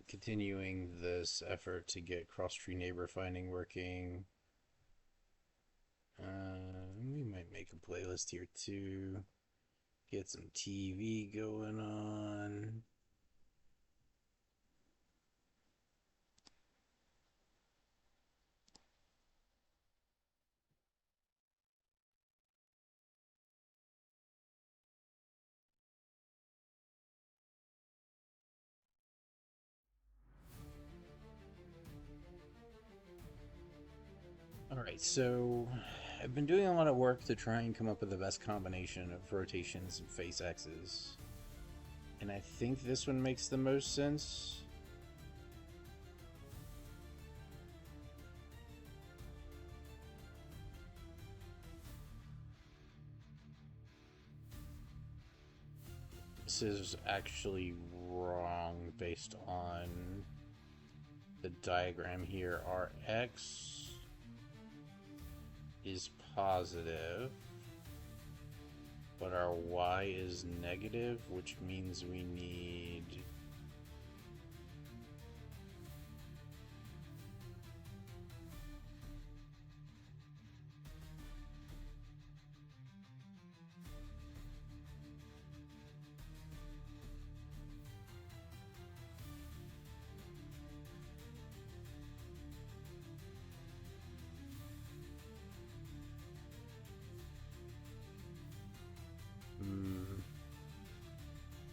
continuing this effort to get cross-tree neighbor finding working. We might make a playlist here too. Get some TV going on. Alright, so I've been doing a lot of work to try and come up with the best combination of rotations and face X's. And I think this one makes the most sense. This is actually wrong based on the diagram here. Our X is positive, but our Y is negative, which means we need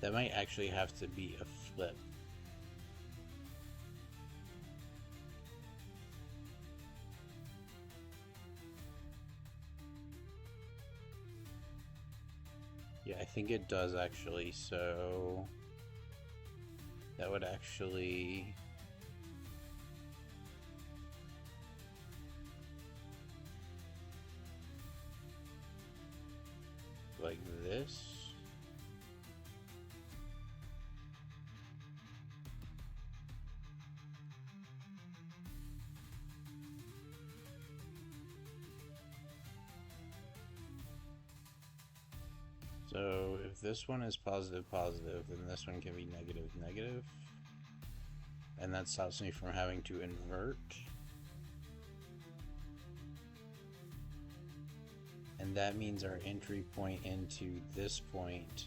that might actually have to be a flip. Yeah, I think it does actually, so that would actually like this. So if this one is positive, positive, then this one can be negative, negative. And that stops me from having to invert. And that means our entry point into this point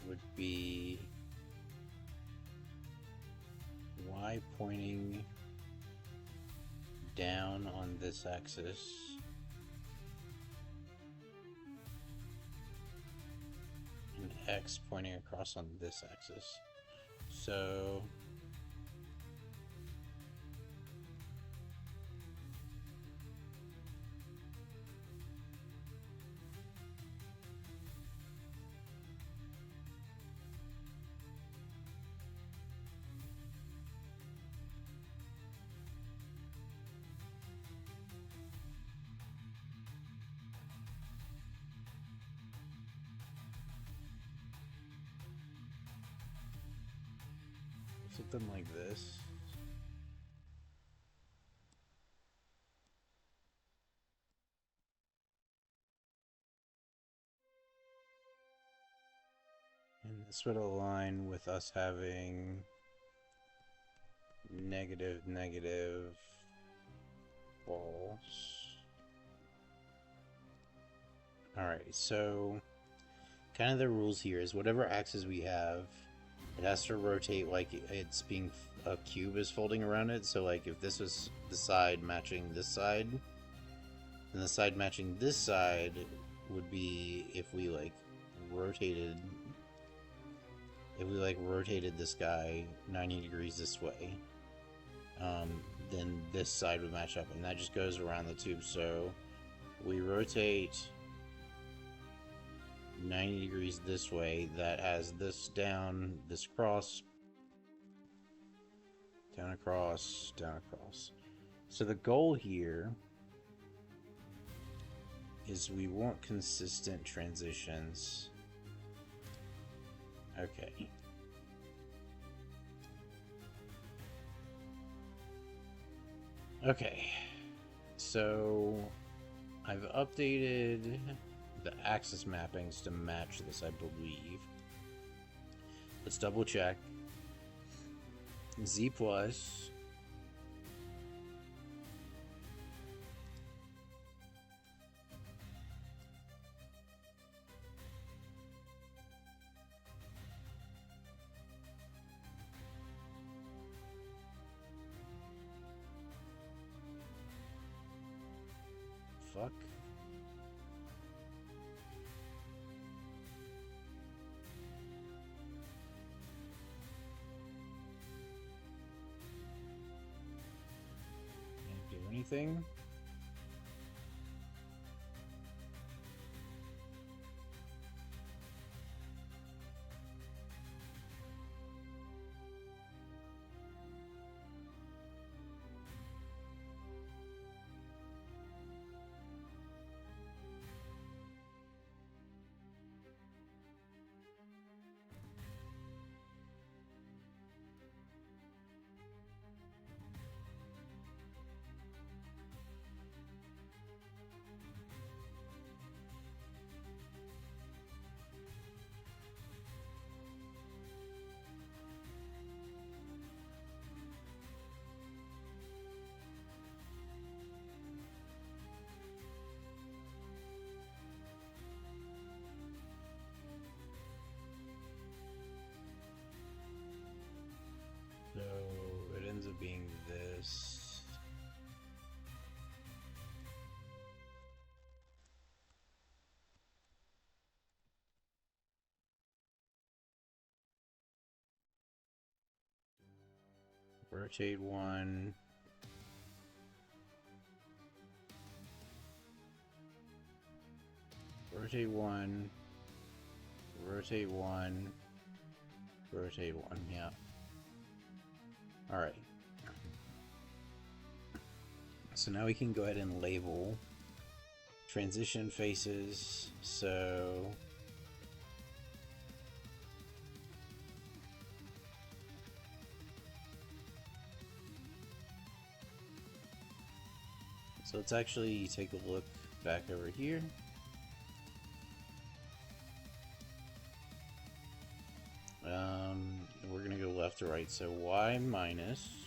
would be Y pointing down on this axis. And X pointing across on this axis. So something like this. And this would align with us having negative, negative, false. Alright, so kind of the rules here is whatever axis we have, it has to rotate like it's being a cube is folding around it. So like if this was the side matching this side, then the side matching this side would be if we like rotated this guy 90 degrees this way, then this side would match up, and that just goes around the tube. So we rotate 90 degrees this way, that has this down, this cross, down across, down across. So the goal here is we want consistent transitions. Okay. Okay. So I've updated the axis mappings to match this, I believe. Let's double check. Z plus. Fuck. Can't do anything. So it ends up being this. Rotate one. Rotate one. Rotate one. Rotate one, yeah. Alright. So now we can go ahead and label transition faces. So let's actually take a look back over here. We're gonna go left to right. So y minus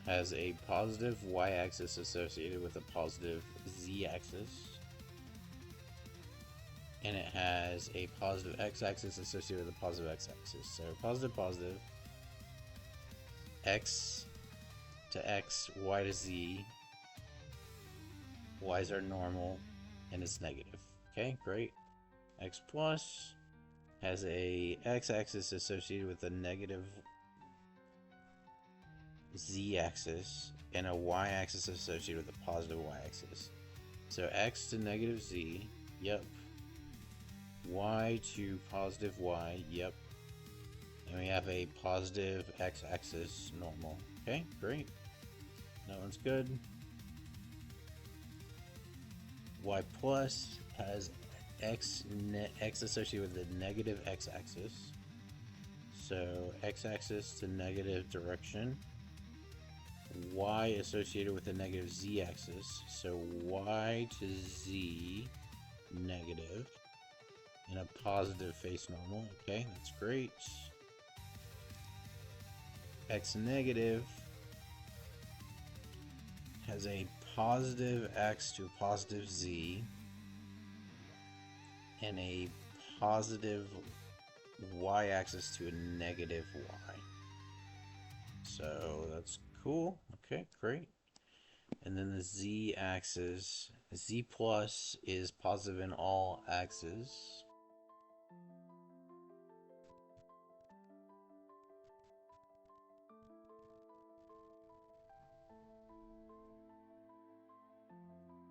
has a positive y-axis associated with a positive z-axis, and it has a positive x-axis associated with a positive x-axis. So positive, positive, x to x, y to z. Y's are normal, and it's negative. Okay, great. X plus has a x-axis associated with a negative z-axis and a y-axis associated with a positive y-axis. So x to negative z, yep. Y to positive y, yep. And we have a positive x-axis normal. Okay, great. That one's good. Y plus has x associated with the negative x-axis. So x-axis to negative direction. Y associated with the negative z-axis. So y to z negative. And a positive face normal. Okay, that's great. X negative has a positive x to a positive z and a positive y-axis to a negative y. So that's cool. Okay, great. And then the z-axis, z plus is positive in all axes.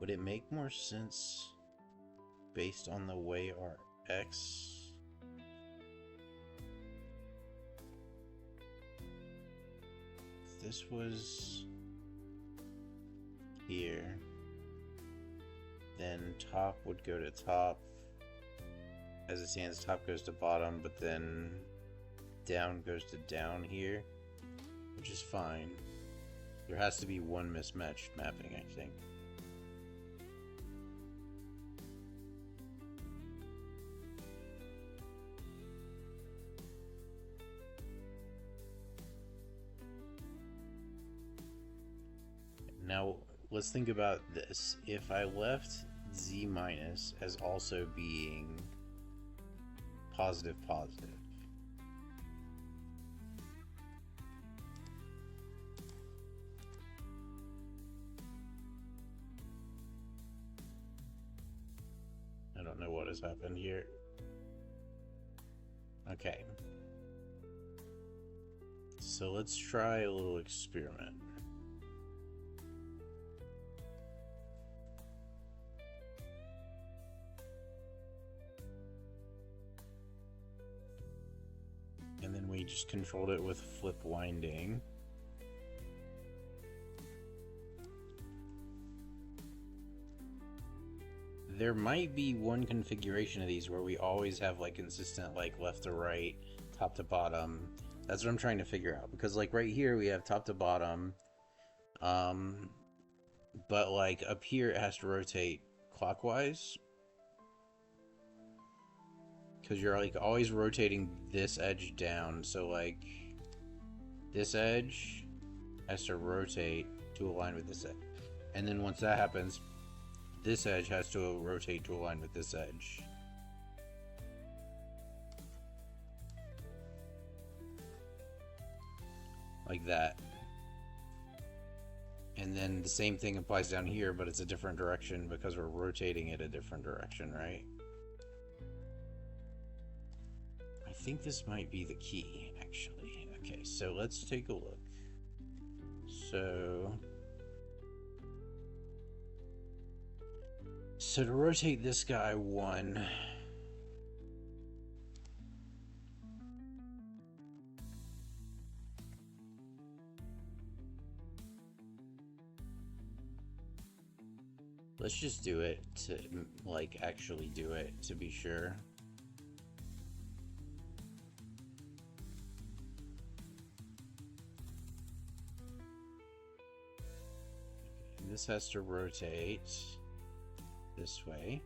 Would it make more sense based on the way our x if this was here, then top would go to top. As it stands, top goes to bottom, but then down goes to down here, which is fine. There has to be one mismatched mapping, I think. let's think about this. If I left z minus as also being positive positive, I don't know what has happened here. Okay. So let's try a little experiment. And then we just controlled it with flip winding. There might be one configuration of these where we always have like consistent like left to right, top to bottom. That's what I'm trying to figure out, because like right here we have top to bottom, but like up here it has to rotate clockwise, because you're like always rotating this edge down. So like this edge has to rotate to align with this edge, and then once that happens, this edge has to rotate to align with this edge. Like that. And then the same thing applies down here, but it's a different direction because we're rotating it a different direction, right? I think this might be the key, actually. Okay, so let's take a look. So to rotate this guy 1, let's just do it to like actually do it to be sure. Okay, this has to rotate this way.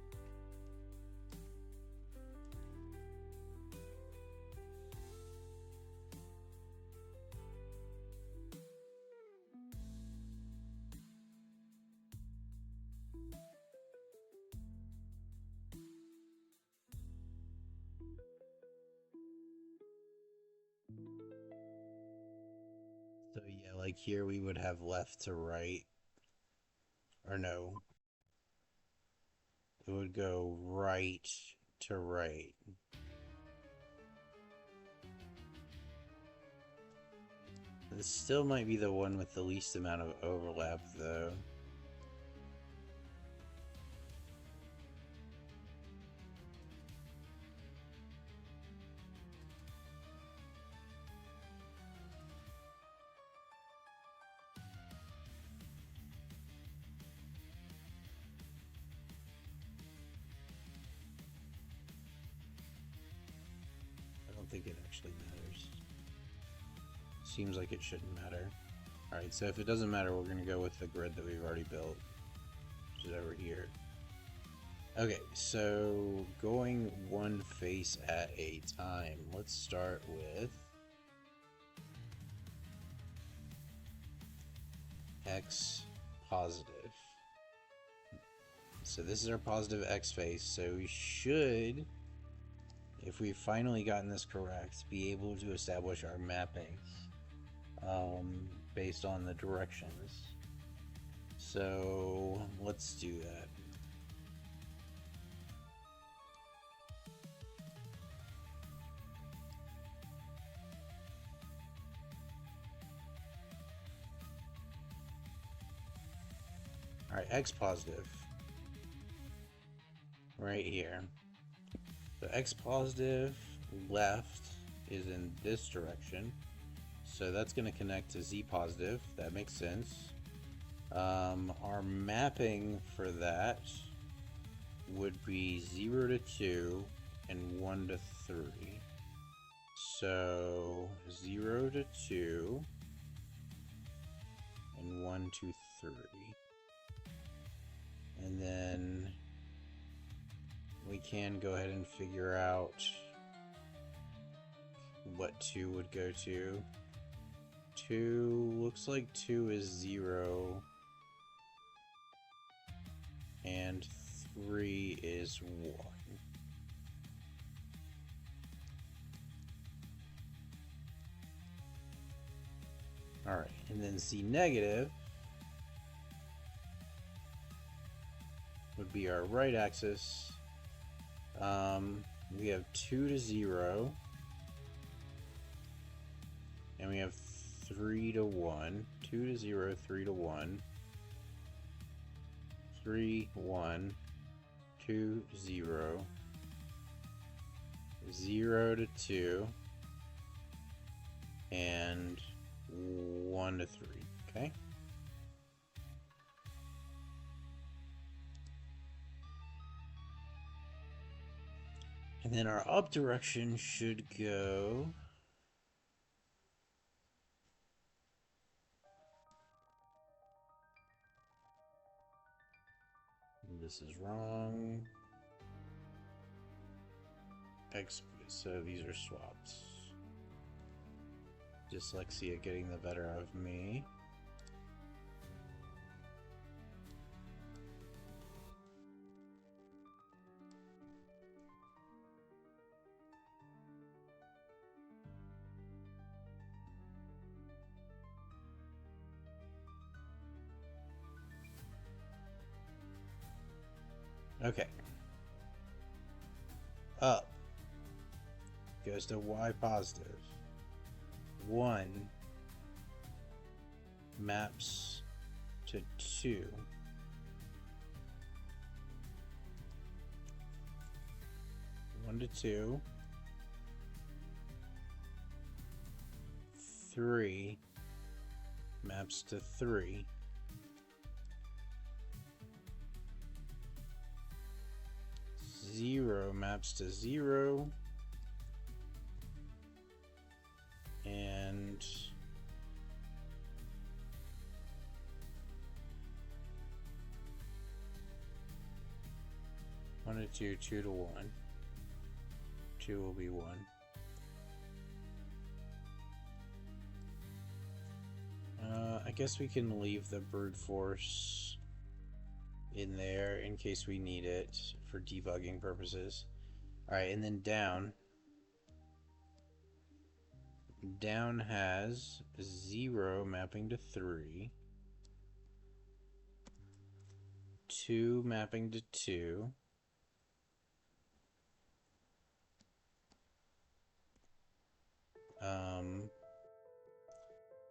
So yeah, like here we would have left to right, or no, it would go right to right. This still might be the one with the least amount of overlap, though. I don't think it actually matters. Seems like it shouldn't matter. Alright, so if it doesn't matter, we're going to go with the grid that we've already built, which is over here. Okay, so going one face at a time. Let's start with X positive. So this is our positive X face, so we should, if we've finally gotten this correct, be able to establish our mappings based on the directions. So let's do that. Alright, X positive. Right here. So X positive left is in this direction. So that's going to connect to Z positive. That makes sense. Our mapping for that would be 0 to 2 and 1 to 3. So 0 to 2 and 1 to 3. And then we can go ahead and figure out what 2 would go to. 2 looks like 2 is 0. and 3 is 1. Alright, and then Z negative would be our right axis. We have 2 to 0, and we have 3 to 1. 2 to 0, 3 to 1. 3, 1, 2, 0, 0 to 2, and 1 to 3, okay? And then our up direction should go... This is wrong. So these are swapped. Dyslexia getting the better of me. Okay. Up goes to Y positive. 1 maps to 2. One to 2. 3 maps to 3. 0 maps to 0. And one to 2, 2 to 1. 2 will be 1. I guess we can leave the brute force in there in case we need it for debugging purposes. Alright, and then down. Down has 0 mapping to 3. 2 mapping to 2.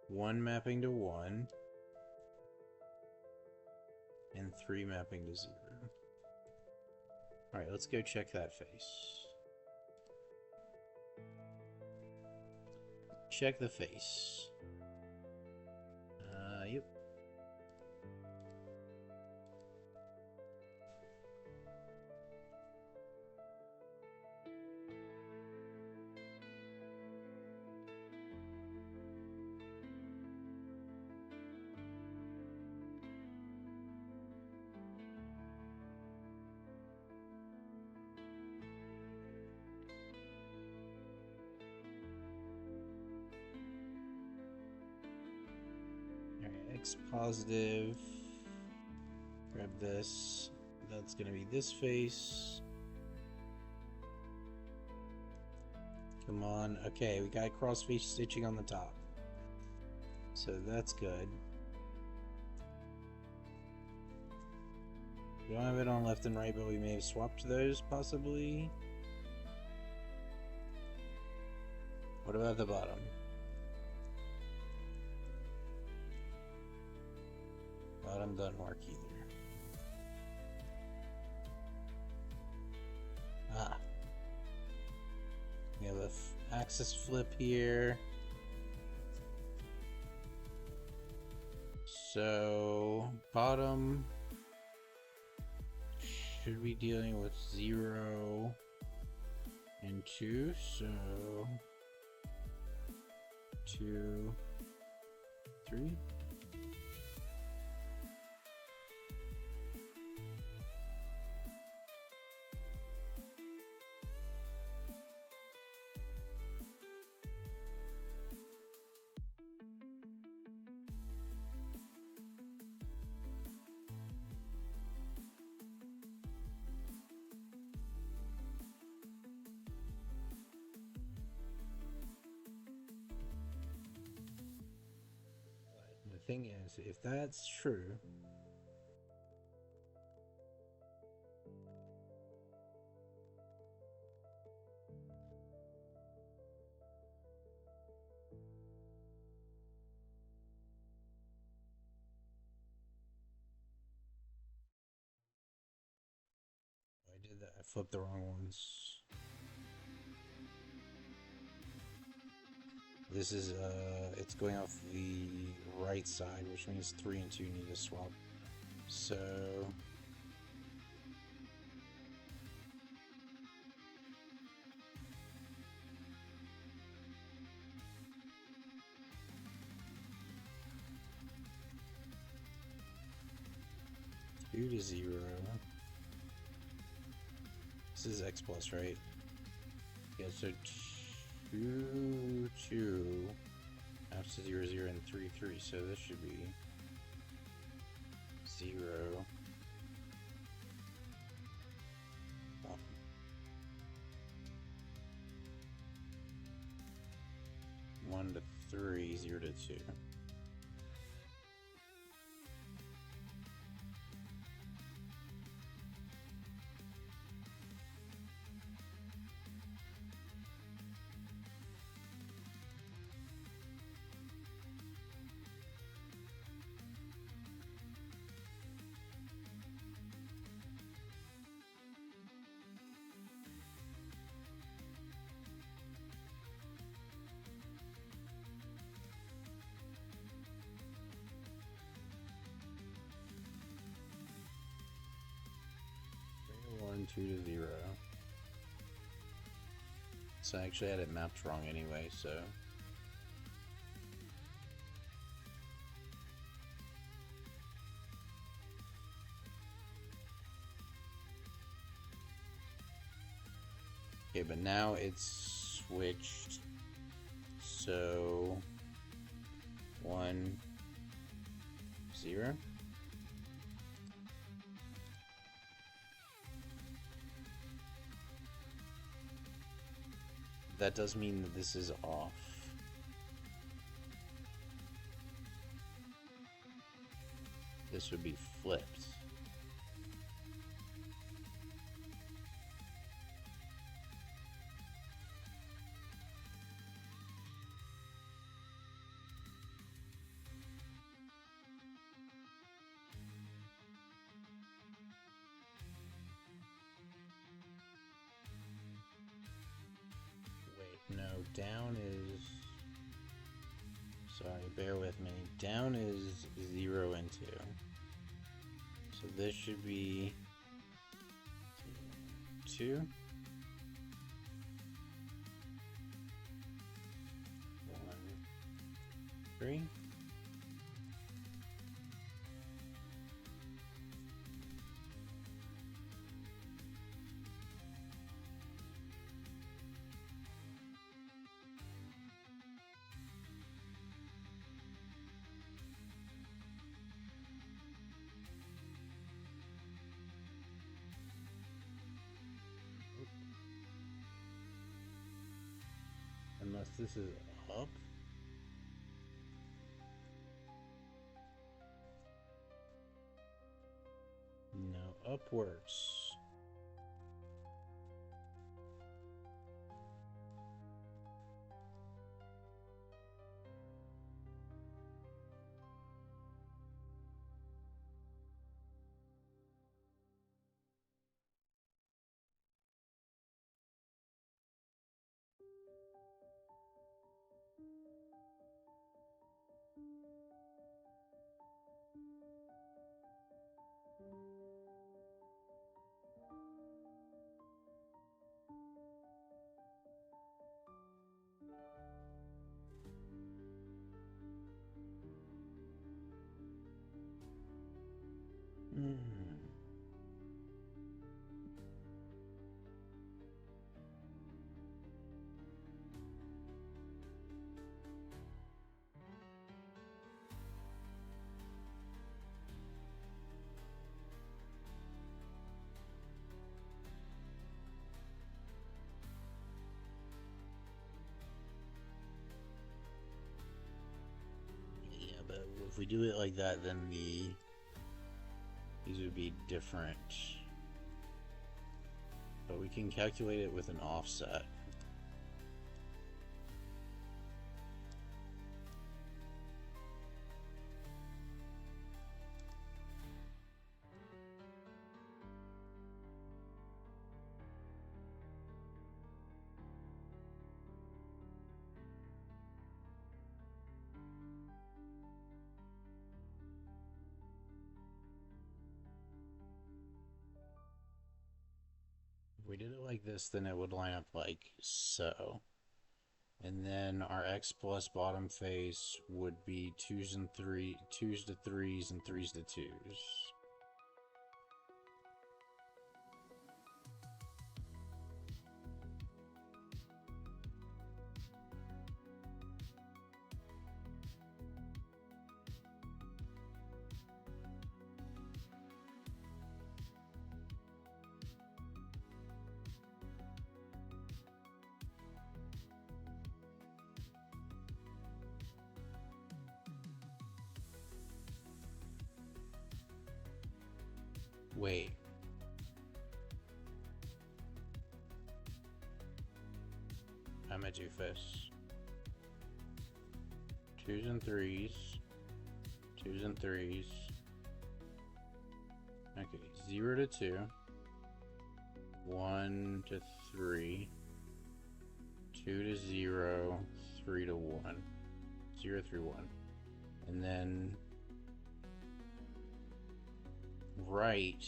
1 mapping to 1. And 3 mapping to 0. Alright, let's go check that face. Check the face. Yep. X positive. Grab this. That's gonna be this face. Come on. Okay, we got cross face stitching on the top. So that's good. We don't have it on left and right, but we may have swapped those possibly. What about the bottom? Bottom doesn't work either. Ah. We have a axis flip here. So, bottom should be dealing with 0 and 2, so 2, 3. thing is, if that's true, I did that. I flipped the wrong ones. This is it's going off the right side, which means 3 and 2 need to swap. So two to 0. This is X plus, right? Yeah, so 2 2 after 0 0 and 3 3. So this should be 0 1. 1 to 3, 0 to 2. One, 2 to 0. So I actually had it mapped wrong anyway, so. Okay, but now it's switched. So 1 0. That does mean that this is off. This would be flipped. Wait, no, down is... Sorry, bear with me. Down is 0 and 2. So this should be 2. 1, 3. Unless this is up. No, up works. Yeah, but with If we do it like that, then these would be different. But we can calculate it with an offset. If we did it like this, then it would line up like so. And then our x plus bottom face would be 2s to 3s and 3s to 2s. Wait. I'm a doofus. 2s and 3s. 2s and 3s. Okay, 0 to 2. 1 to 3. 2 to 0. 3 to 1. 0 through 1. And then right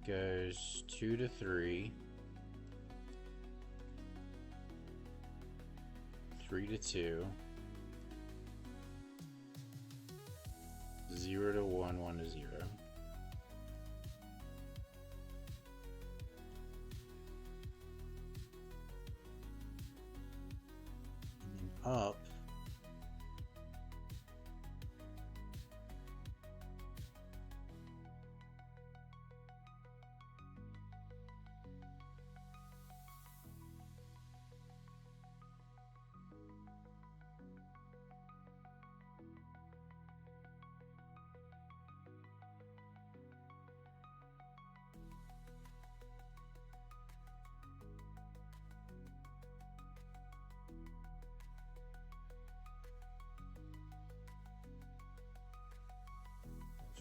goes 2 to 3, 3 to 2, 0 to 1, 1 to 0. And then up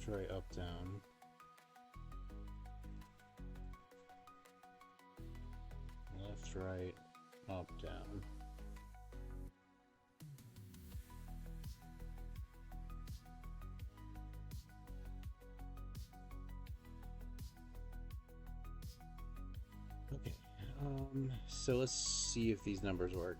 right, up, down. Left, right, up, down. Okay, so let's see if these numbers work.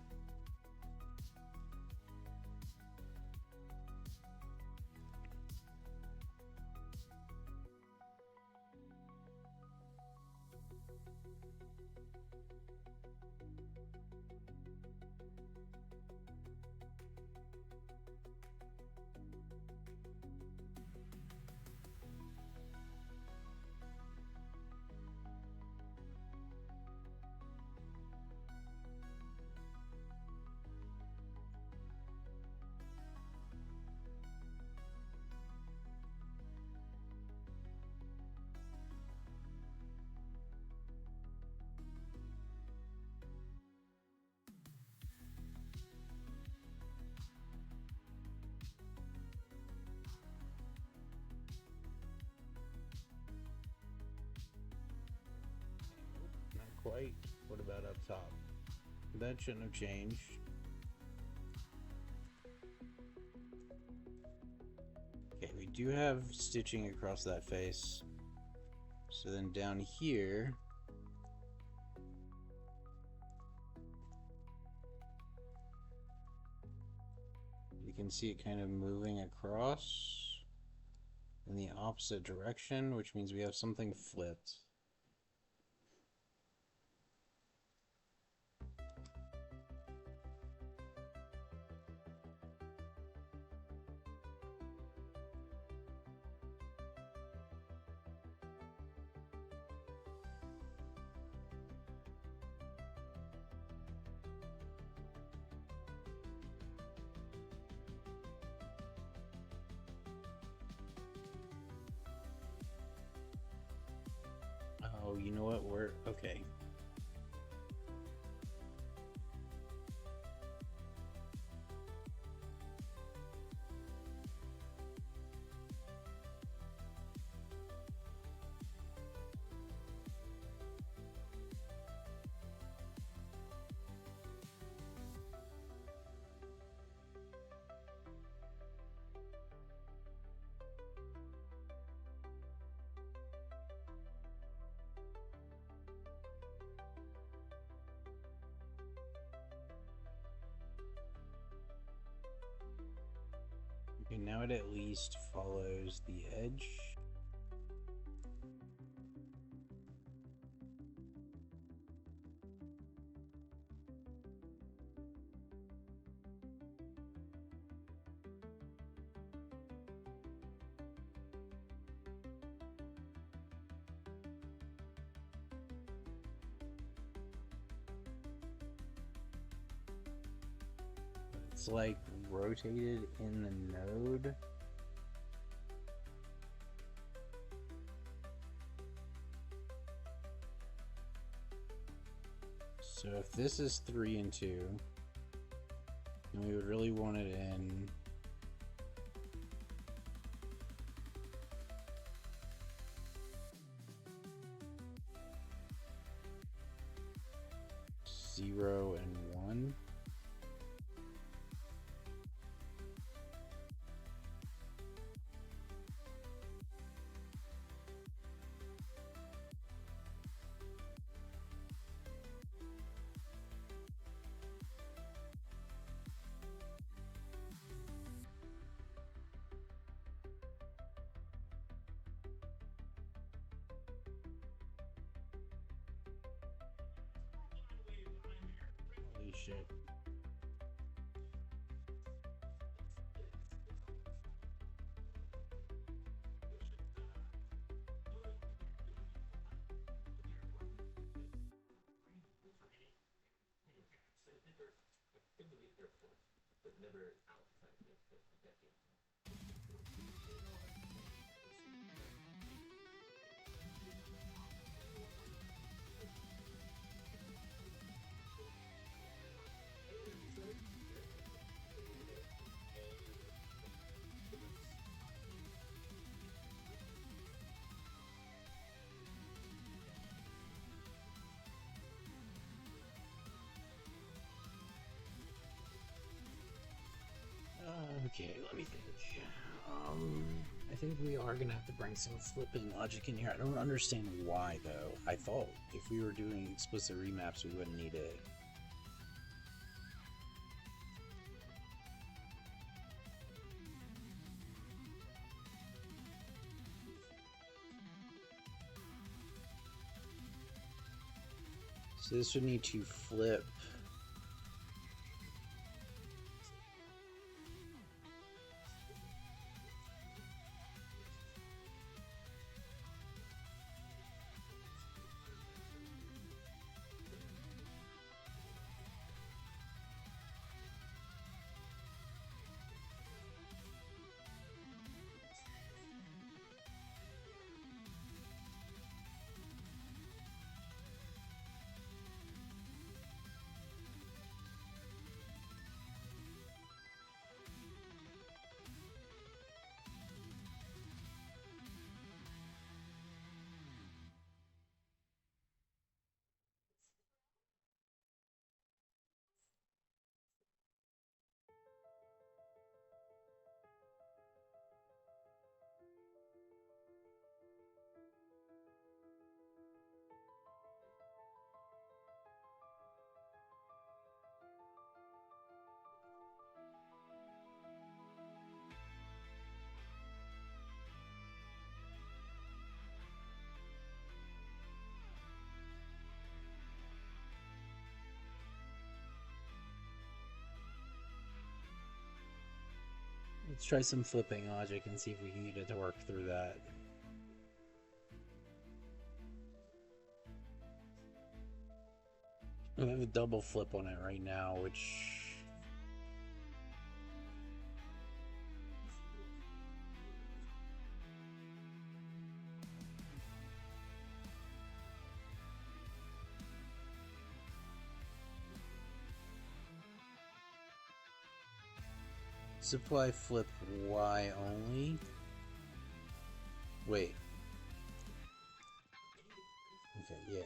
Quite. What about up top? That shouldn't have changed. Okay, we do have stitching across that face. So then down here, you can see it kind of moving across in the opposite direction, which means we have something flipped. what? We're okay. Okay, now it at least follows the edge. It's like rotated in the node. So if this is 3 and 2, then we would really want it in 0 and 1. Holy shit. Okay, let me think. I think we are gonna have to bring some flipping logic in here. I don't understand why though. I thought if we were doing explicit remaps, we wouldn't need it. So this would need to flip. Let's try some flipping logic and see if we can get it to work through that. I have a double flip on it right now, which... Supply flip Y only. Wait. Okay, yeah.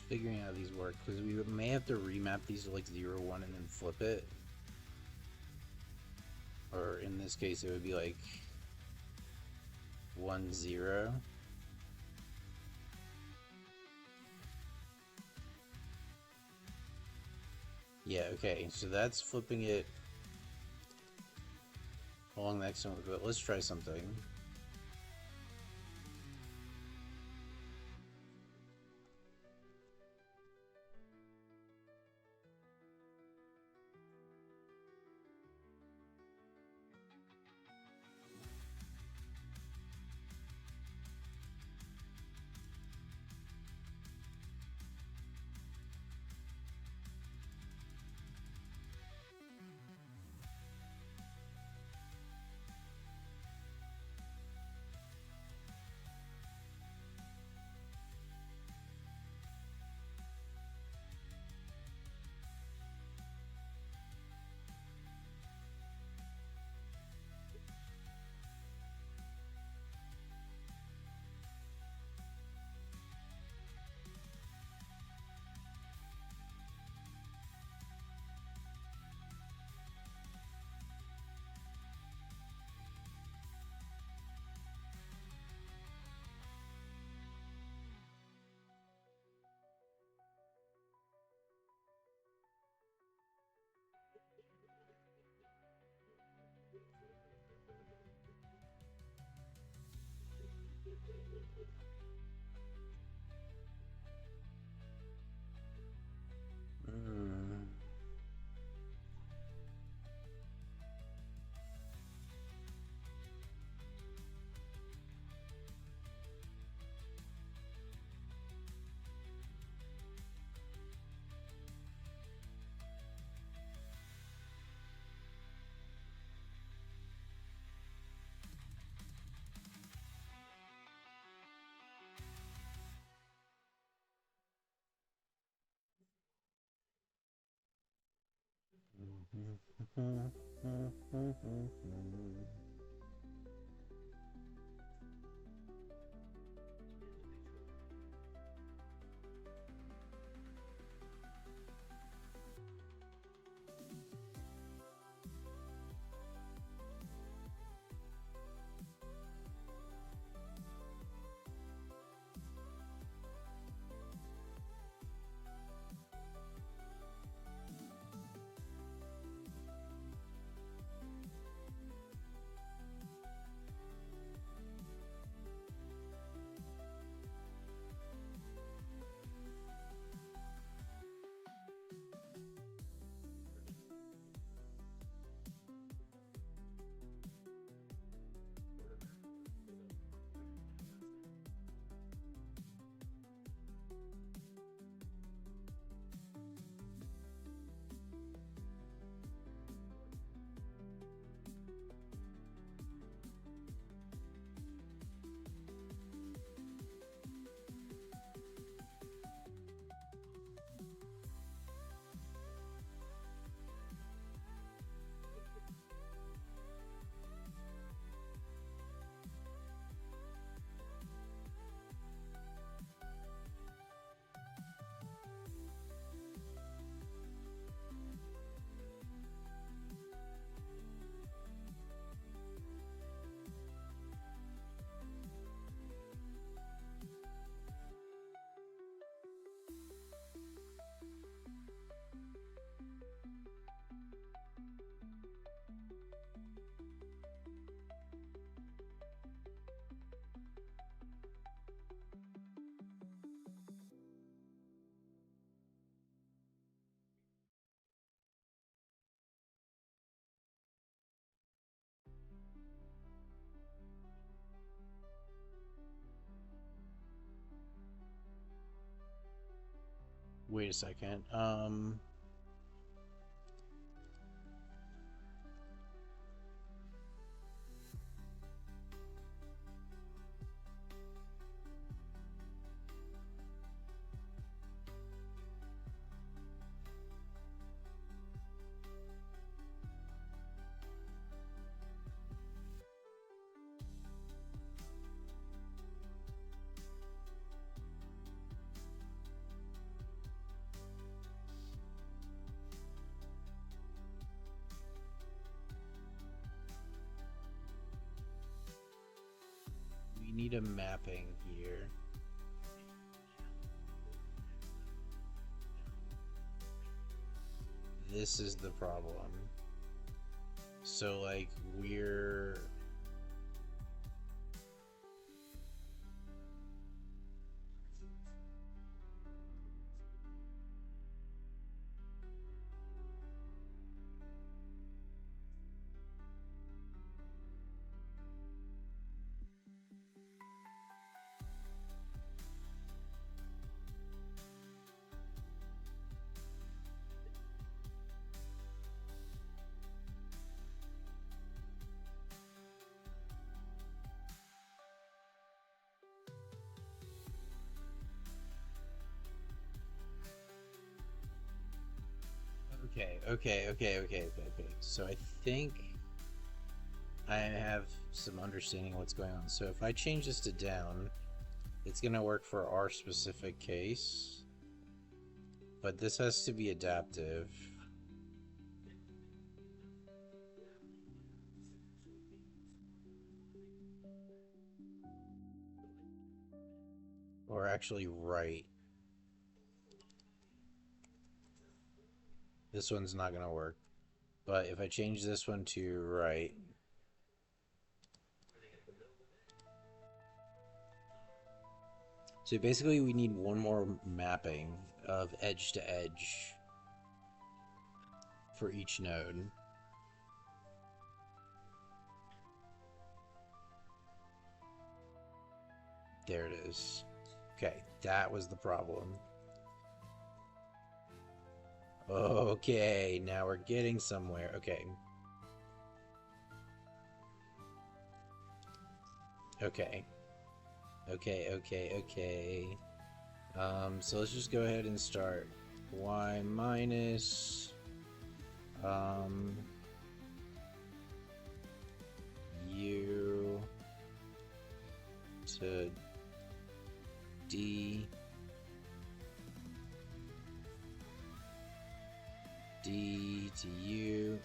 Figuring out how these work, because we may have to remap these to like 0, 1 and then flip it. Or in this case it would be like 1, 0. Yeah, okay, so that's flipping it along the next one, but let's try something. Mm. Wait a second. We need a mapping here. This is the problem. So, like, we're... Okay. So I think I have some understanding of what's going on. So if I change this to down, it's going to work for our specific case. But this has to be adaptive. Or actually right. This one's not going to work. But if I change this one to right... So basically we need one more mapping of edge to edge for each node. There it is. Okay, that was the problem. Okay, now we're getting somewhere. Okay. So let's just go ahead and start. Y minus U to D to U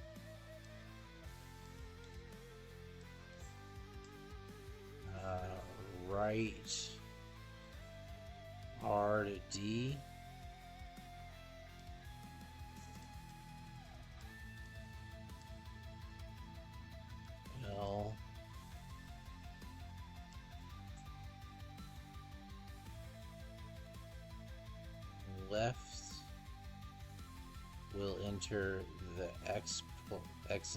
right R to D L left will enter the X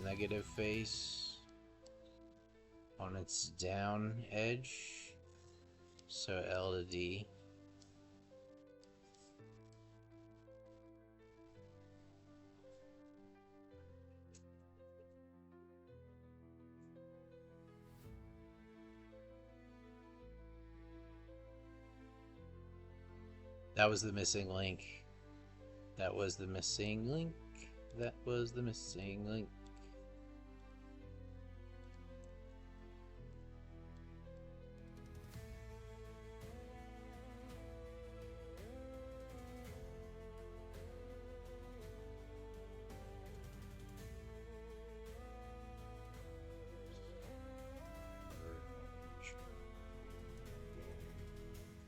negative face on its down edge, so L to D. That was the missing link. That was the missing link. That was the missing link.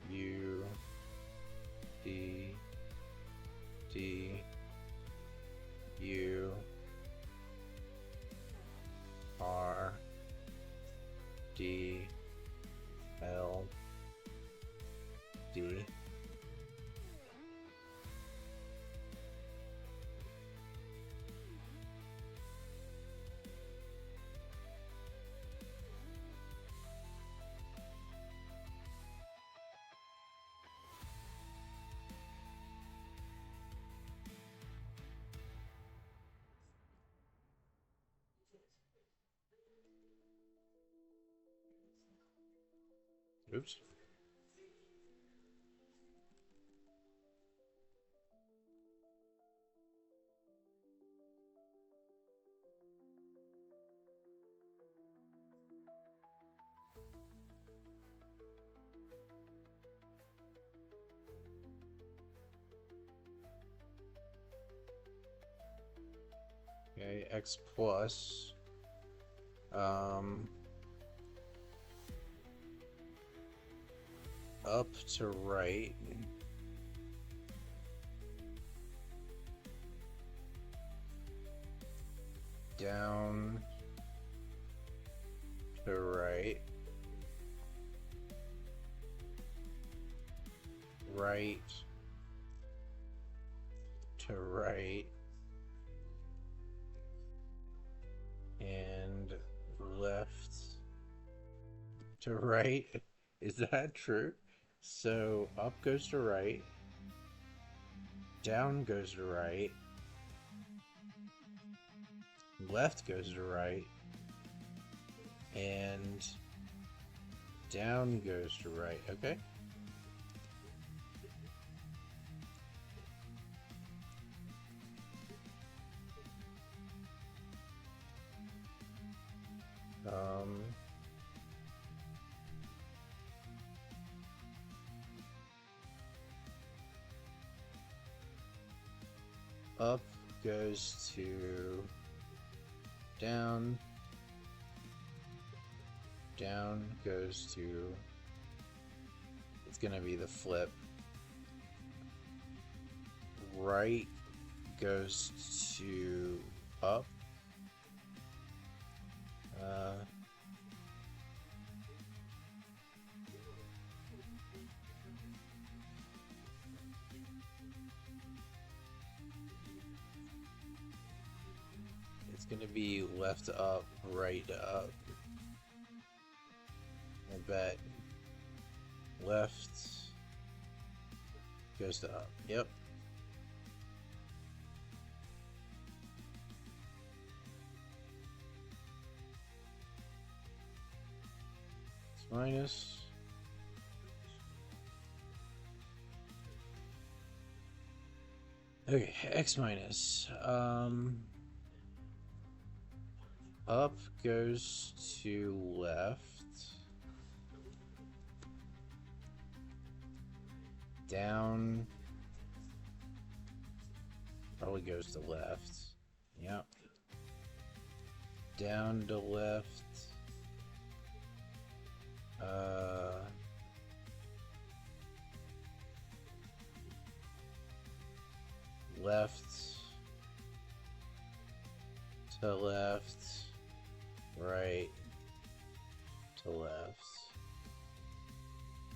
U D D U R D L D. Oops. Okay, X plus. Up to right. Down to right. Right to right. And left to right. Is that true? So up goes to right, down goes to right, left goes to right, and down goes to right. Okay. Up goes to down, down goes to, it's gonna be the flip. Right goes to up. It's gonna be left up, right up. I bet left goes to up. Yep. It's minus. Okay, X minus. Up goes to left. Down probably goes to left. Yep. Down to left. Left to left. Right to left.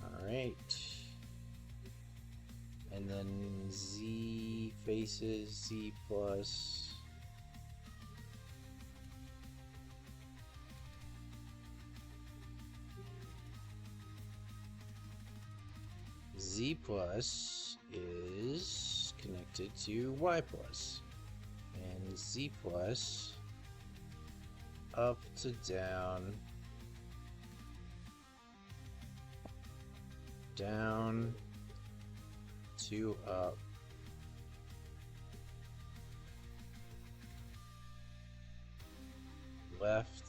All right. And then Z faces Z plus. Z plus is connected to Y plus. And Z plus up to down, down to up, left,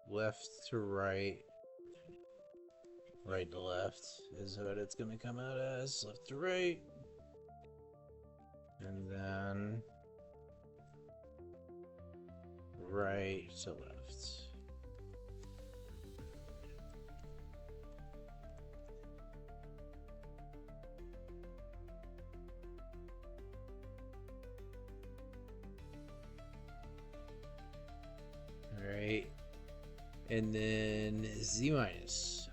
left to right, right to left is what it's going to come out as. Left to right. And then right to left. All right. And then Z minus.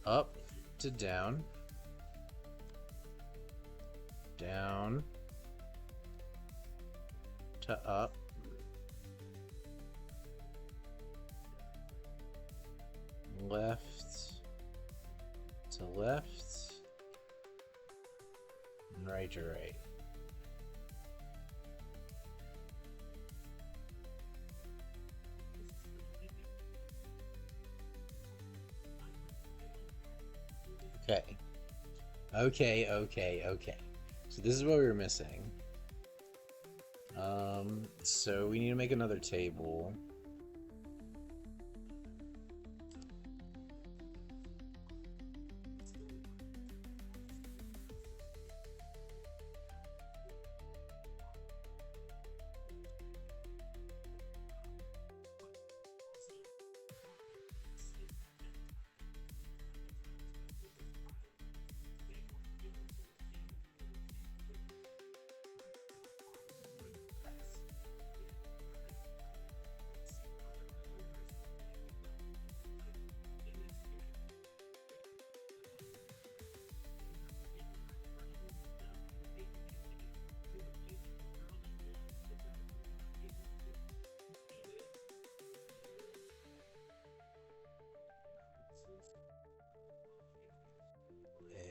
Up to down. Down to up. Left to left, and right to right. Okay. Okay. So this is what we were missing. So we need to make another table.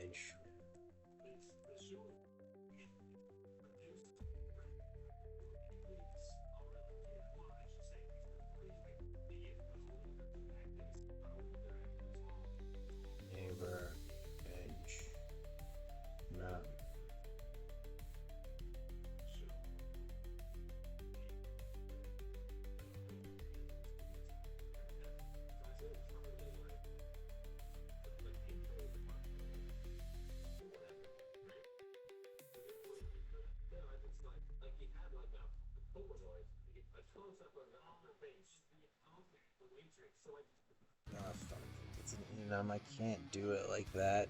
Edge. Neighbor. Edge. Map. Oh, fuck. It's an enum. I can't do it like that.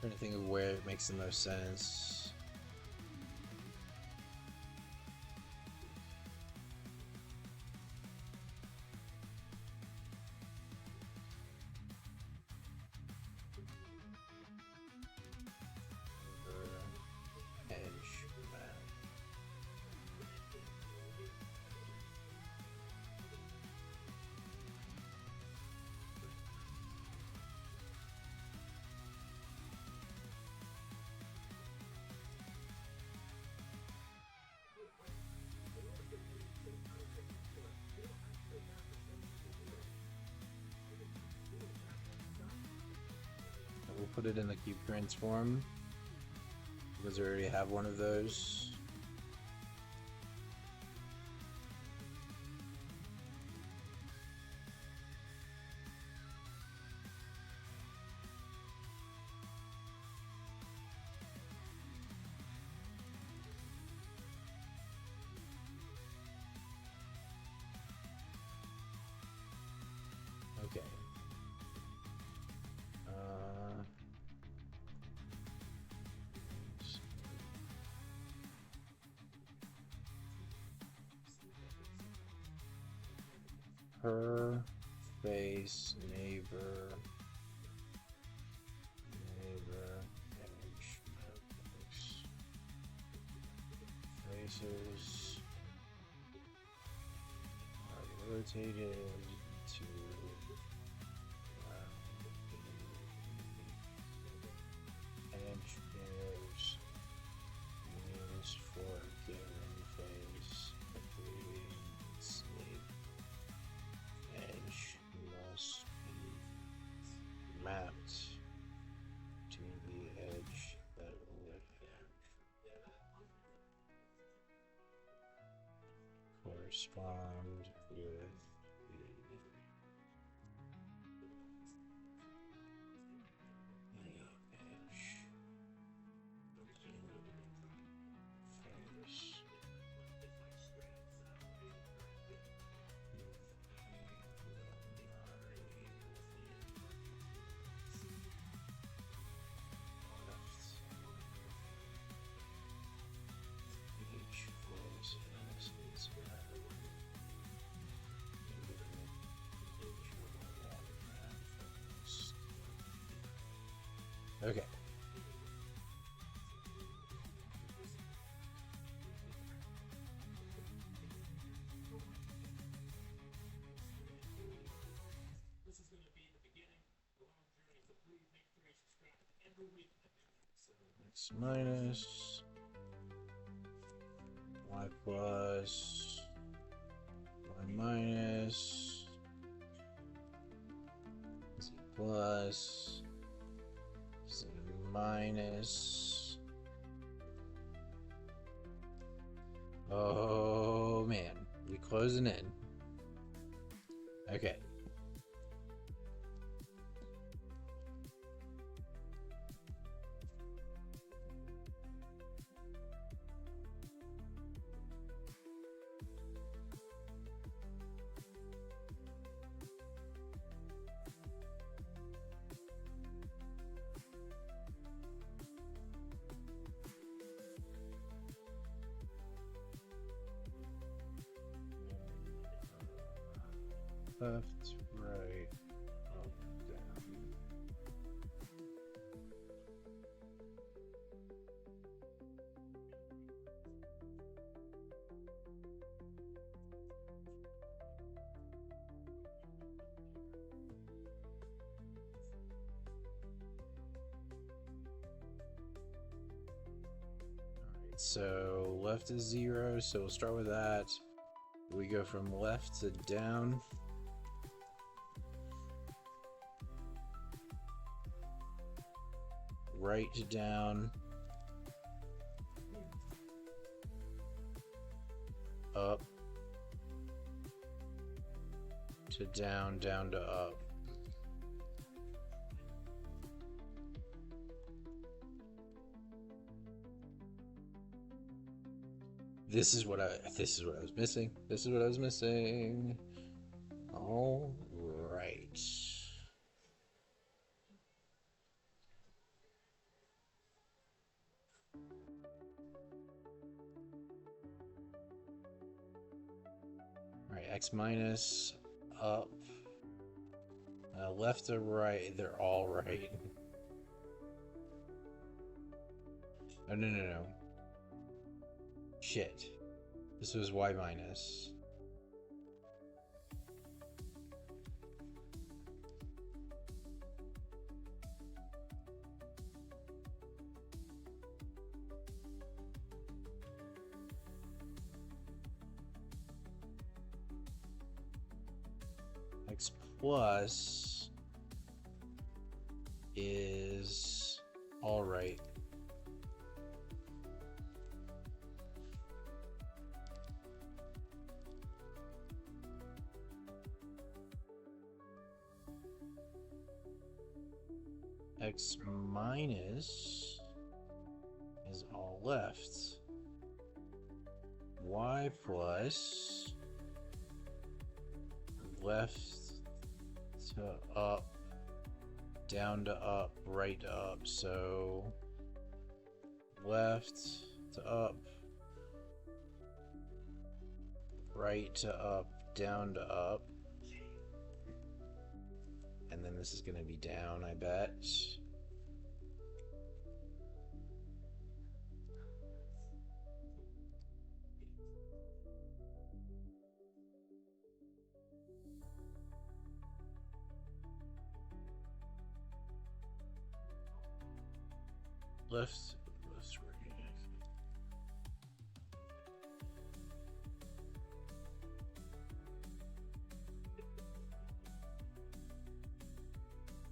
Trying to think of where it makes the most sense. Edge. We'll put it in the cube transform because we already have one of those. Okay. Her face, neighbor, image, faces are rotated to edge pairs means for given face agreeing sleep. Edge must be mapped to the edge that would correspond with the edge face. Okay. X minus y plus y minus z plus z minus. Oh man, we closing in. Okay. Left, right, up, down. Alright, so left is 0, so we'll start with that. We go from left to down. Right to down. Up to down, down to up. This is what I was missing. This is what I was missing. All right. All right, x minus up, left to right. They're all right. Oh no. Shit. This was y minus. X plus is all right. X minus is all left. Y plus left to up, down to up, right to up. So left to up, right to up, down to up. And then this is going to be down, I bet. Left, right.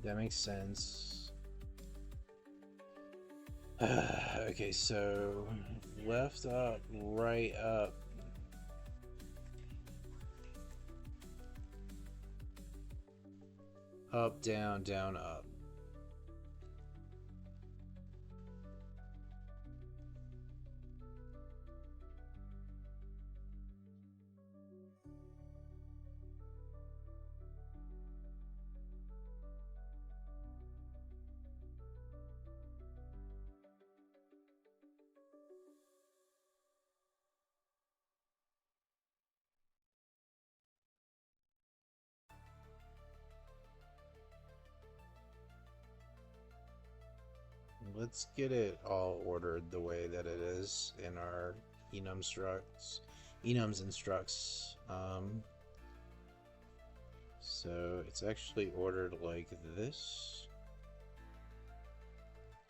That makes sense. Okay, so left up, right up. Up, down, down, up. let's get it all ordered the way that it is in our enums instructs. So it's actually ordered like this.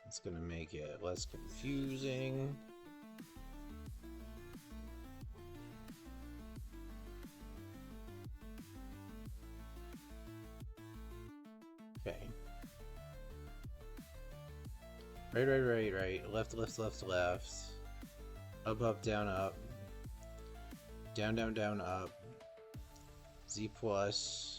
It's gonna make it less confusing. Okay. Right. Left. Up, down, up. Down, up. Z plus.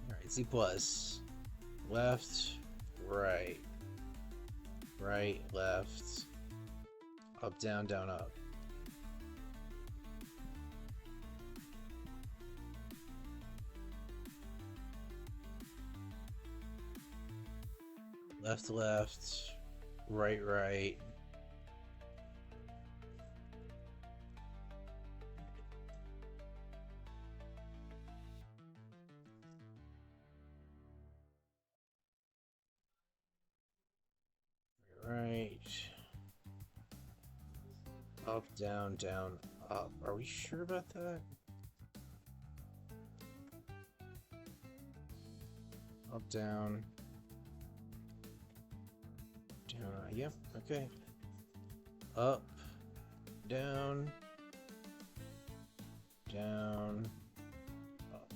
Alright, Z plus. Left, right. Right, left. Up, down, up. Left, right. Right. Up, down, up. Are we sure about that? Up, down. Yep, okay. Up, down, up.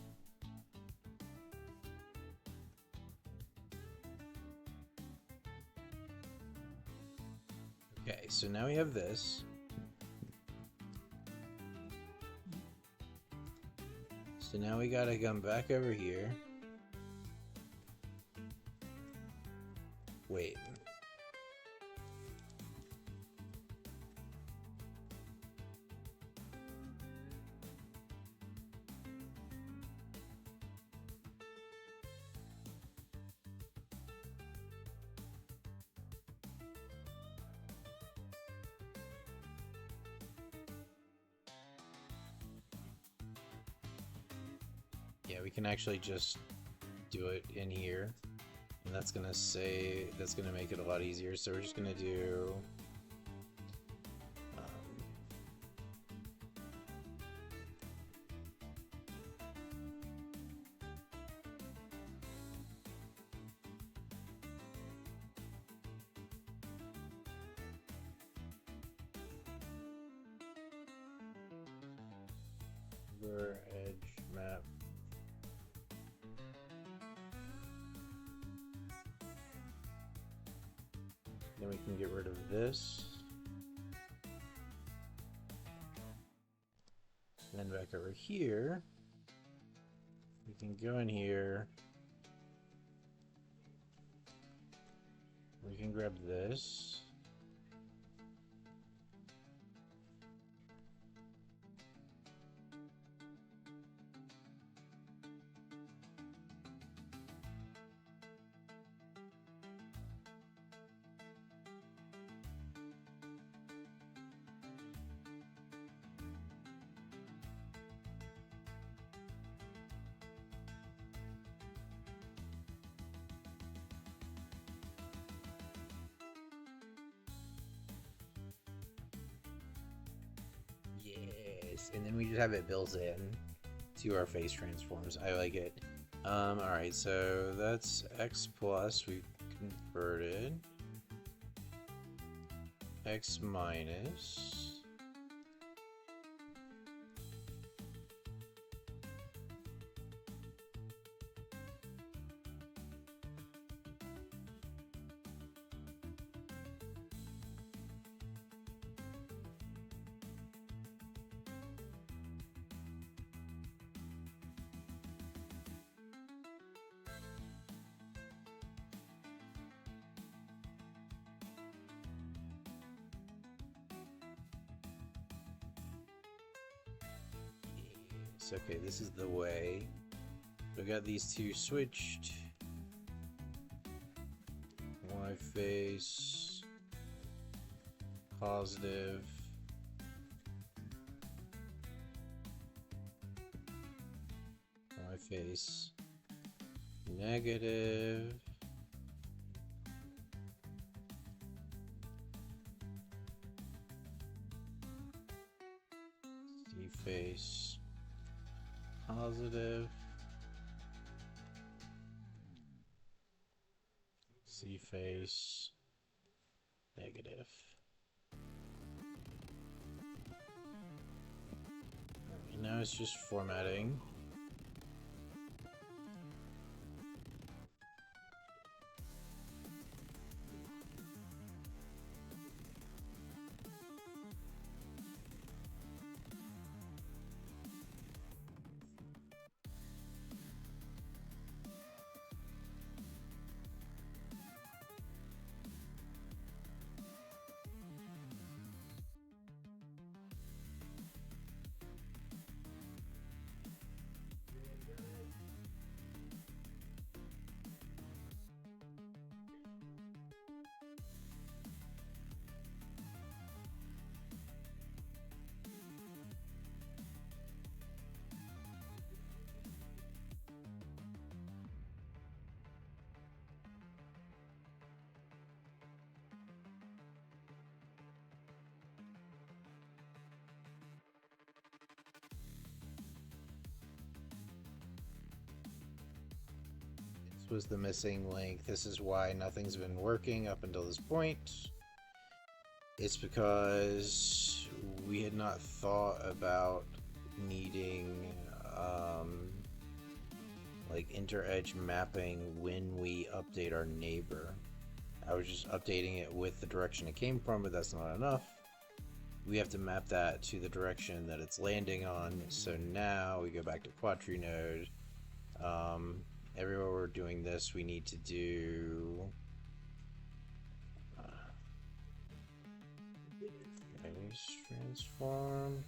Okay, so now we have this. So now we gotta come back over here. Wait. Yeah, we can actually just do it in here, and that's gonna make it a lot easier. So we're just gonna do edge map. Then we can get rid of this. And then back over here, we can go in here. We can grab this. Yes, and then we just have it built in to our face transforms. I like it. Alright, so that's X plus, we've converted. X minus. Okay, this is the way. We got these two switched. Y face. Positive. Y face. Negative. C face. Positive. C face. Negative. Right, now it's just formatting. This was the missing link. This is why nothing's been working up until this point. It's because we had not thought about needing like inter-edge mapping when we update our neighbor. I was just updating it with the direction it came from, but that's not enough. We have to map that to the direction that it's landing on. So now we go back to Quadrinode. Everywhere we're doing this, we need to do base transform.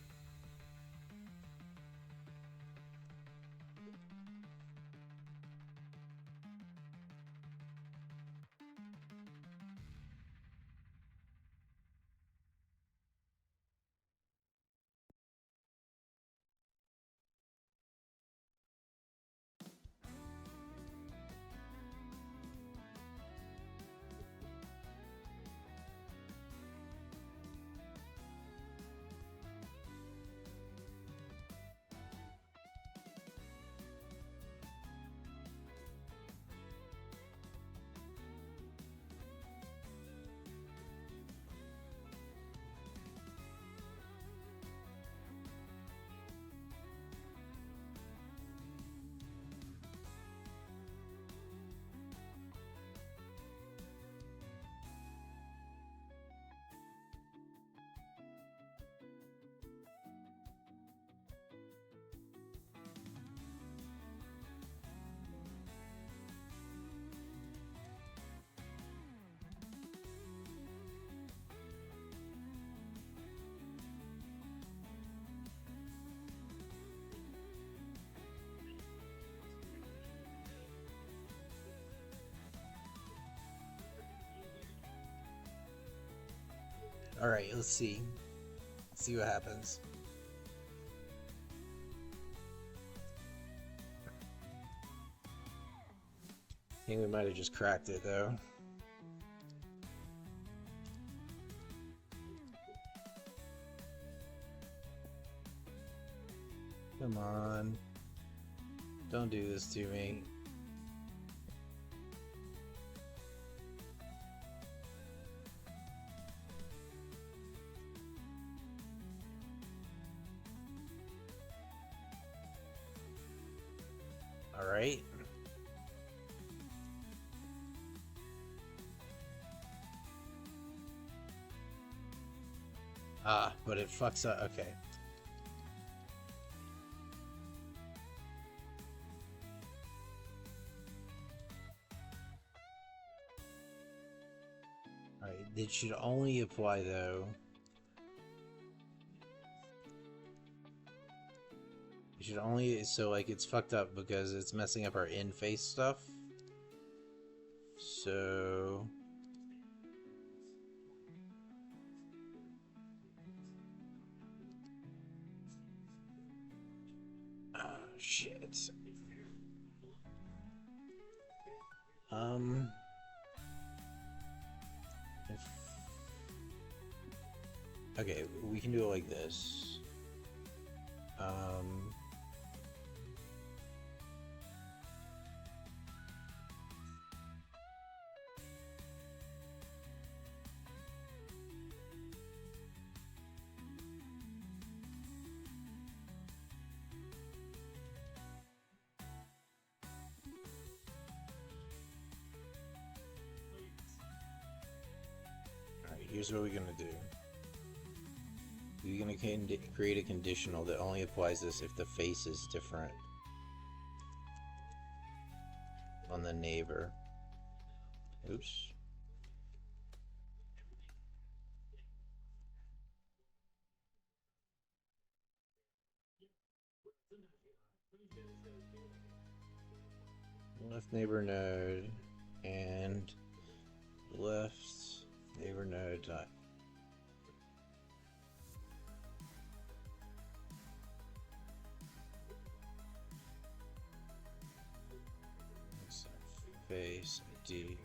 Alright, let's see. Let's see what happens. I think we might have just cracked it though. Come on. Don't do this to me. Alright. Ah, but it fucks up. Okay. Alright, it should only apply though. It should only... So, like, it's fucked up because it's messing up our in-face stuff. So... Oh, shit. If... Okay, we can do it like this. Alright, here's what we're gonna do. We're gonna create a conditional that only applies this if the face is different on the neighbor. Oops. Left neighbor node and left neighbor node dot. Face IDs.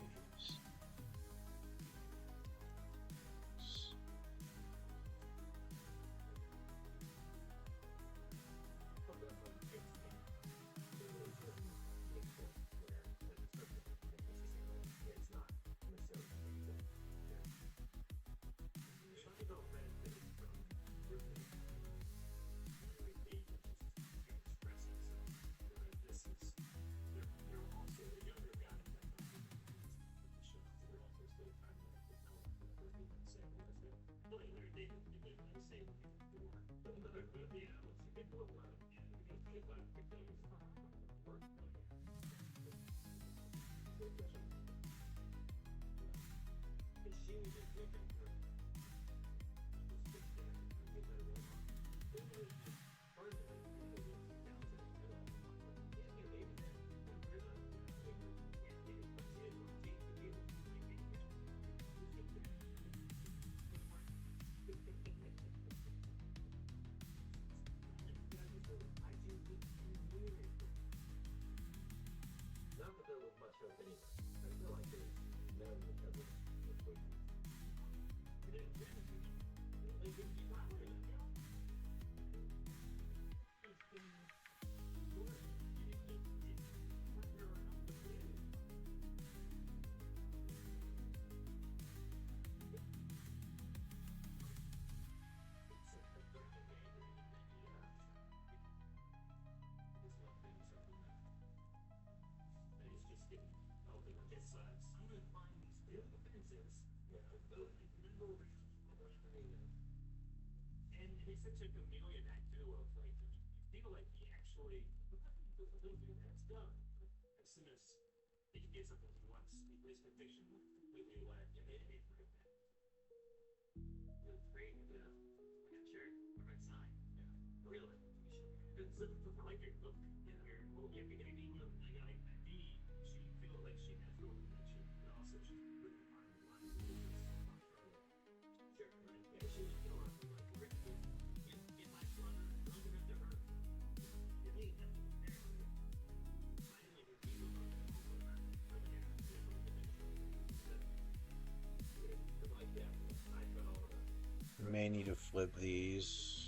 May need to flip these.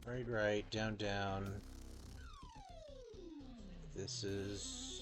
Right, down. This is...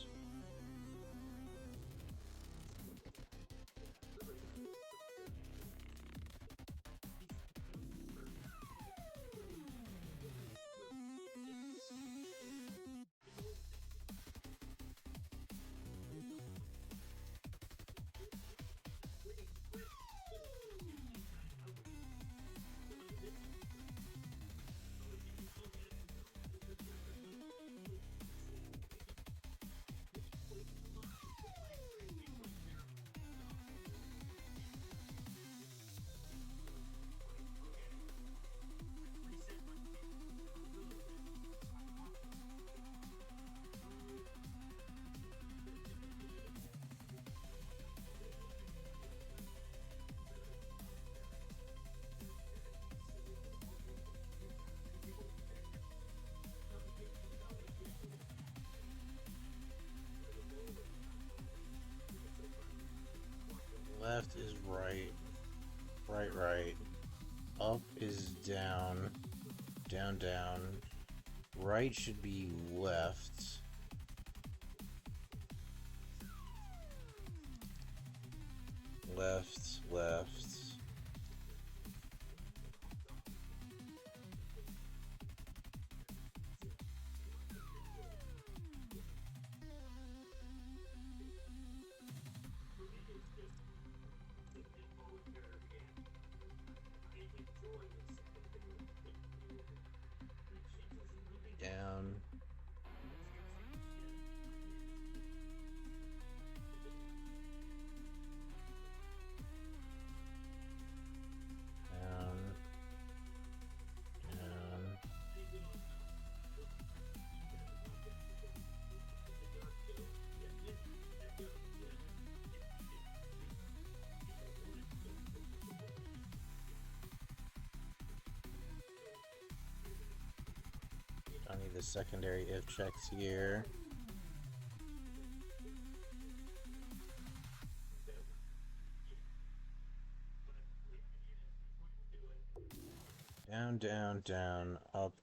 Left is right. Right. Up is down. Down. Right should be left. Left. Down. I need the secondary if checks here. Down, up.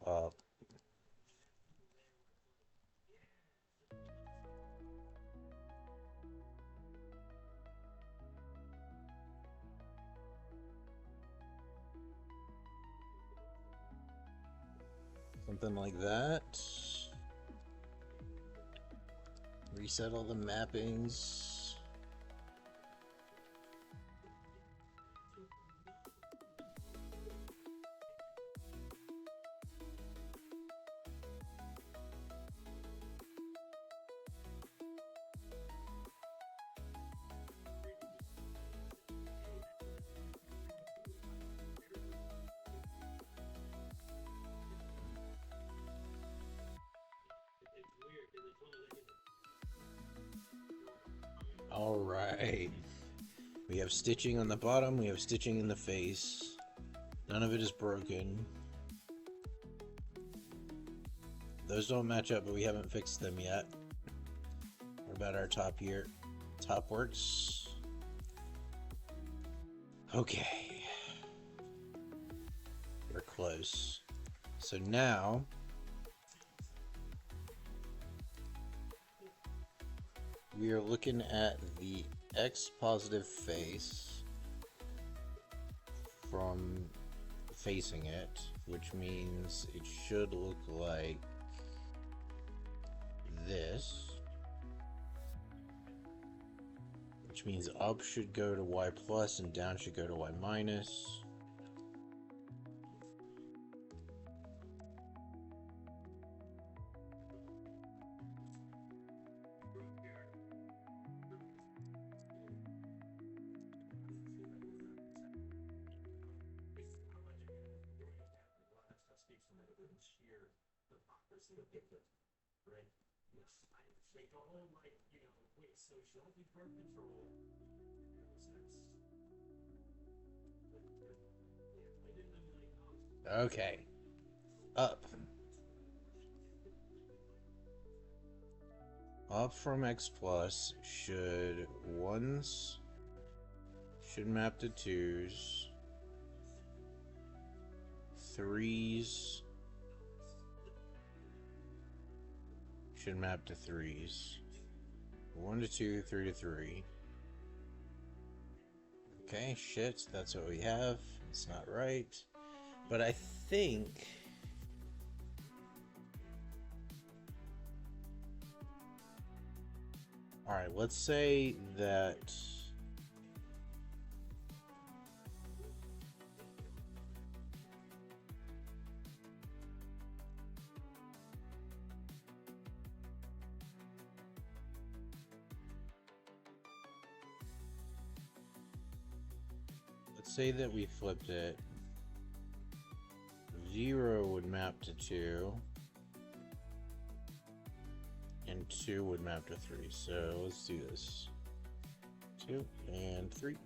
Something like that. Reset all the mappings. Alright. We have stitching on the bottom, we have stitching in the face. None of it is broken. Those don't match up, but we haven't fixed them yet. What about our top here? Top works. Okay. We're close. So now... we are looking at the X positive face from facing it, which means it should look like this, which means up should go to Y plus and down should go to Y minus. Okay. Up. Up from X plus should ones should map to twos. Threes should map to 3s. 1 to 2, 3 to 3. Okay, shit, that's what we have. It's not right. But I think... Alright, let's say that... Let's say that we flipped it. 0 would map to 2. And 2 would map to 3. So let's do this. 2 and 3.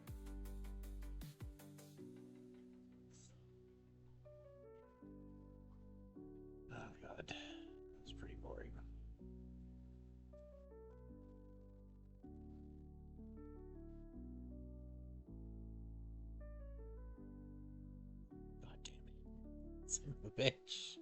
Oh god, that's pretty boring. God damn it. Son of a bitch.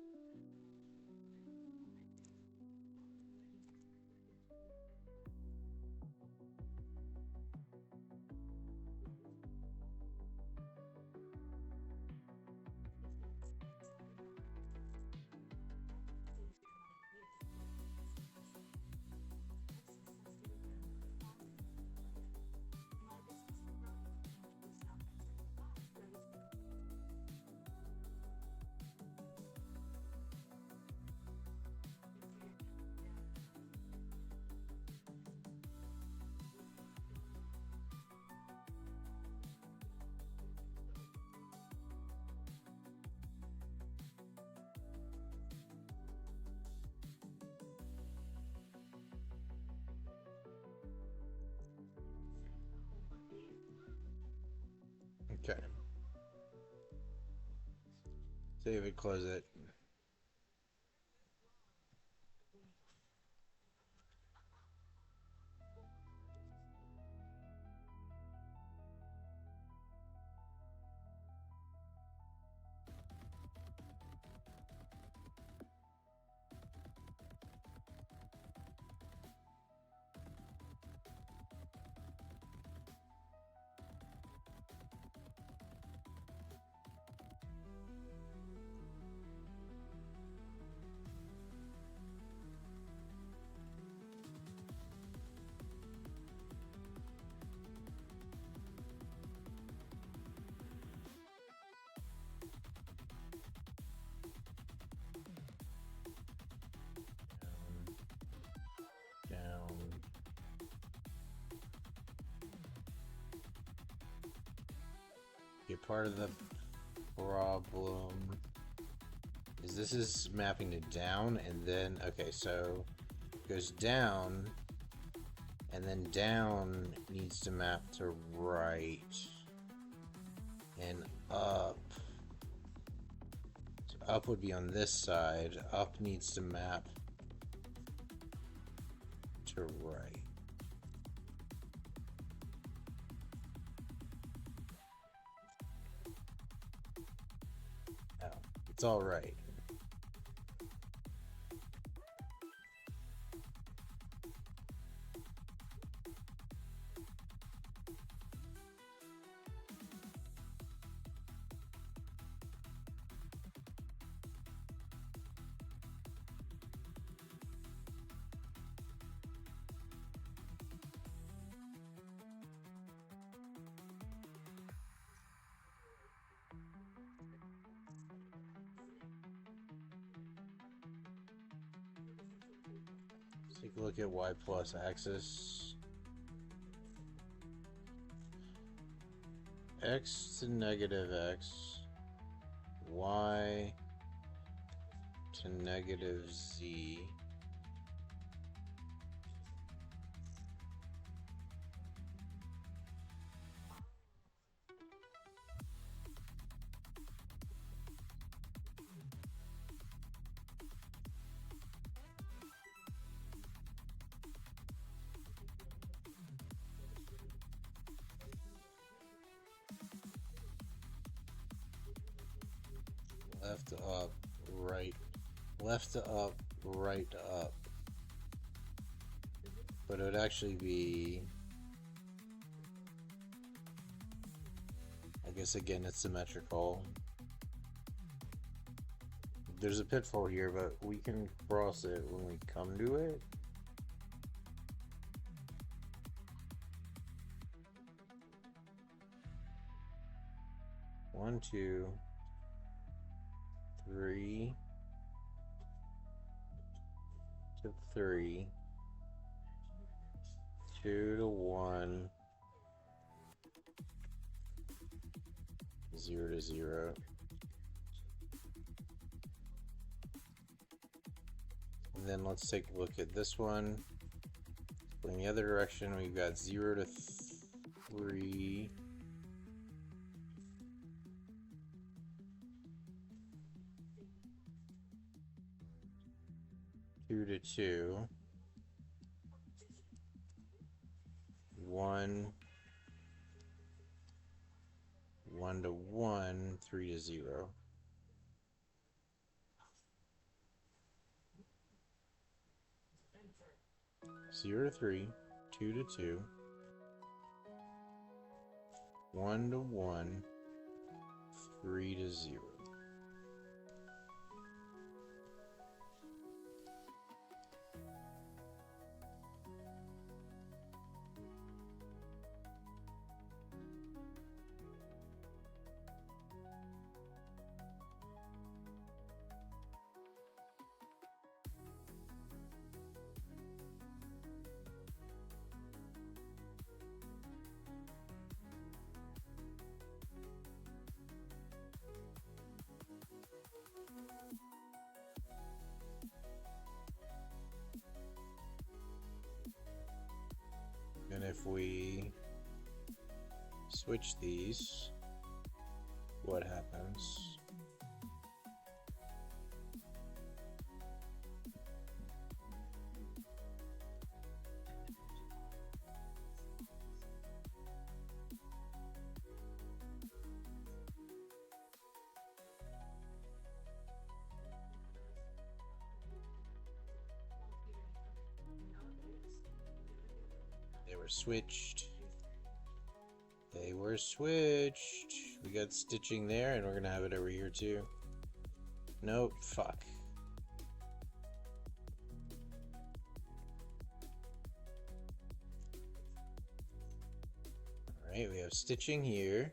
Okay. Save it, close it. Down. Okay, part of the problem is this is mapping to down and then, okay, so it goes down and then down needs to map to right and up. So up would be on this side, up needs to map to right. Oh, it's all right. Let's take a look at y plus axis. X to negative x, y to negative z. Left to up, right, left to up, right to up. But it would actually be, I guess again it's symmetrical. There's a pitfall here, but we can cross it when we come to it. One, two, three to three, 2 to 1, 0 to 0. And then let's take a look at this one. In the other direction, we've got 0 to 3. Two to 2. 1. 1 to 1, 3 to 0. Zero to 3, 2 to 2, 1 to 1, 3 to 0. And if we switch these, what happens? They were switched. They were switched. We got stitching there, and we're gonna have it over here too. Nope, fuck. Alright, we have stitching here.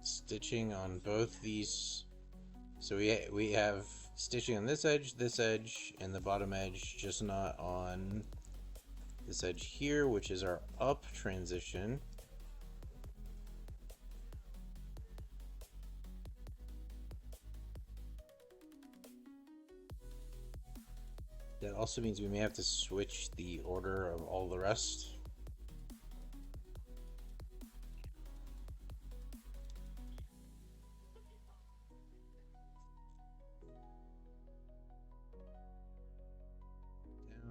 Stitching on both these. So we have stitching on this edge, and the bottom edge, just not on this edge here, which is our up transition. That also means we may have to switch the order of all the rest.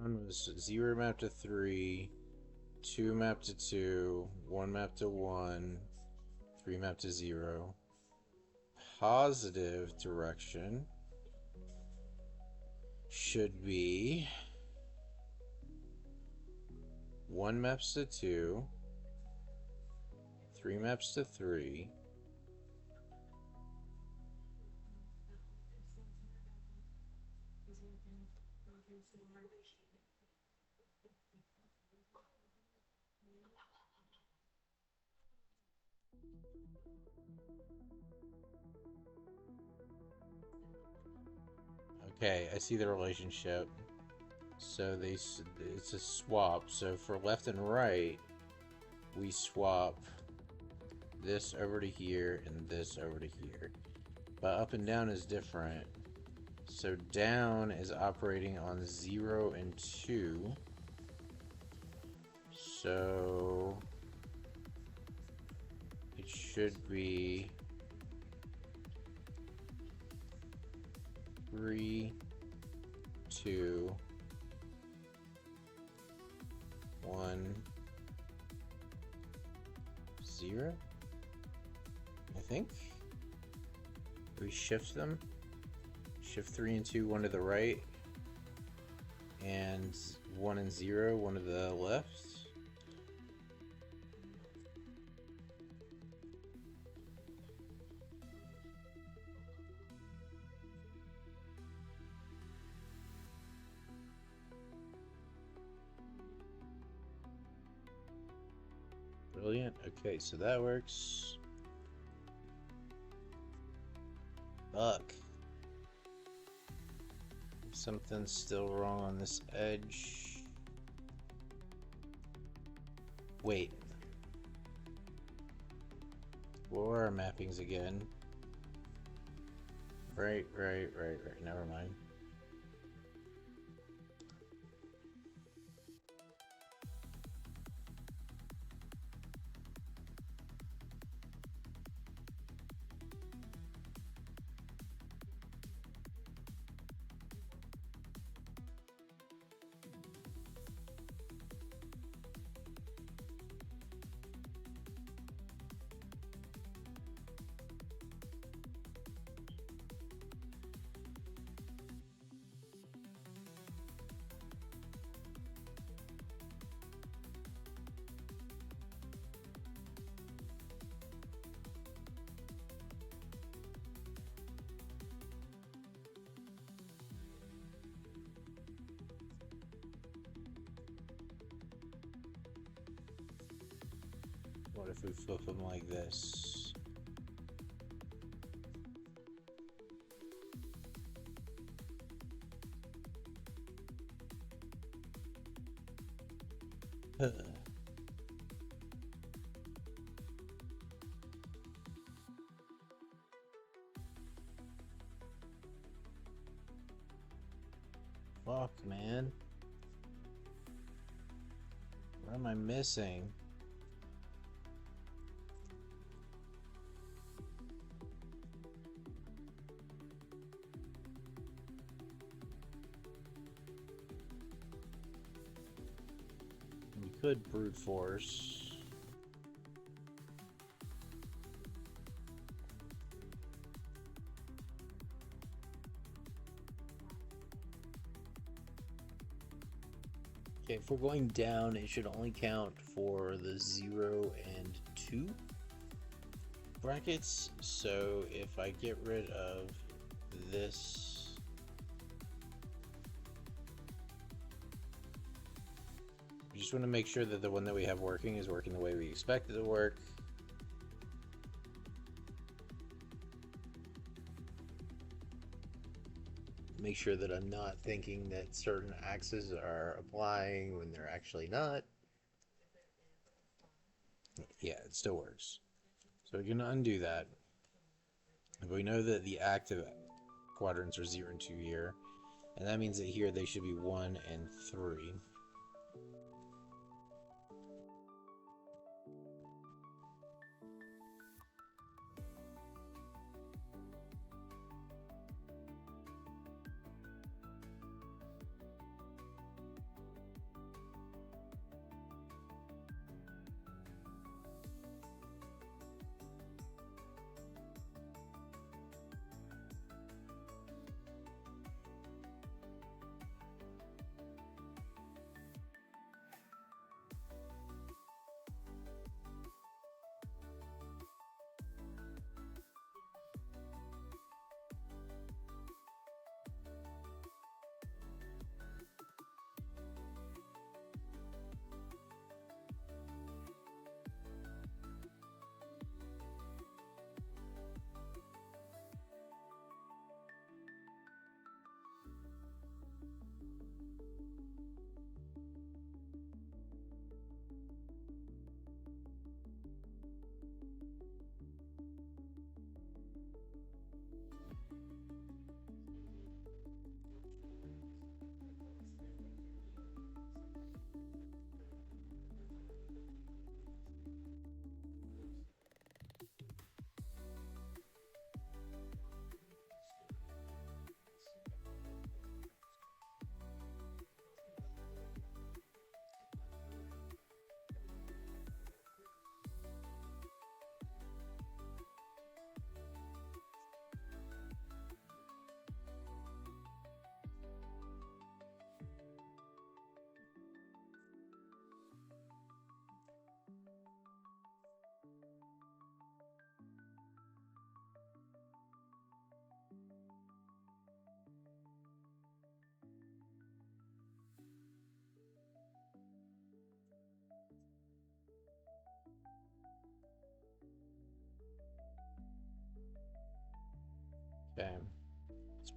Down was 0 map to 3, 2 map to 2, 1 map to 1, 3 map to 0. Positive direction should be 1 maps to 2, 3 maps to 3, okay, I see the relationship. So it's a swap. So for left and right, we swap this over to here and this over to here. But up and down is different. So down is operating on 0 and 2. So it should be 3, 2, 1, 0, I think. We shift them. Shift 3 and 2, one to the right. And 1 and 0, one to the left. Brilliant. Okay, so that works. Fuck. Something's still wrong on this edge. Wait. What were our mappings again? Right. Never mind. What if we flip them like this? Fuck, man. What am I missing? We could brute force. Okay, if we're going down, it should only count for the 0 and 2 brackets. So if I get rid of this, we just want to make sure that the one that we have working is working the way we expect it to work. Make sure that I'm not thinking that certain axes are applying when they're actually not. Yeah, it still works. So we're going to undo that. But we know that the active quadrants are 0 and 2 here. And that means that here they should be 1 and 3.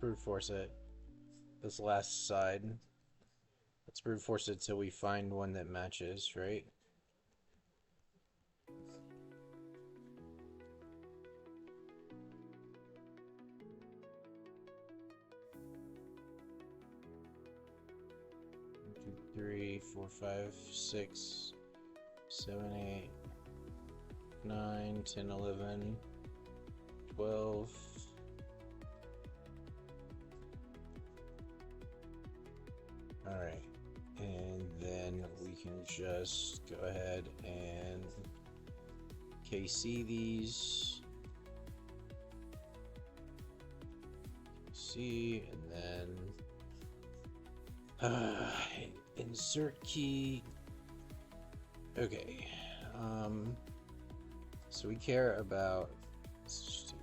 brute force it. This last side. Let's brute force it till we find one that matches, right? One, two, 3, 4, 5, 6, 7, 8, 9, 10, 11, 12. Alright, and then we can just go ahead and KC these. KC, and then insert key. Okay, so we care about students.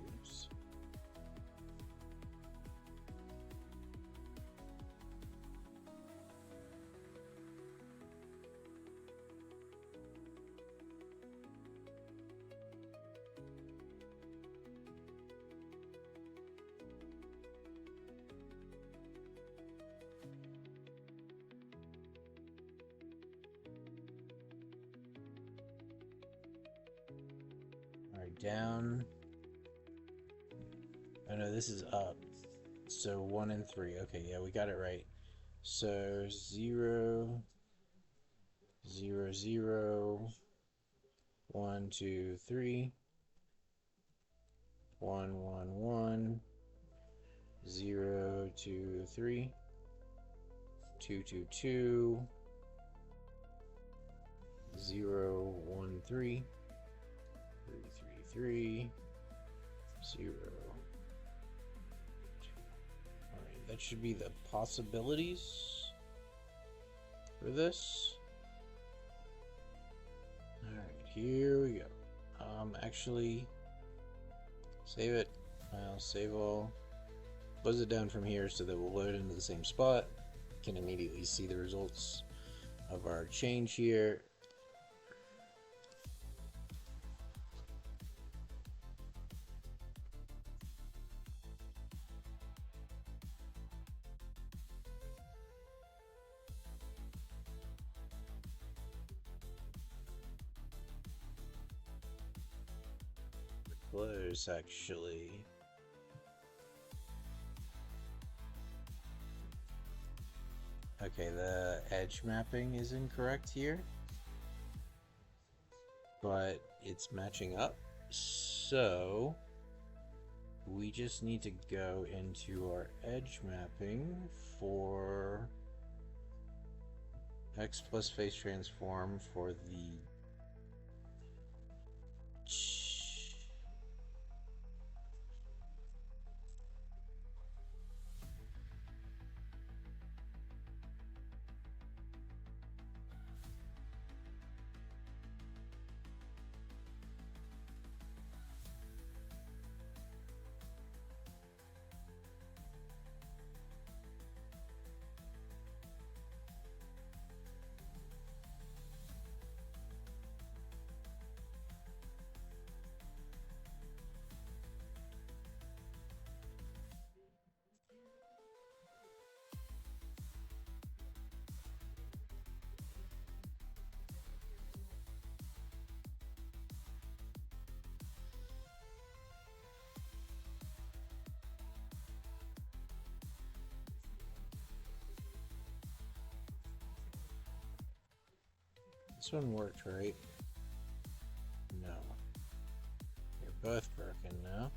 Down. Oh no, this is up. So 1 and 3. Okay, yeah, we got it right. So 0, 0, 0, 1, 2, 3, 1, 1, 1, 0, 2, 3, 2, 2, 2, 0, 1, 3, 3, 3, 0. Alright, that should be the possibilities for this. Alright, here we go. Actually, save it. I'll save all. Close it down from here so that we'll load into the same spot. Can immediately see the results of our change here. Close, actually. Okay, the edge mapping is incorrect here, but it's matching up. So we just need to go into our edge mapping for X plus face transform for the This one worked, right? No. You're both broken now.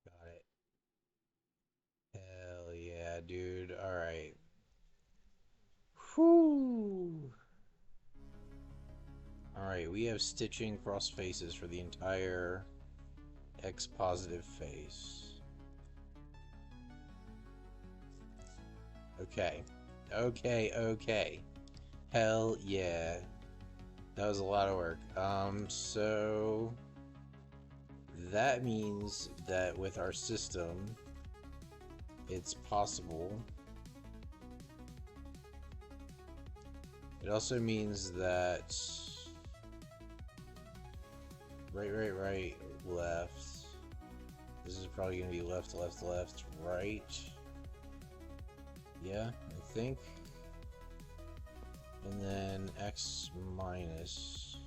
Got it. Hell yeah, dude. Alright. Whew. Alright, we have stitching cross faces for the entire X positive face. Okay. Okay. Hell yeah. That was a lot of work. So that means that with our system, it's possible. It also means that right, left. This is probably going to be left, right. Yeah, I think. And then X minus.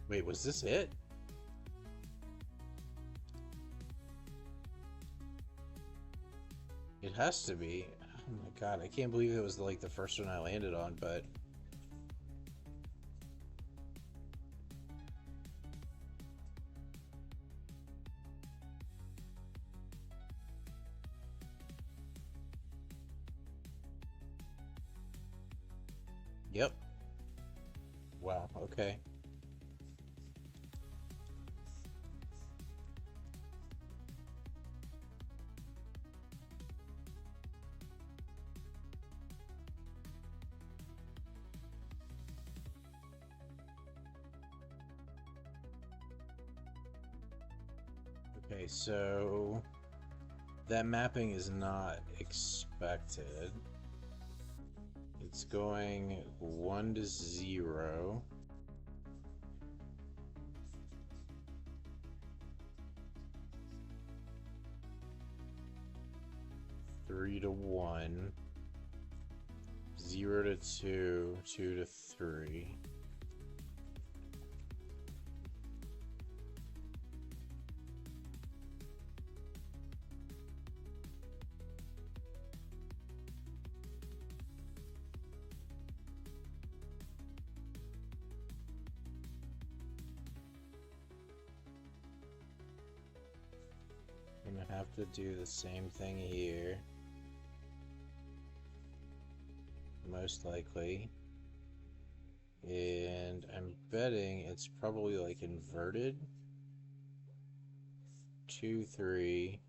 Wait, was this it? It has to be. Oh my god, I can't believe it was like the first one I landed on, but... Yep. Wow, okay. Okay, so that mapping is not expected. It's going 1 to 0. Three to 1. 0 to 2. 2 to 3. I'm gonna have to do the same thing here. Most likely. And I'm betting it's probably like inverted. 2, 3.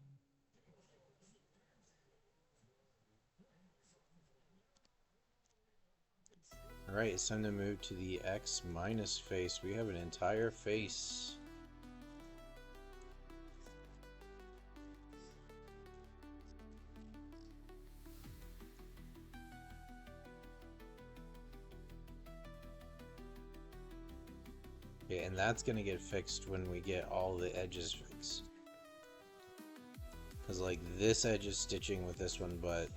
Alright, it's time to move to the X minus face. We have an entire face. Okay, and that's gonna get fixed when we get all the edges fixed. Because, like, this edge is stitching with this one, but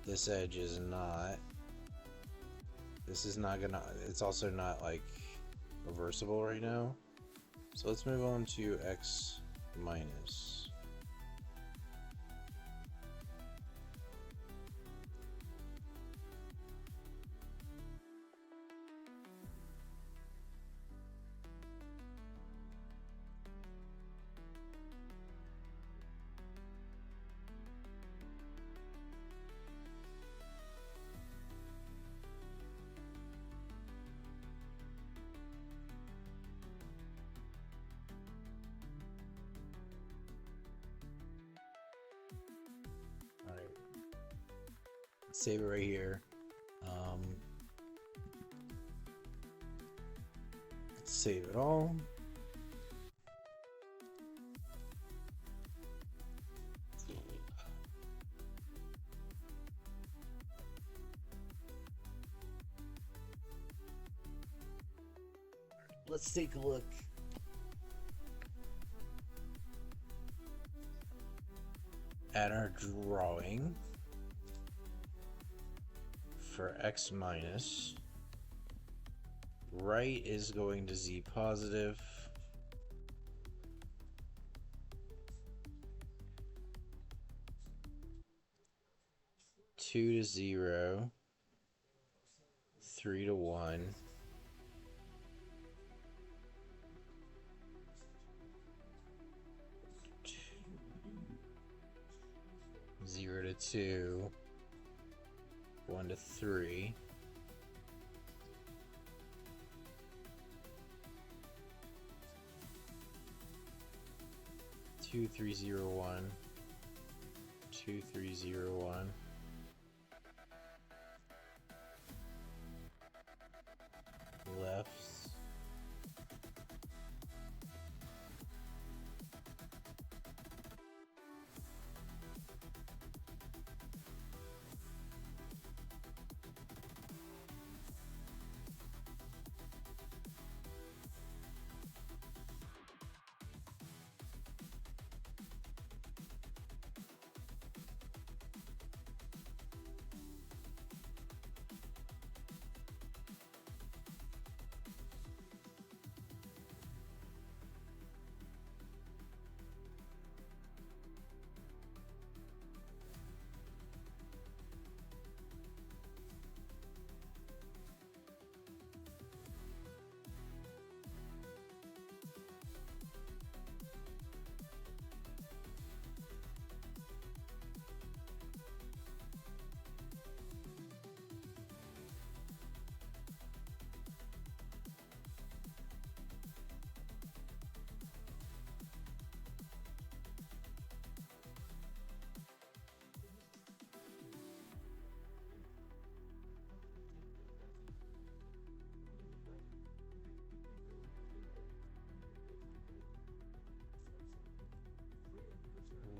this edge is not. This is not gonna... It's also not, like, reversible right now. So let's move on to X minus. Alright. Save it right here. Save it all. Let's take a look. At our drawing for X minus. Right is going to Z positive. Two to 0. 3 to 1. 0 0 to 2, 1 to 3. Two, 3, 0, 1. 2, 3, 0, 1. Lefts.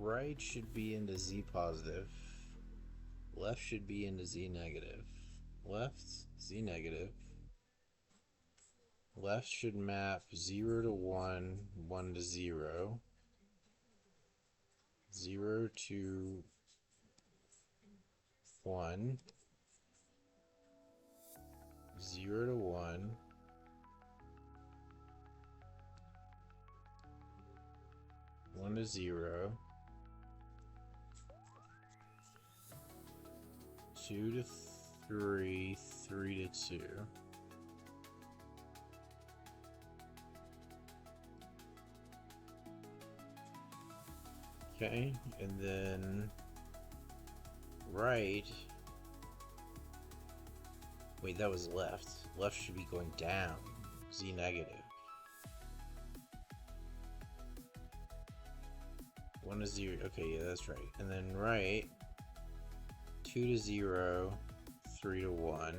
Right should be into Z positive. Left should be into Z negative. Left, Z negative. Left should map 0 to 1, 1 to 0. 0 to 1. 0 to 1. 1 to 0. 2 to 3, 3 to 2. Okay, and then right. Wait, that was left. Left should be going down. Z negative. 1 to 0. Okay, yeah, that's right. And then right. 2 to 0, 3 to 1.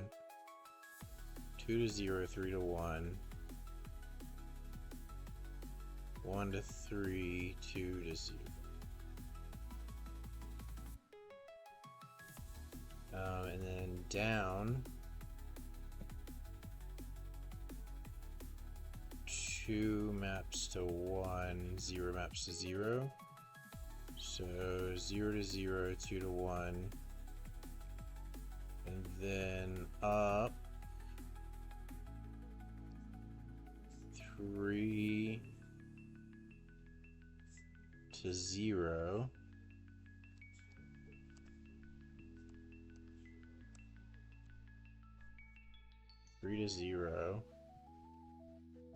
2 to 0, 3 to 1. 1 to 3, 2 to 0. And then down. 2 maps to 1, 0 maps to 0. So 0 to 0, 2 to 1. And then up 3 to 0. 3 to 0.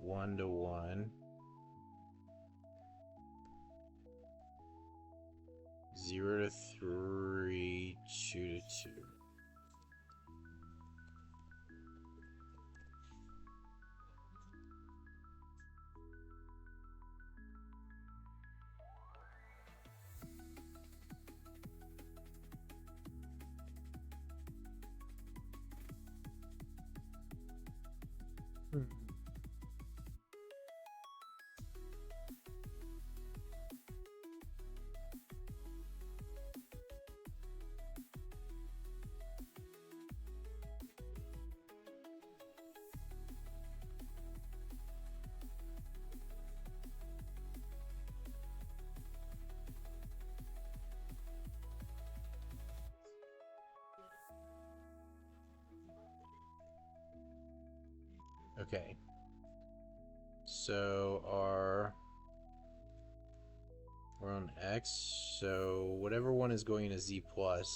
1 to 1. 0 to 3, 2 to 2. Okay. So we're on X, so whatever one is going to Z plus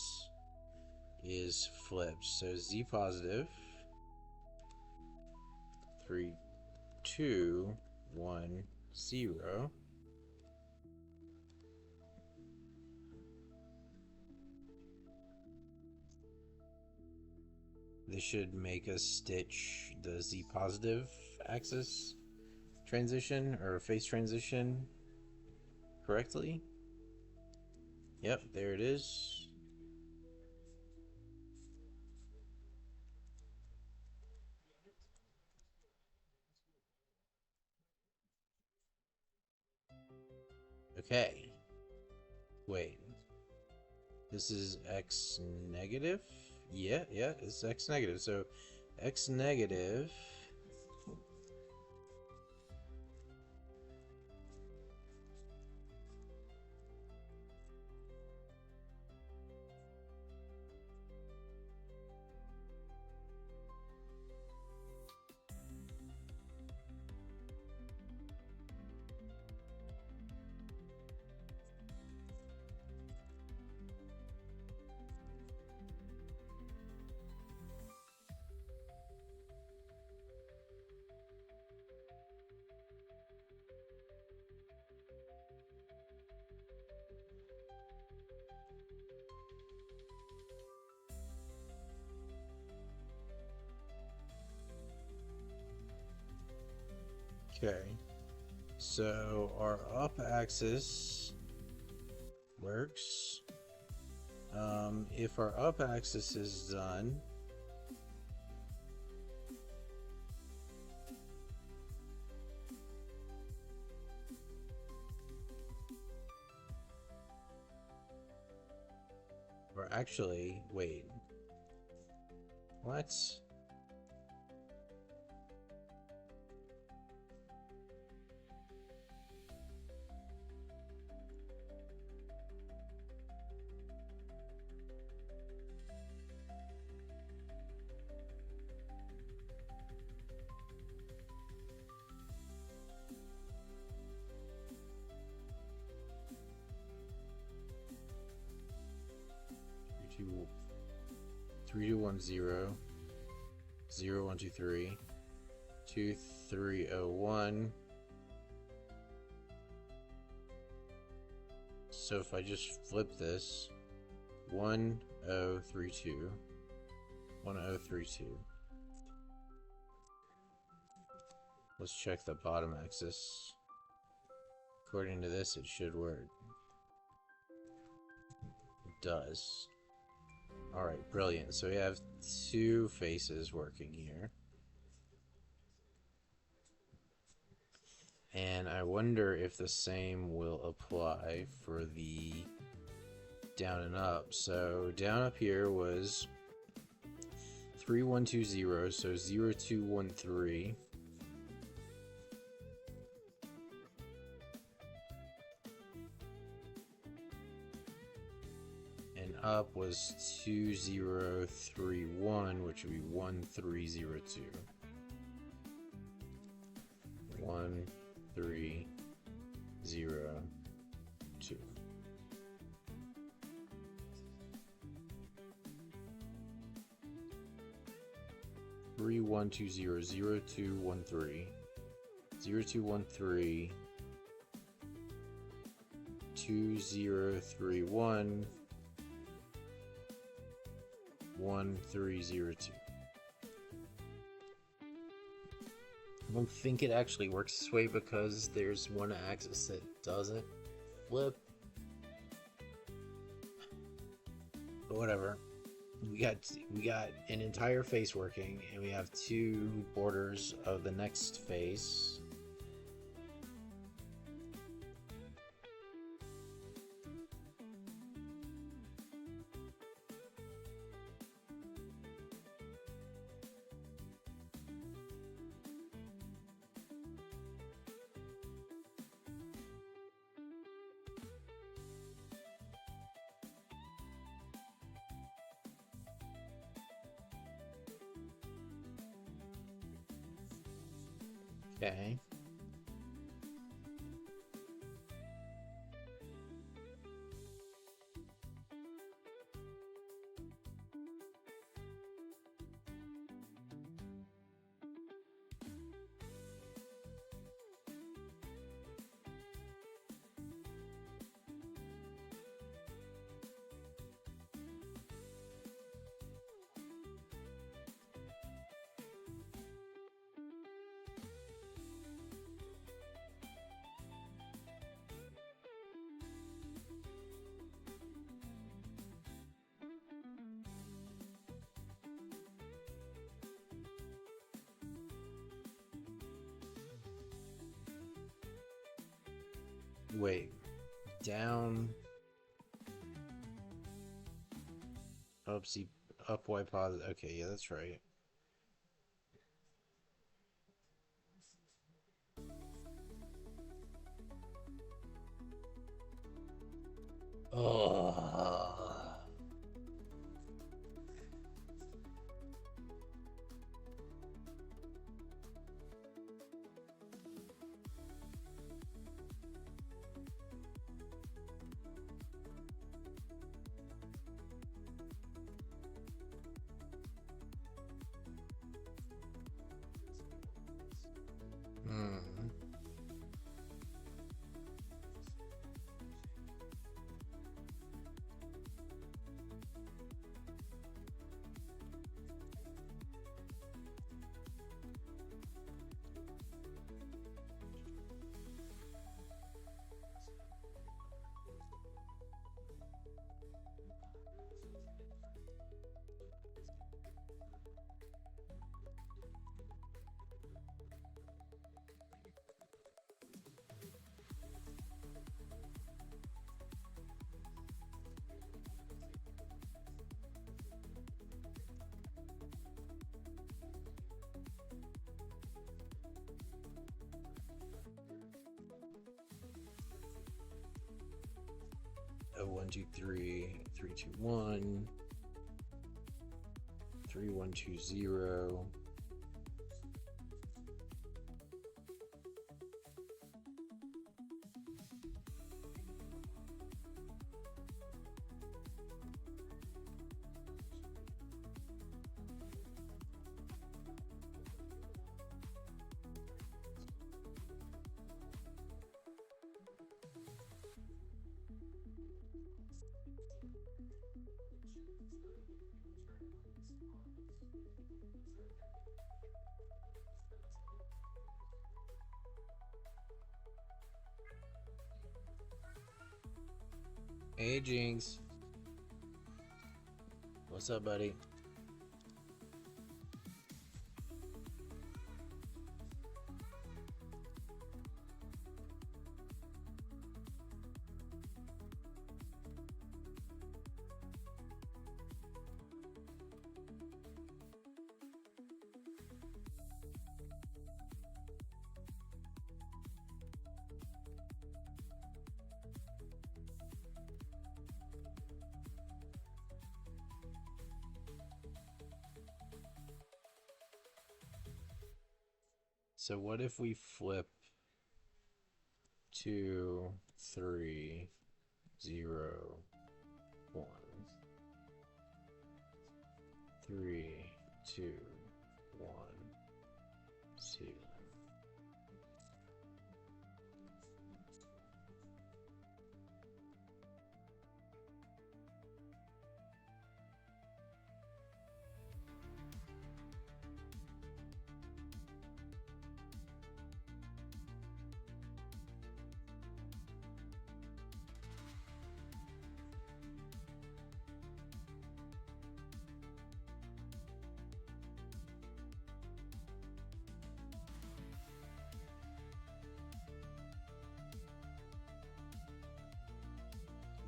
is flipped. So Z positive, 3, 2, 1, 0. this should make us stitch the Z positive axis transition or face transition correctly. Yep, there it is. Okay. Wait. This is X negative? Yeah, it's X negative. So X negative. Okay. So our up axis works. If our up axis is done, or actually, wait, what? 3210 0123 2301. So if I just flip this, 1032 1032. Let's check the bottom axis. According to this, it should work. It does. Alright, brilliant. So we have two faces working here. And I wonder if the same will apply for the down and up. So down up here was 3120, so 0213. And up was 2031, which would be 1302. 1302. Three one two zero 0213 0213 2031 1302. I don't think it actually works this way because there's one axis that doesn't flip. But whatever. We got an entire face working, and we have two borders of the next face. Okay. Wait. Down. Up, C, up, Y positive. Okay, yeah, that's right. Oh. Hmm. Oh, 1, 2, 3, 3, 2, 1, 3, 1, 2, 0. Hey, Jinx. What's up, buddy? So what if we flip 2, 3, 0, 1, 3, 2, 1, 0.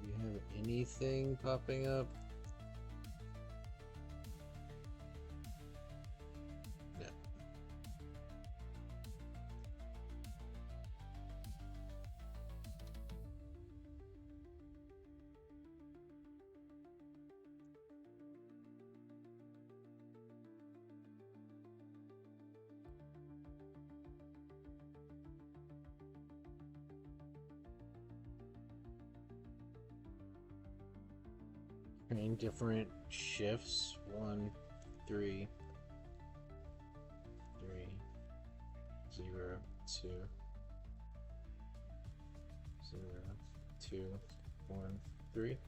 Do you have anything popping up? No. Trying different shifts. 1, 3, 3, 0, 2, 0, 2, 1, 3.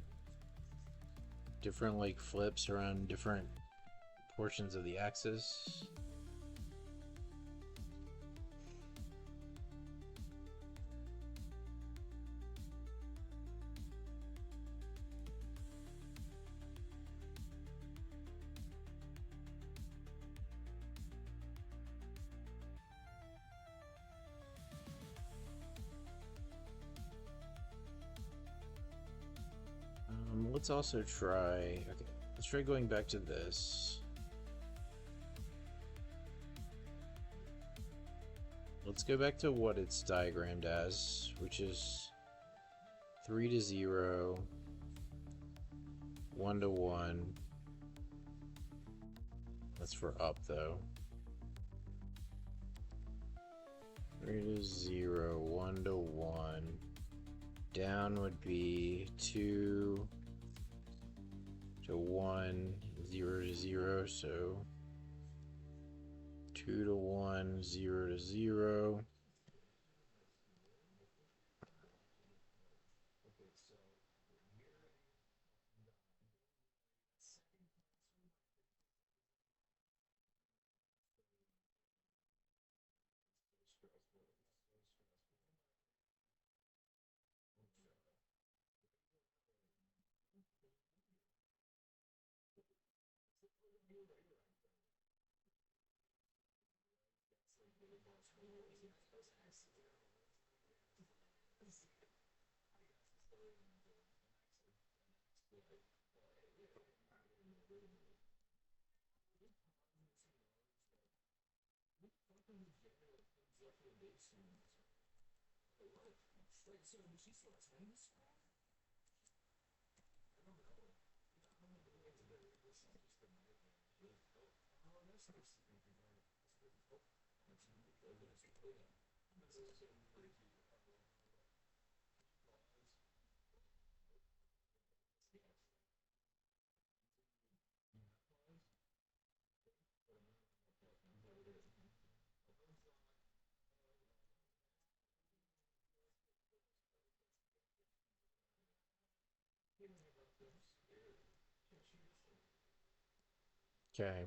Different like flips around different portions of the axis. Let's also try... Okay, let's try going back to this. Let's go back to what it's diagrammed as, which is 3 to 0, 1 to 1. That's for up, though. 3 to 0, 1 to 1. Down would be 2 to 1, 0 to 0, so 2 to 1, 0 to 0. Okay.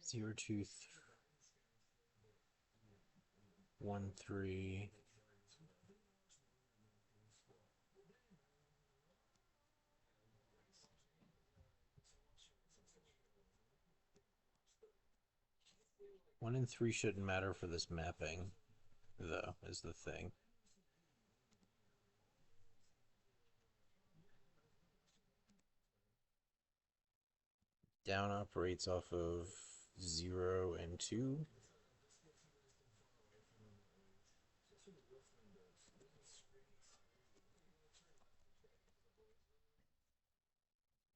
Zero two 1 3. One and 3 shouldn't matter for this mapping, though, is the thing. Down operates off of 0 and 2.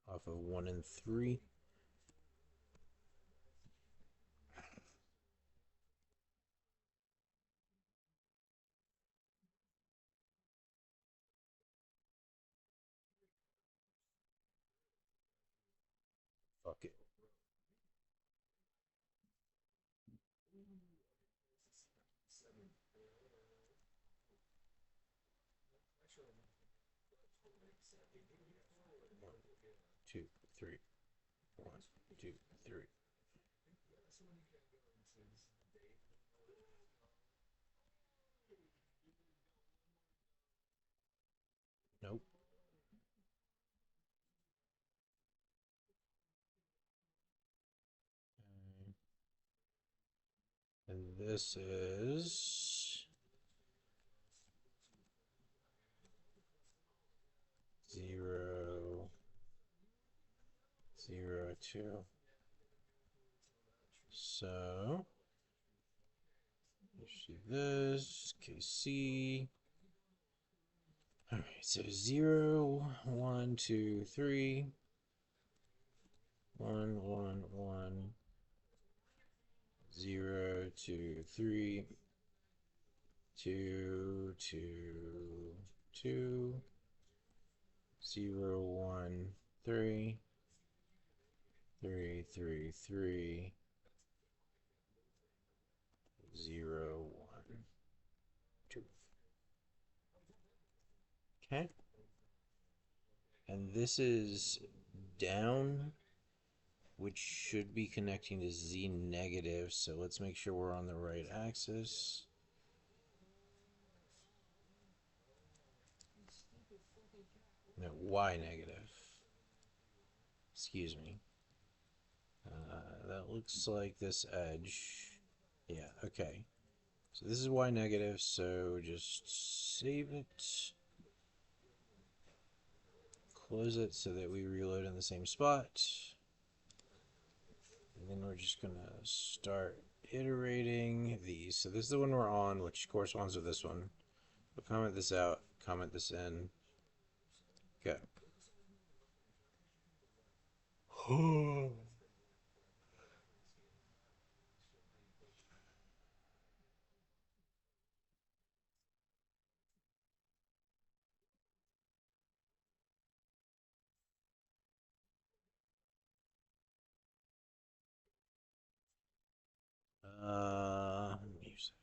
Off of 1 and 3. Fuck it. One, two, three. 1, 2, 3. Nope. And this is 0, 0, 2. So you see this KC. All right, so 0, 1, 2, 3, 1, 1, 1, 0, 2, 3, 2, 2, 2, 0, 1, 3, 3, 3, 3, 0, 1, 2. Okay. And this is down, which should be connecting to Z negative. So let's make sure we're on the right axis. No, Y negative. Excuse me. That looks like this edge. Yeah, okay. So this is Y negative, so just save it. Close it so that we reload in the same spot. And then we're just going to start iterating these. So this is the one we're on, which corresponds with this one. We'll comment this out, comment this in. Go. Music.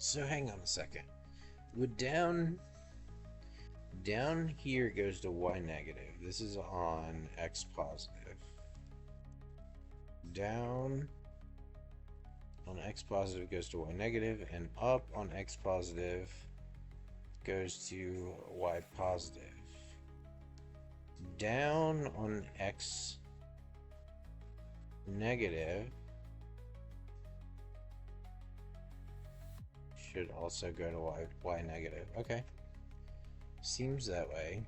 So hang on a second. With down here goes to Y negative. This is on X positive. Down on X positive goes to Y negative, and up on X positive goes to Y positive. Down on X negative should also go to Y negative. Okay. Seems that way.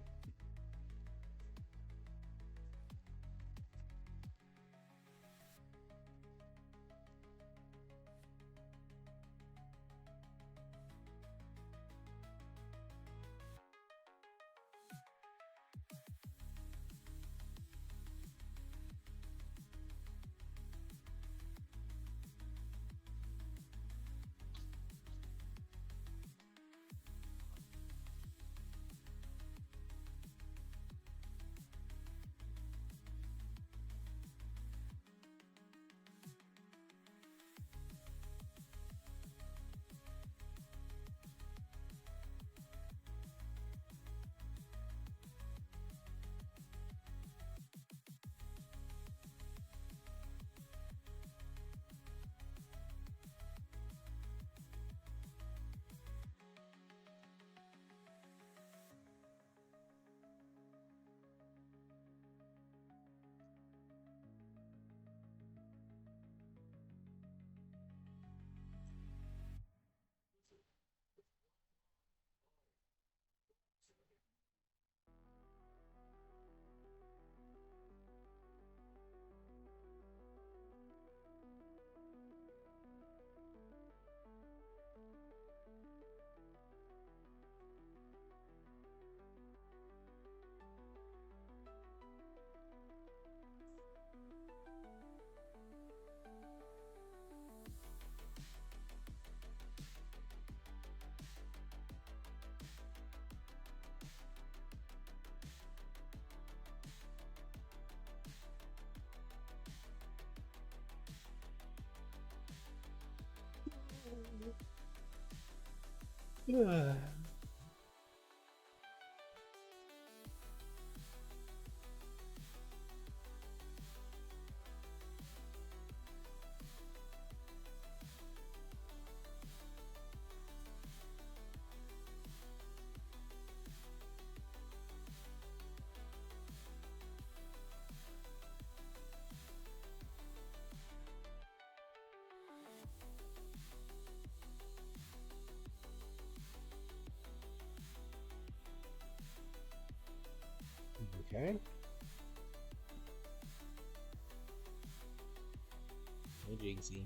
Okay. Hey, Jigsy.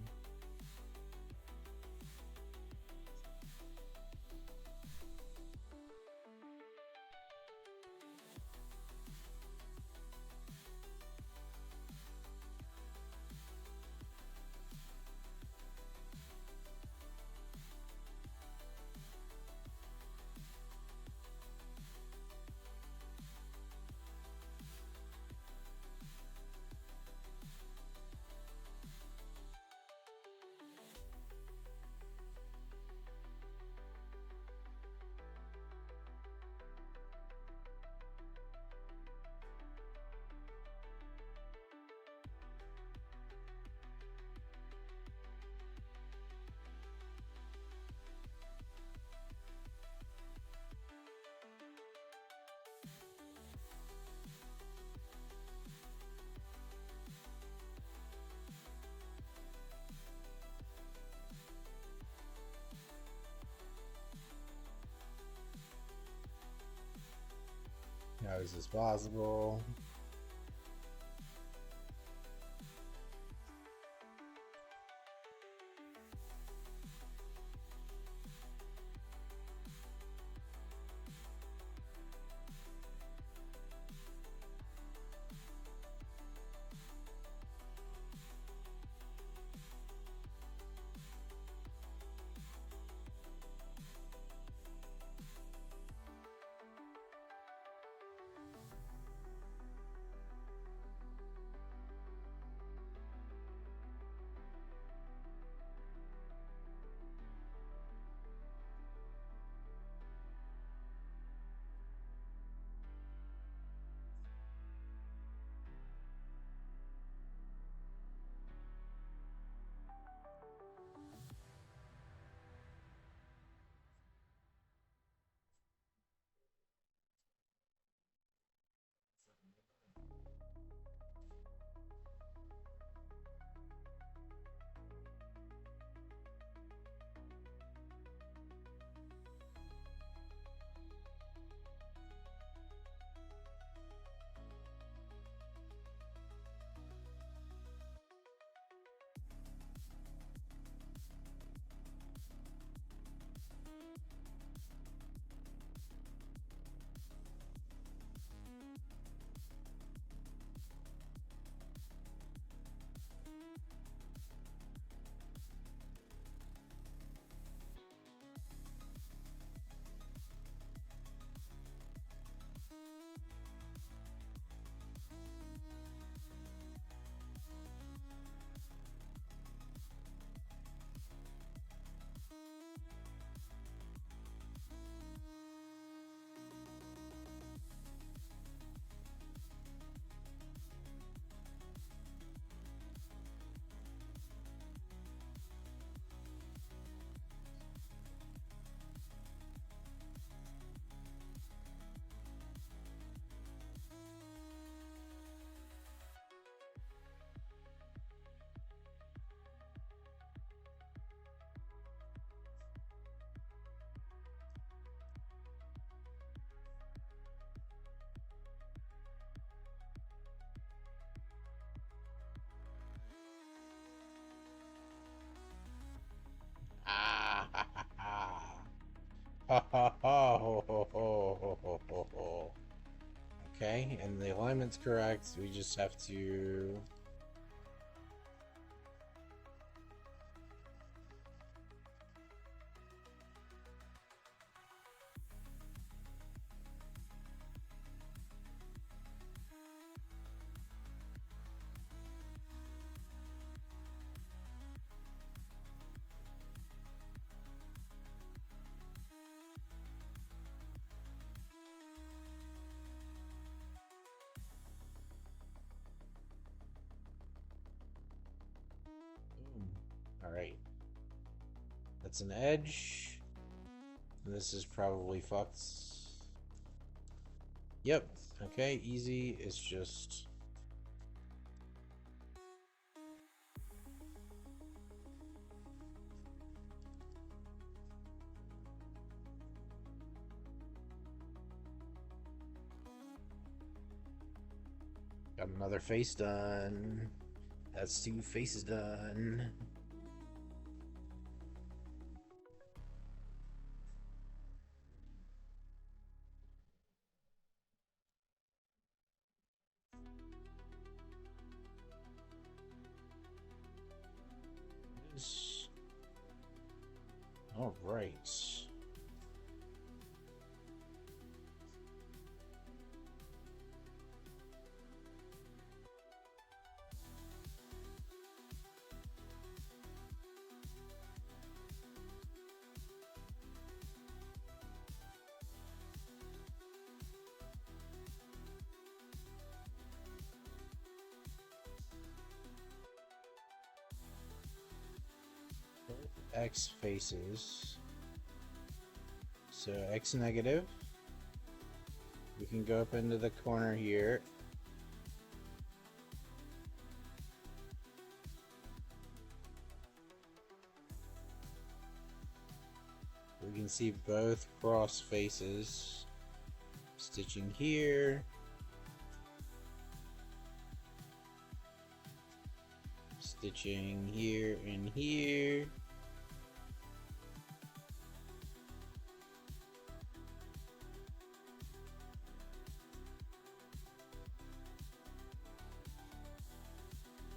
How is this possible? Ah, ha, ha, ha. Ha, ha, ha, ho, ho, ho, ho, ho, ho, ho. Okay, and the alignment's correct. We just have to. Alright. That's an edge. This is probably fucked. Yep. Okay, easy. It's just... Got another face done. That's 2 faces done. All right. X faces. So X negative. We can go up into the corner here. We can see both cross faces. Stitching here. Stitching here and here.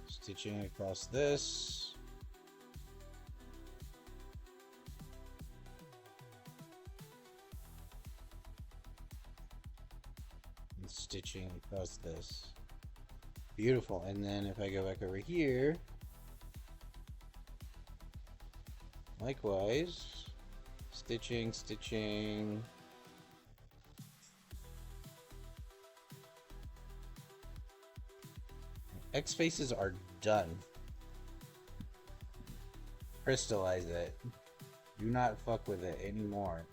Stitching across this. And stitching across this. Beautiful. And then if I go back over here, likewise, stitching, stitching. X faces are done. Crystallize it. Do not fuck with it anymore.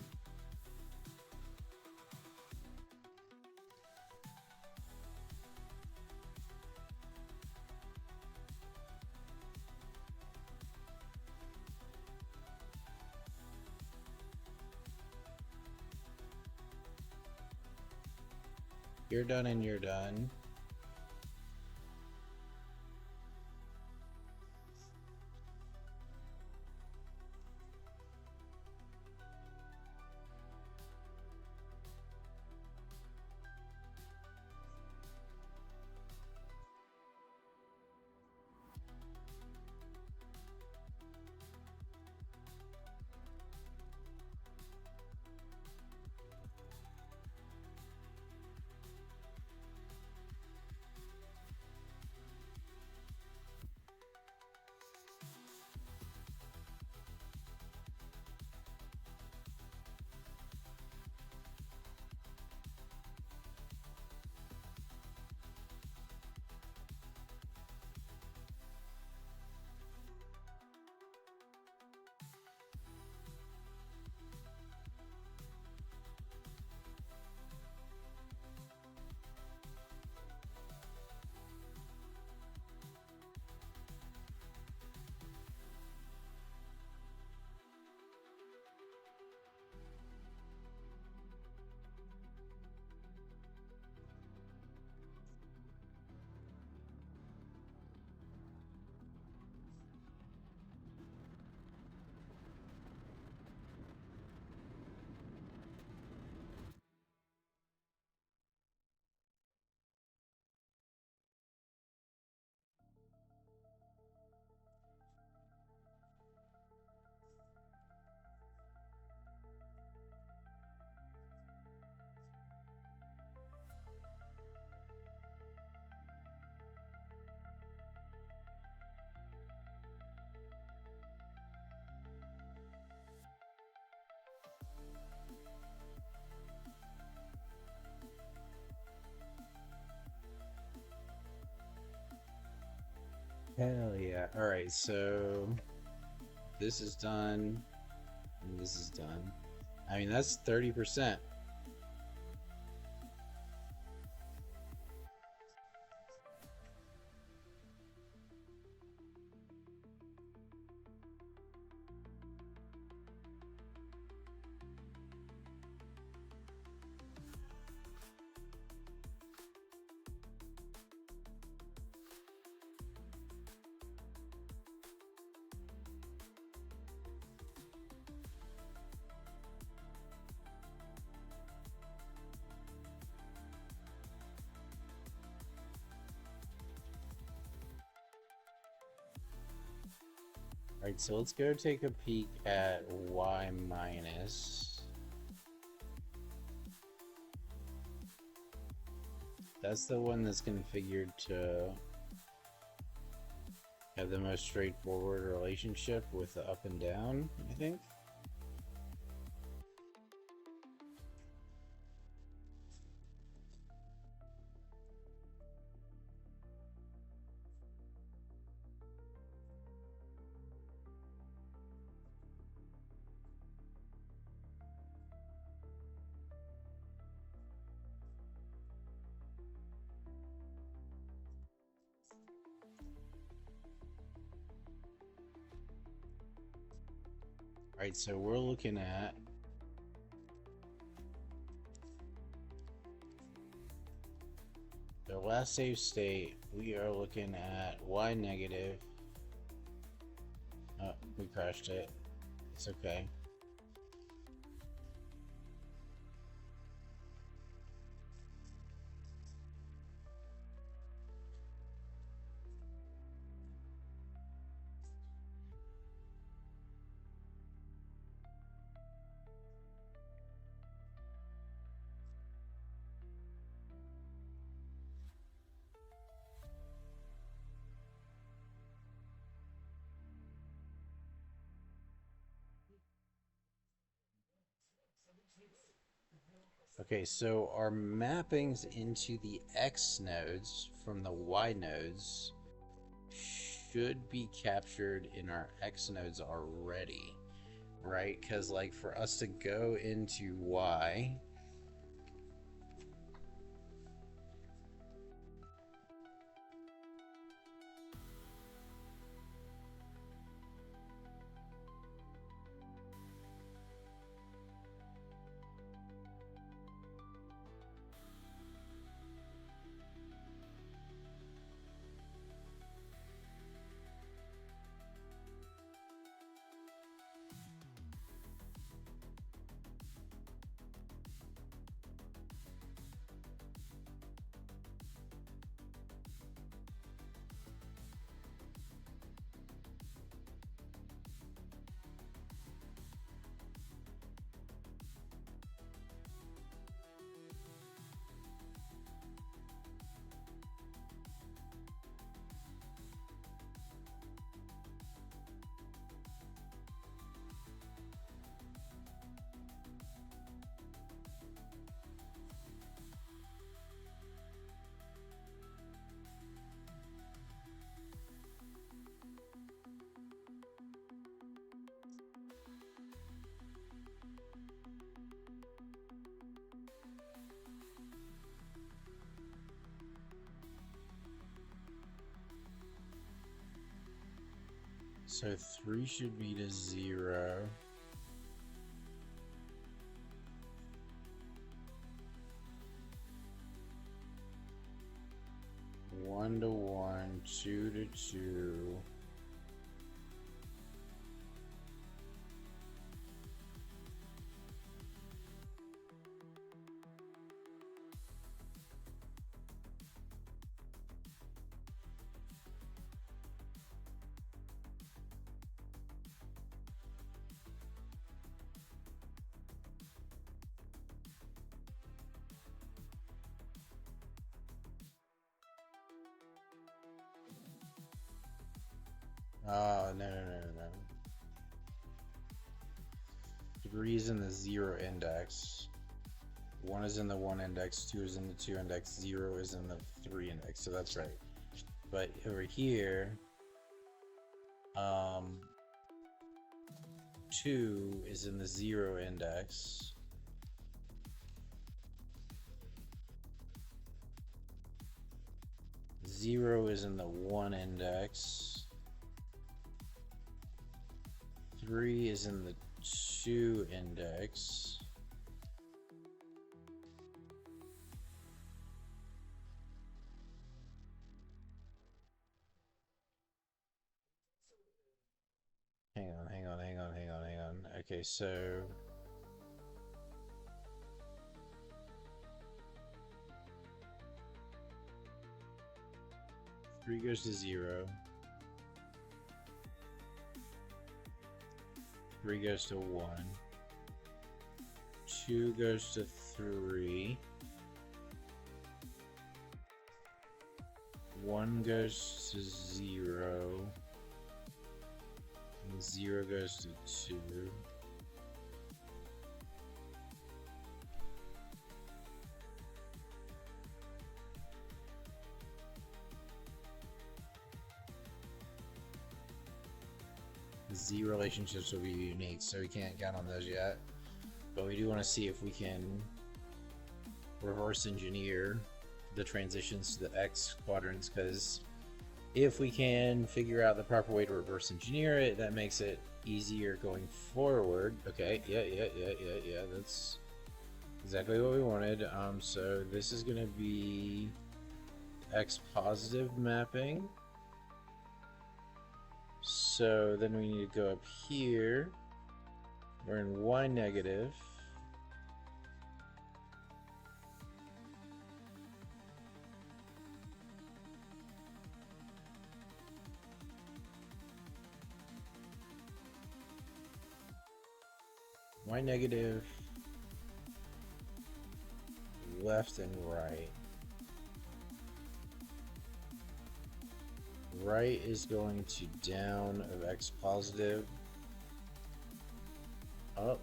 You're done and you're done. Hell yeah. Alright, so this is done, and this is done. I mean, that's 30%. Alright, so let's go take a peek at Y minus. That's the one that's configured to have the most straightforward relationship with the up and down, I think. Alright, so we're looking at the last save state. We are looking at Y negative. Oh, we crashed it. It's okay. Okay, so our mappings into the X nodes from the Y nodes should be captured in our X nodes already, right? Because like for us to go into Y, so 3 should be to 0. One to 1, 2 to 2. Oh, no. 3 is in the 0 index. 1 is in the 1 index, 2 is in the 2 index, 0 is in the 3 index, so that's right. But over here, 2 is in the 0 index. Zero is in the 1 index. 3 is in the 2 index. Hang on. Okay, so three goes to 0. 3 goes to 1. 2 goes to 3. 1 goes to 0. And 0 goes to 2. Z relationships will be unique, so we can't count on those yet. But we do want to see if we can reverse engineer the transitions to the X quadrants, because if we can figure out the proper way to reverse engineer it, that makes it easier going forward. Okay, yeah, that's exactly what we wanted. So this is going to be X positive mapping. So then we need to go up here. We're in Y negative. Y negative, left and right. Right is going to down of X positive, up,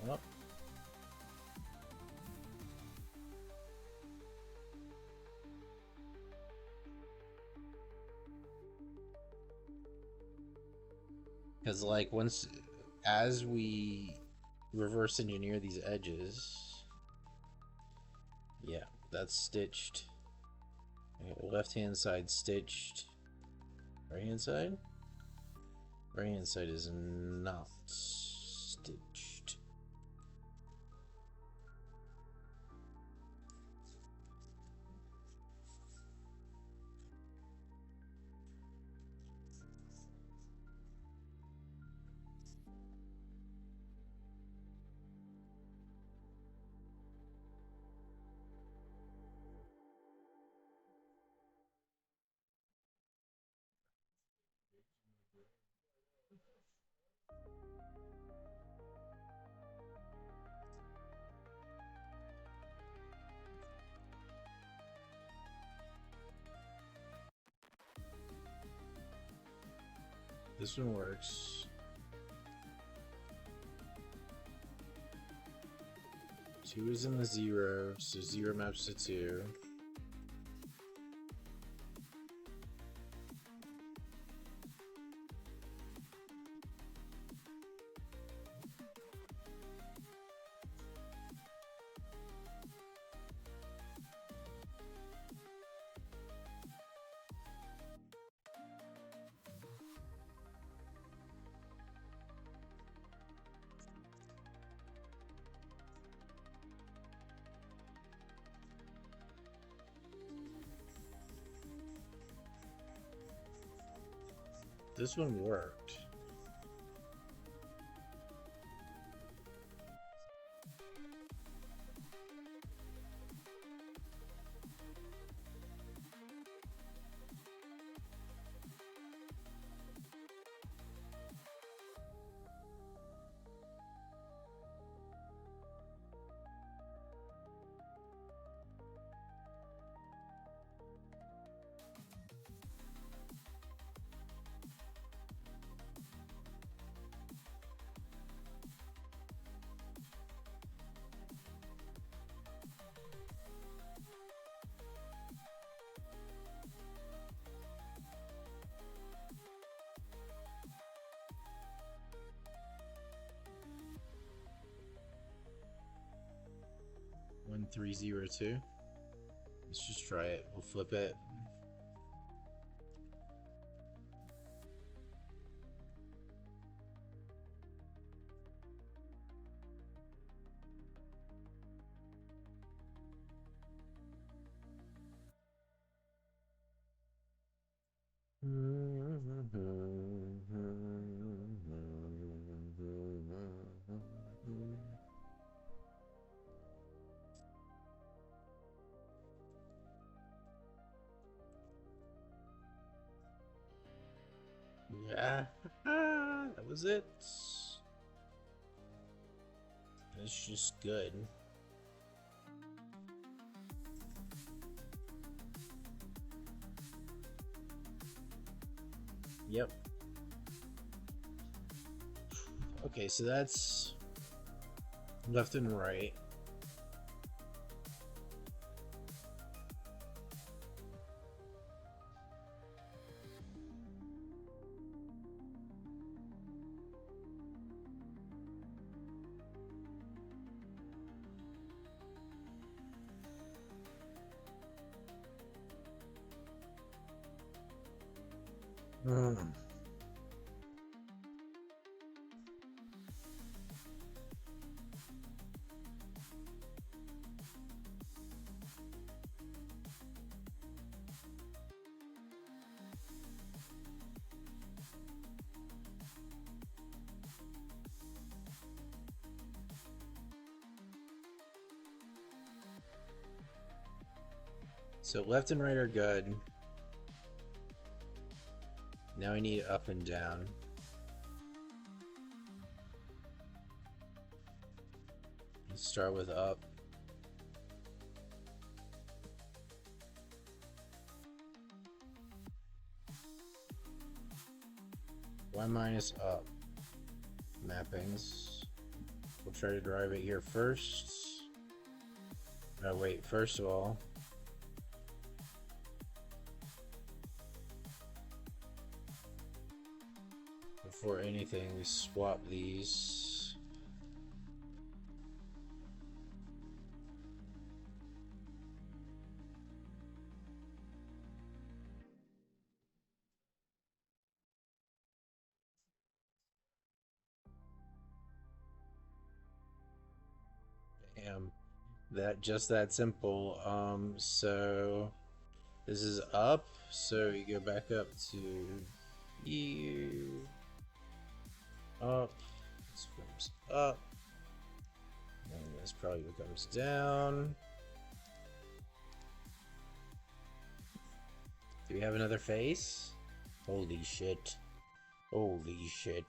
up, because like as we reverse engineer these edges, yeah, that's stitched. Left hand side stitched. Right hand side? Right hand side is not stitched. This one works. 2 is in the 0, so 0 maps to 2. This one worked. 302. Let's just try it. We'll flip it. Yeah, that was it. It's just good. Yep. Okay, so that's left and right. So left and right are good. Now I need up and down. Let's start with up. Y minus up. Mappings. We'll try to drive it here first. Oh wait, first of all, before anything, we swap these. Damn, just that simple. So this is up, so you go back up to you. Up. This comes up. And this probably comes down. Do we have another face? Holy shit. Holy shit.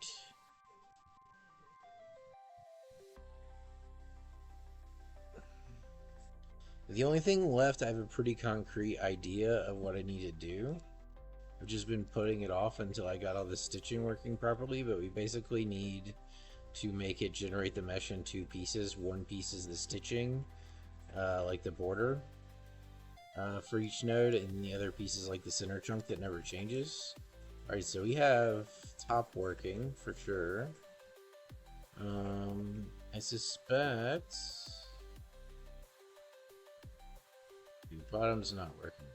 The only thing left, I have a pretty concrete idea of what I need to do. I've just been putting it off until I got all the stitching working properly, but we basically need to make it generate the mesh in two pieces. One piece is the stitching, like the border for each node, and the other piece is like the center chunk that never changes. Alright, so we have top working for sure. I suspect the bottom's not working.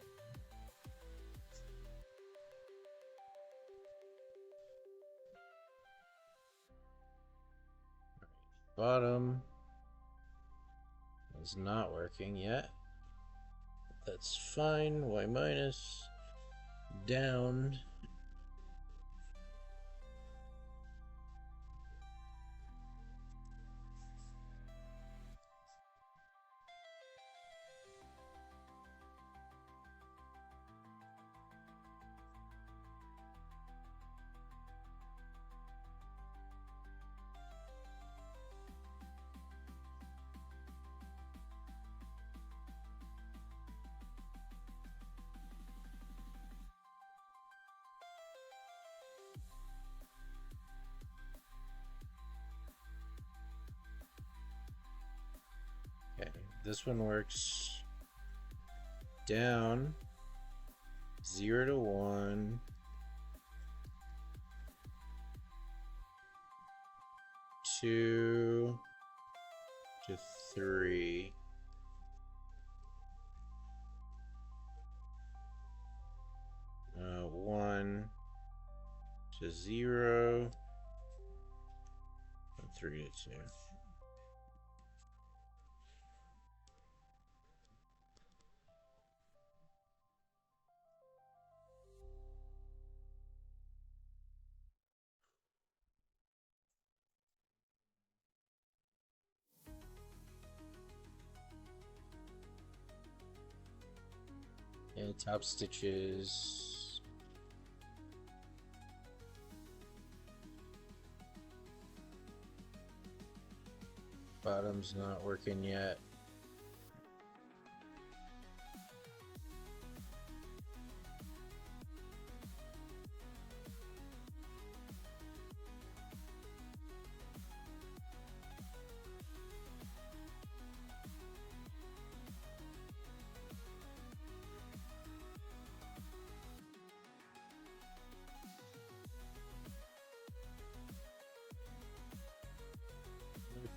Bottom is not working yet. That's fine. Y minus down. Okay, this one works down 0 to 1, 2 to 3. to 0, and 3 to 2. And top stitches. Bottom's not working yet.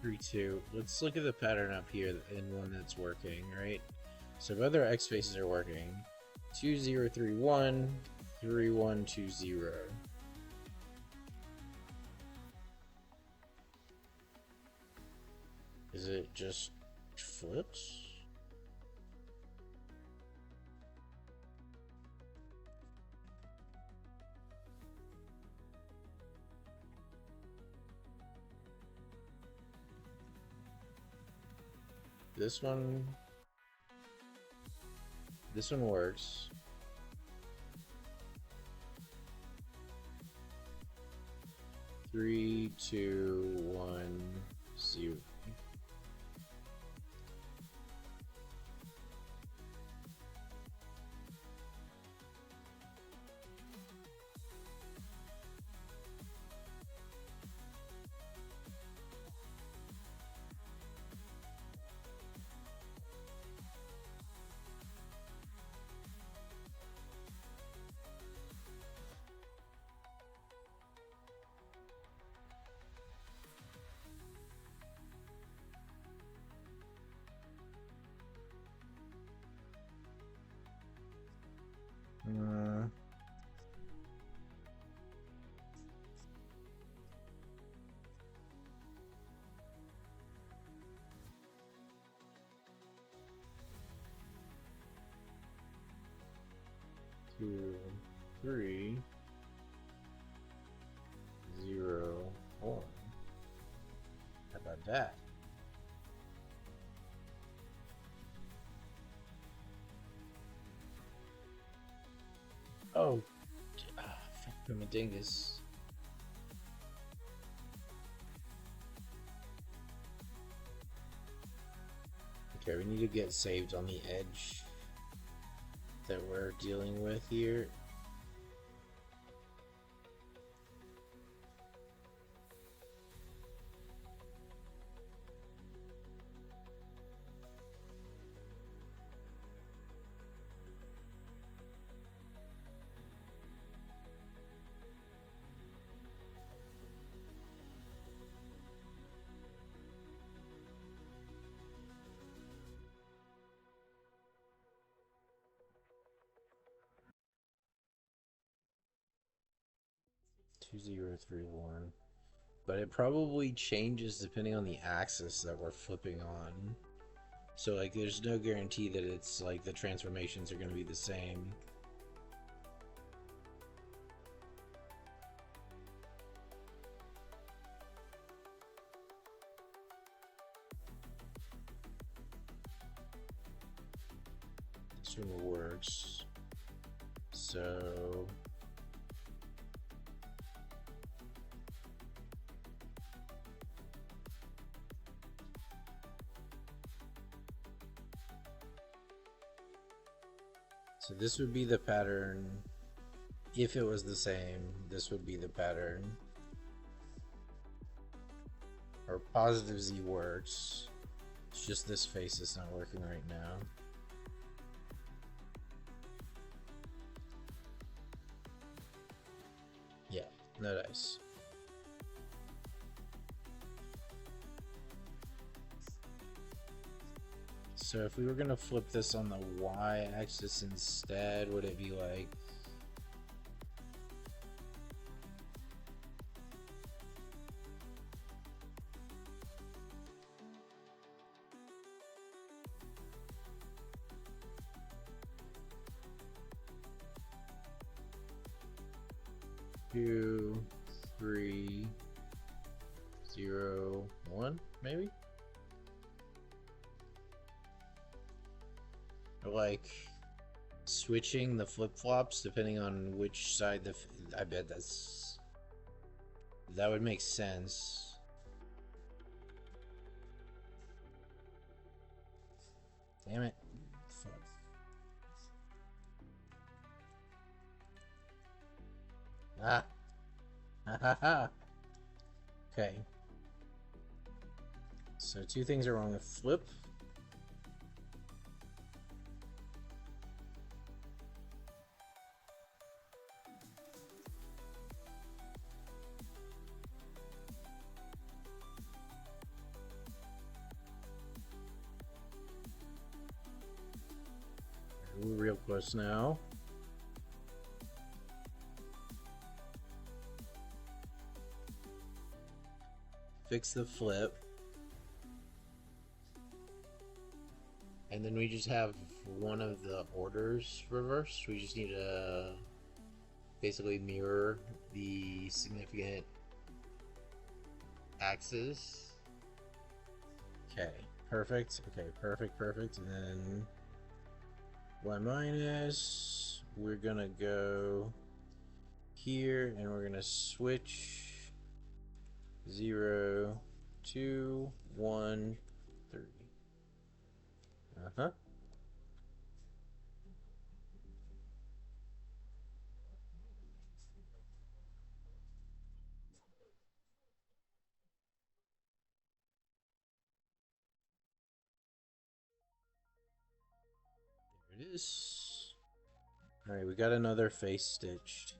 Three, two. Let's look at the pattern up here in one that's working, right? So if other X faces are working, 2 0 3 1 3 1 2 0. Is it just flips? This one works. Three, two, one, 0. Two, 3 0 1. How about that? Oh, fuck from a dingus. Okay, we need to get saved on the edge that we're dealing with here. Two, 0 3 1. But it probably changes depending on the axis that we're flipping on. So like there's no guarantee that it's like the transformations are going to be the same. This one works. So this would be the pattern. If it was the same, this would be the pattern. Our positive Z works. It's just this face is not working right now. Yeah, no dice. So if we were gonna flip this on the y-axis instead, would it be like 2, 3, 0, 1, maybe? Or like switching the flip-flops depending on which side I bet that would make sense. Damn it. Fuck. Ah. Ha ha ha. Okay. So two things are wrong with flip. We're real close now. Fix the flip. And then we just have one of the orders reversed. We just need to basically mirror the significant axes. Okay, perfect. Okay, perfect. And then y minus, we're gonna go here and we're gonna switch 0, 2, 1, 3. Uh-huh. There it is. Alright, we got another face stitched.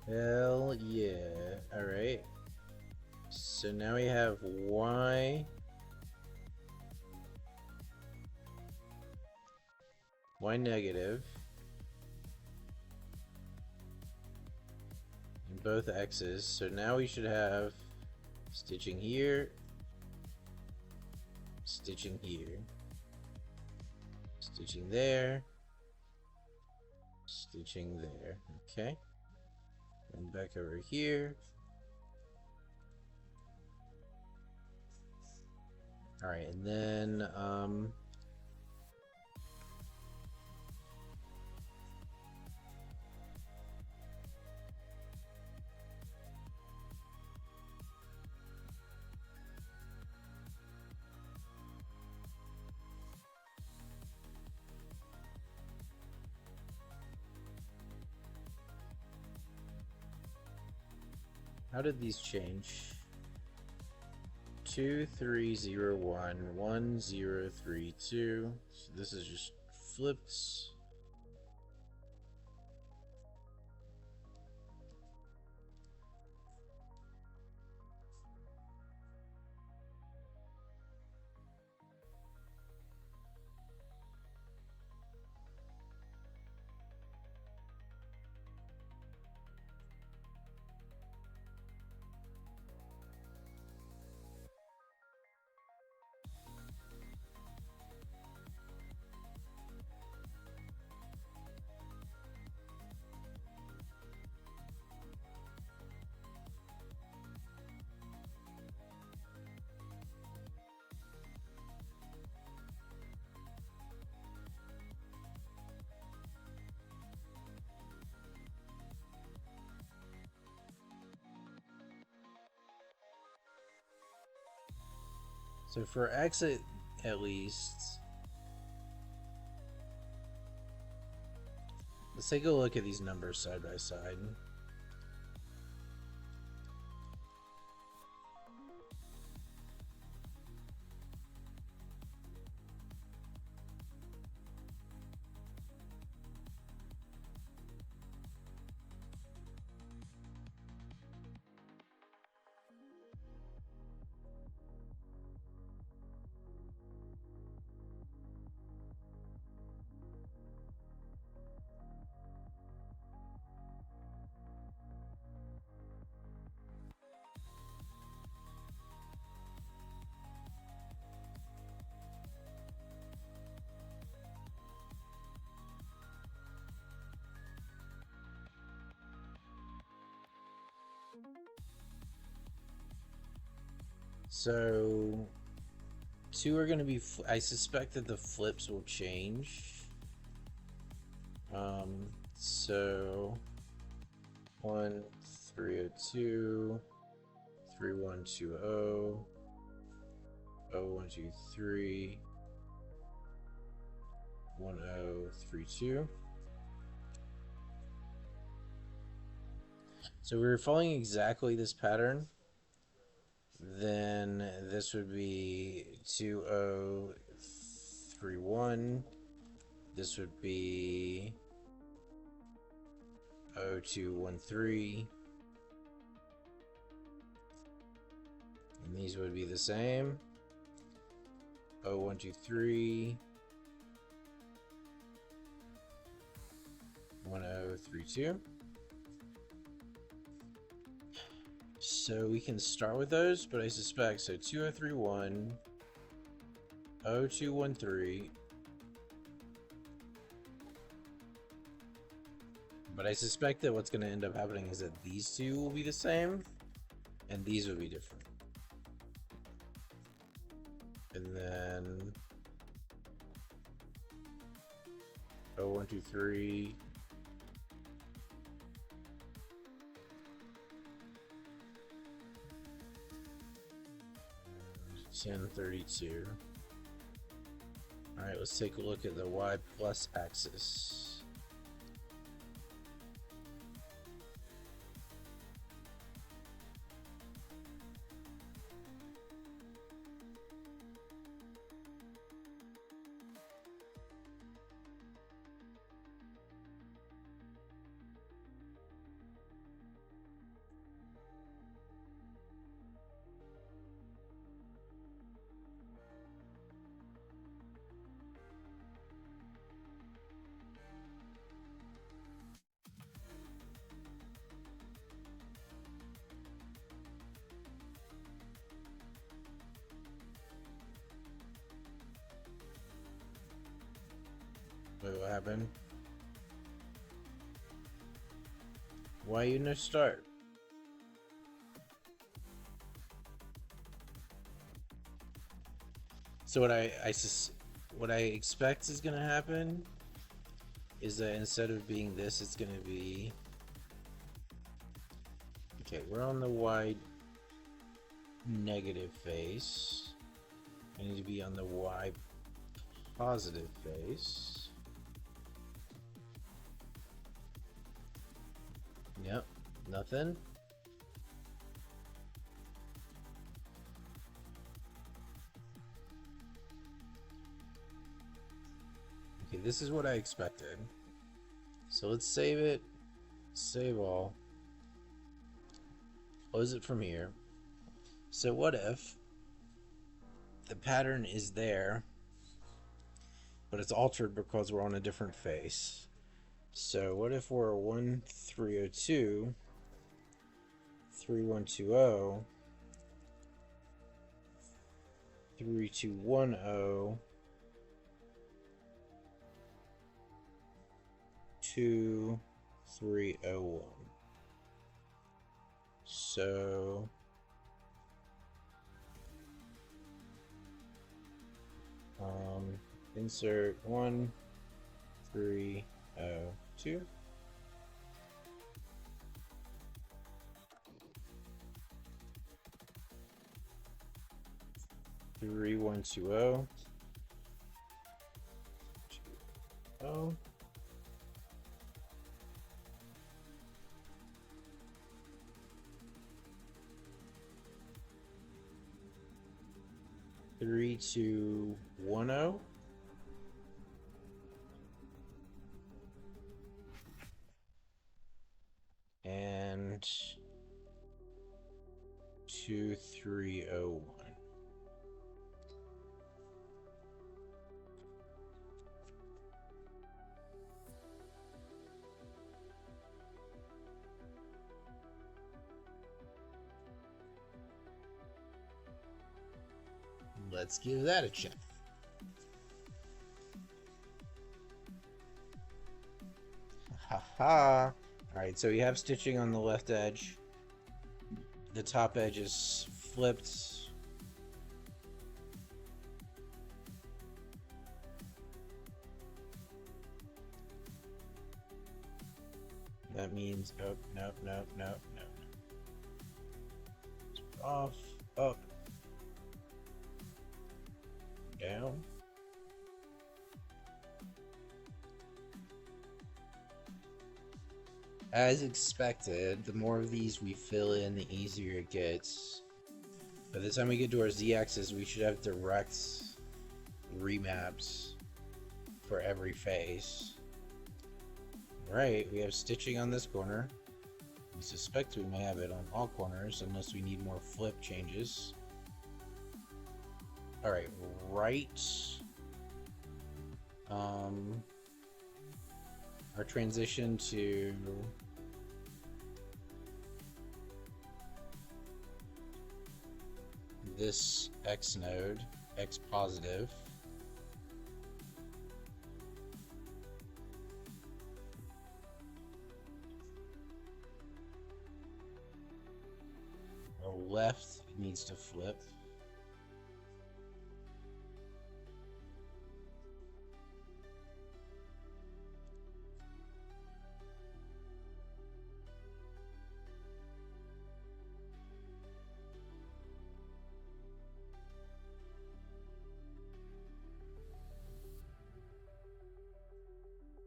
Hell yeah. Alright. So now we have Y negative in both X's. So now we should have stitching here, stitching here, stitching there, stitching there. Okay. And back over here. Alright, and then how did these change? 2, 3, 0, 1, 1, 0, 3, 2. So this is just flips. So for exit, at least, let's take a look at these numbers side by side. So 2 are going to be. I suspect that the flips will change. So 1 302 3120 0123 1032. So we were following exactly this pattern. Then this would be 2031. This would be 0213. And these would be the same. 0123. 1032. So we can start with those, but I suspect 2031, 0213. But I suspect that what's going to end up happening is that these two will be the same, and these will be different. And then 0123. 1032. Alright, let's take a look at the Y plus axis. Wait, what happened? Why you no start? So what I expect is gonna happen is that instead of being this, it's gonna be, okay, we're on the Y negative face. I need to be on the Y positive face. Yep, nothing. Okay, this is what I expected. So let's save it. Save all. Close it from here. So what if the pattern is there, but it's altered because we're on a different face? So what if we're 1302 3120 3210 2301? So insert 1302. Three one two oh 20 3210 and 2301. Let's give that a check. Haha. Alright, so we have stitching on the left edge. The top edge is flipped That means, oh, no, no, no, no. Off, up, down. As expected, the more of these we fill in, the easier it gets. By the time we get to our z-axis, we should have direct remaps for every face. Right, we have stitching on this corner. We suspect we may have it on all corners, unless we need more flip changes. Alright, right. Our transition to this X node, X positive. Our left needs to flip.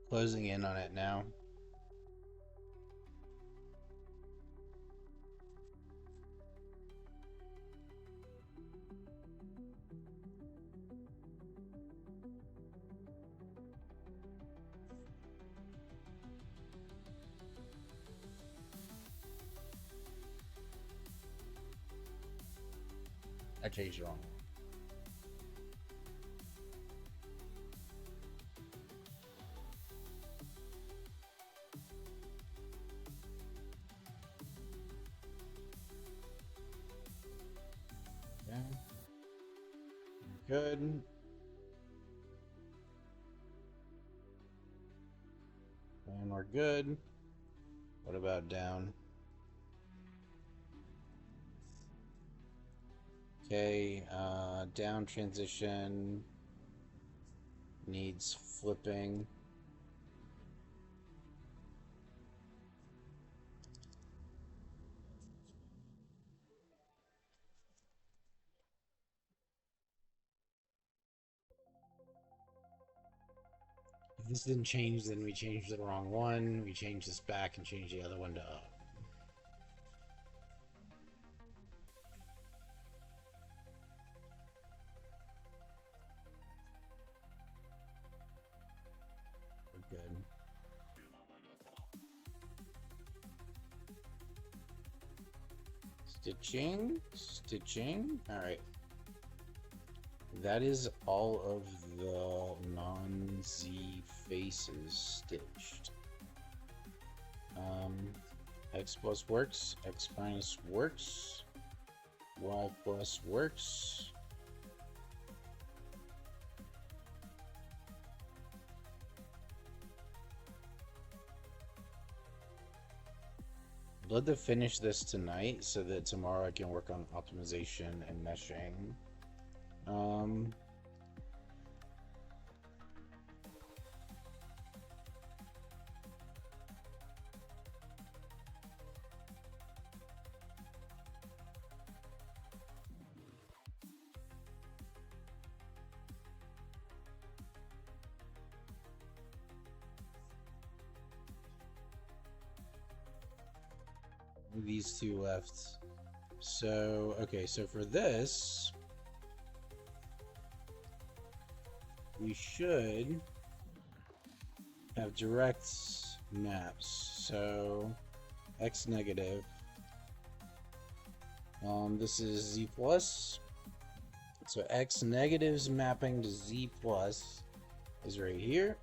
Closing in on it now. I changed it wrong. Okay. Good. And we're good. What about down? Okay, down transition needs flipping. If this didn't change, then we changed the wrong one. We changed this back and changed the other one to up. We're good. Stitching, stitching. All right. That is all of the non-Z faces stitched. X plus works, X minus works, Y plus works. I'd love to finish this tonight so that tomorrow I can work on optimization and meshing. These two left. So, okay, so for this, we should have direct maps. So, X negative. This is Z plus. So X negative's mapping to Z plus is right here.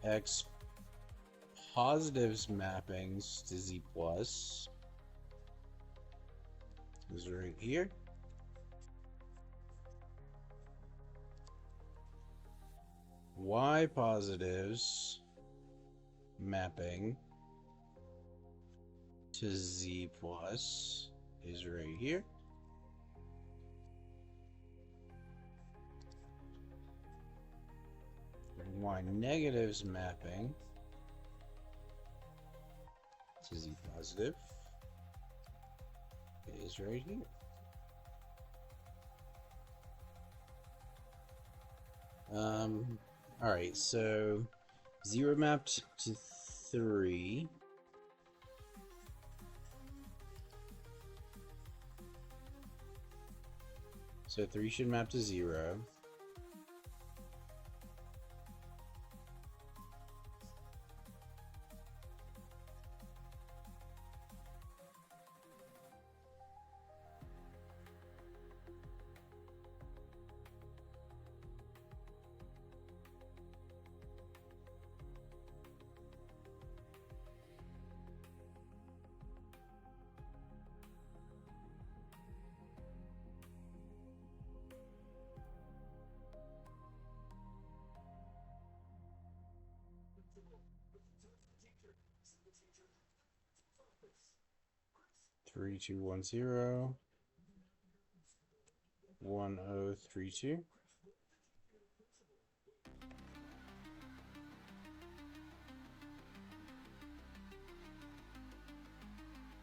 X positive's mappings to Z plus is right here. Y positive's mapping to Z plus is right here. Y negatives mapping to Z positive is right here. Alright, so 0 mapped to 3. So 3 should map to 0. Three, two, 1, 0. 1, 0, 3, 2.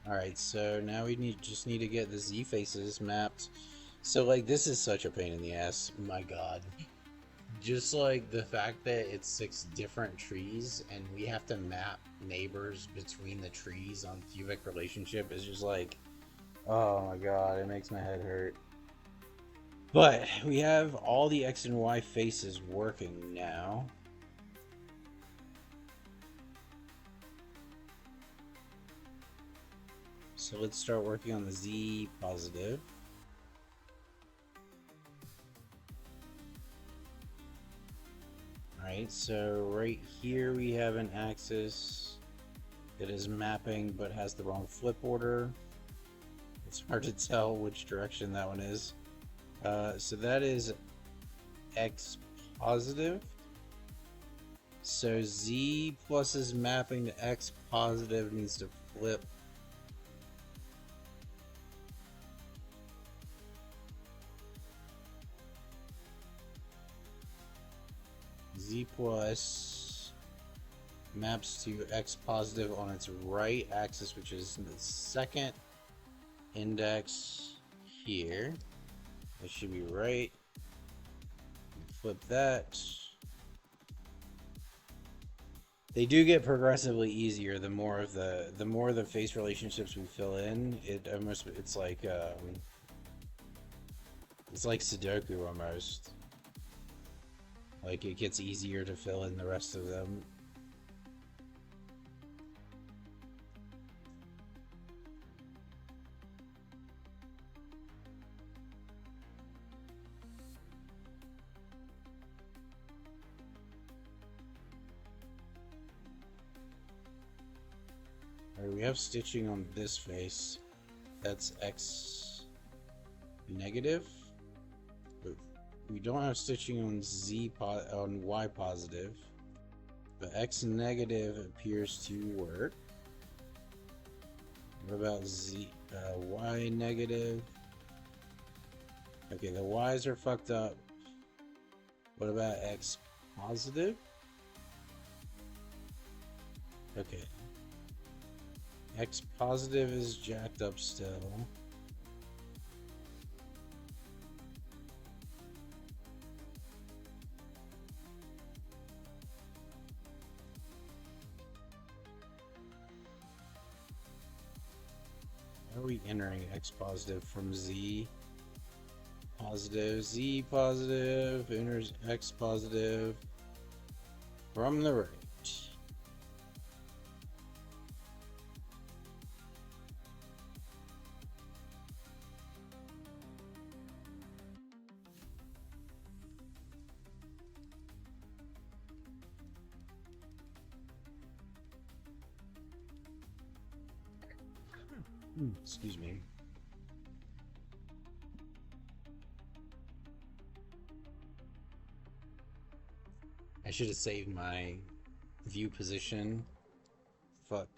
Alright, so now we just need to get the Z faces mapped. So like this is such a pain in the ass, my god. Just like the fact that it's 6 different trees and we have to map neighbors between the trees on cubic relationship is just like, oh my god, it makes my head hurt. But we have all the X and Y faces working now. So let's start working on the Z positive. Alright, so right here we have an axis that is mapping but has the wrong flip order. It's hard to tell which direction that one is. So that is X positive. So Z plus is mapping to X positive needs to flip. Z plus maps to X positive on its right axis, which is the second index here. It should be right. Flip that. They do get progressively easier the more of the face relationships we fill in. It's like Sudoku almost. Like it gets easier to fill in the rest of them. Alright, we have stitching on this face. That's X negative. But we don't have stitching on on Y positive. But X negative appears to work. What about Y negative? Okay, the Y's are fucked up. What about X positive? Okay. X positive is jacked up still. How are we entering X positive from Z positive? Z positive enters X positive from the right. Excuse me. I should have saved my view position. Fuck.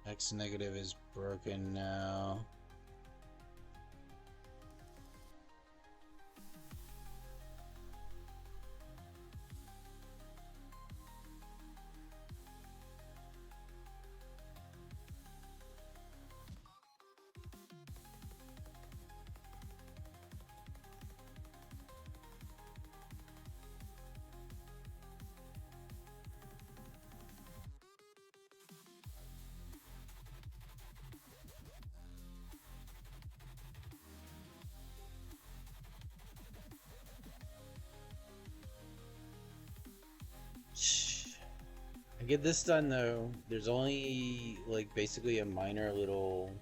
X negative is broken now. I get this done though. There's only like basically a minor little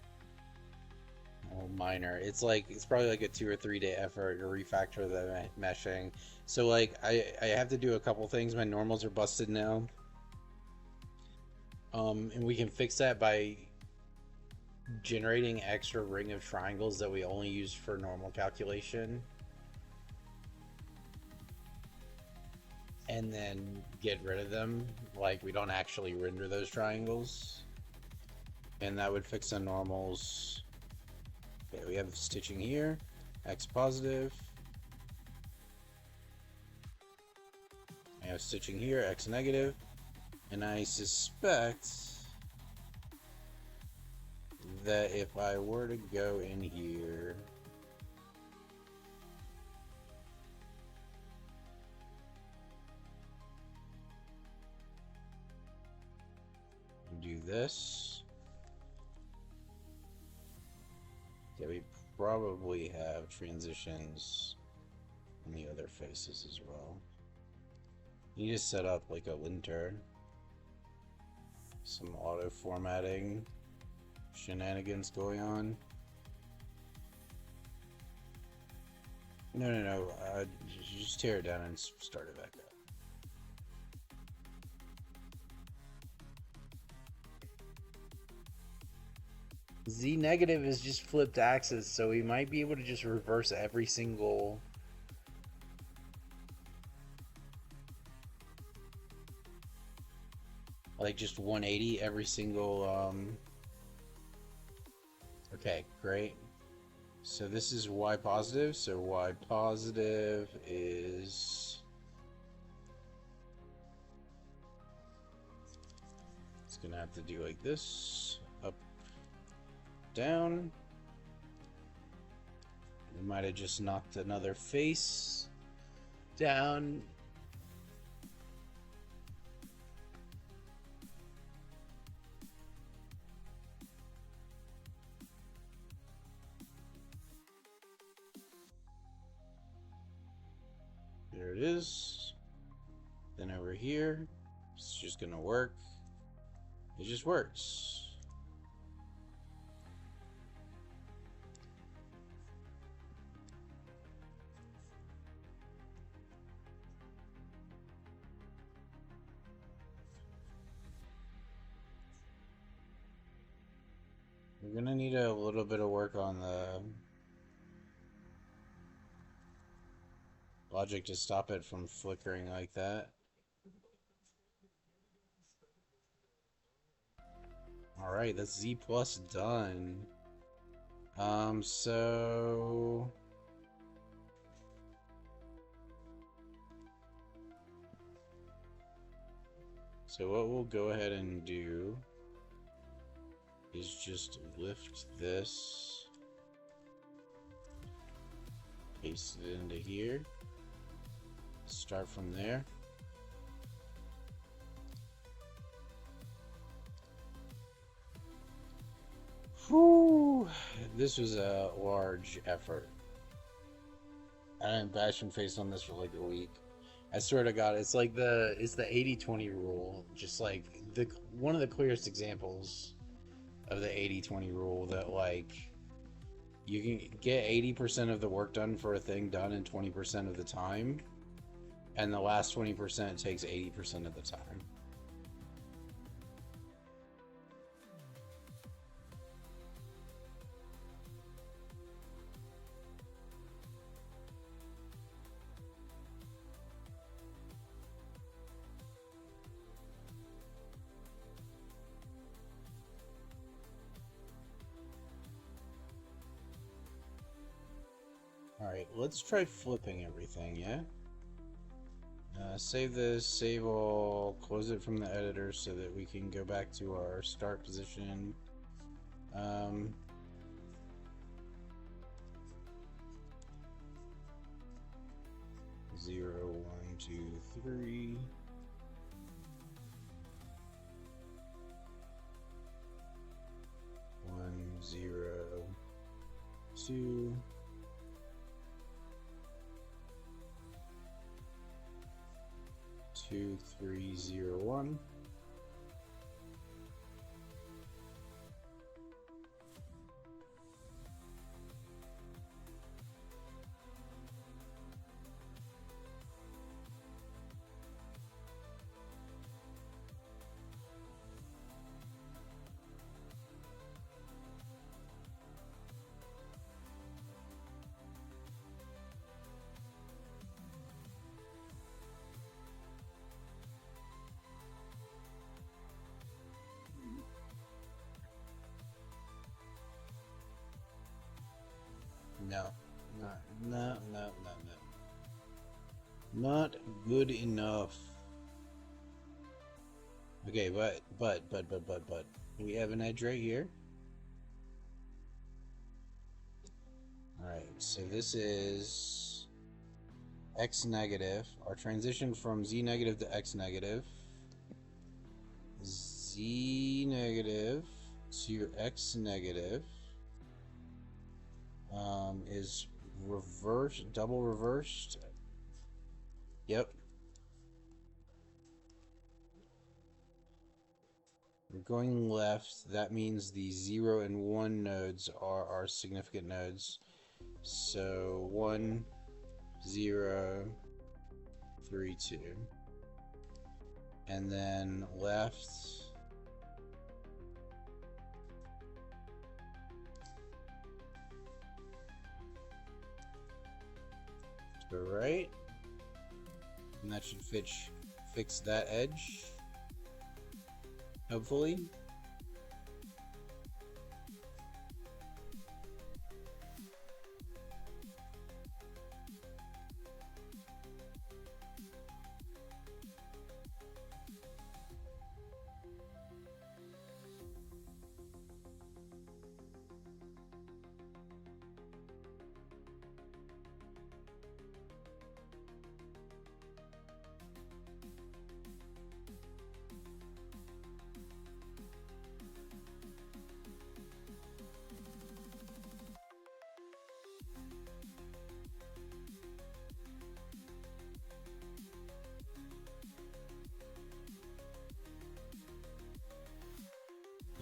minor. It's probably like a 2 or 3 day effort to refactor the meshing. So like I have to do a couple things. My normals are busted now. And we can fix that by generating extra ring of triangles that we only use for normal calculation. And then get rid of them. Like we don't actually render those triangles. And that would fix the normals. Okay, we have stitching here, X positive. I have stitching here, X negative. And I suspect that if I were to go in here, and do this, yeah, we probably have transitions on the other faces as well. You just set up like a linter, some auto formatting shenanigans going on. No. Just tear it down and start it back up. Z negative is just flipped axis, so we might be able to just reverse every single. Like just 180 every single. Okay, great. So this is Y positive, so Y positive is. It's gonna have to do like this. Up, down. We might have just knocked another face down. There it is. Then over here, it's just gonna work. It just works. We're gonna need a little bit of work on the logic to stop it from flickering like that. Alright, that's Z plus done. So what we'll go ahead and do is just lift this, paste it into here, start from there. Whew, this was a large effort. I didn't bash and face on this for like a week. I swear to God, it's like the 80-20 rule. Just like one of the clearest examples of the 80-20 rule, that like you can get 80% of the work done for a thing done in 20% of the time, and the last 20% takes 80% of the time. let's try flipping everything, yeah? Save this, save all, close it from the editor so that we can go back to our start position. 0, 1, 2, 3. One, 0, 2. 2, 3, 0, 1. No, no. Not good enough. Okay, but. We have an edge right here. Alright, so this is x negative. Our transition from z negative to x negative. Z negative to x negative. Is reversed, double reversed. Yep. We're going left. That means the 0 and 1 nodes are our significant nodes. So 1, 0, 3, 2. And then left. To right. And that should fix that edge. Hopefully.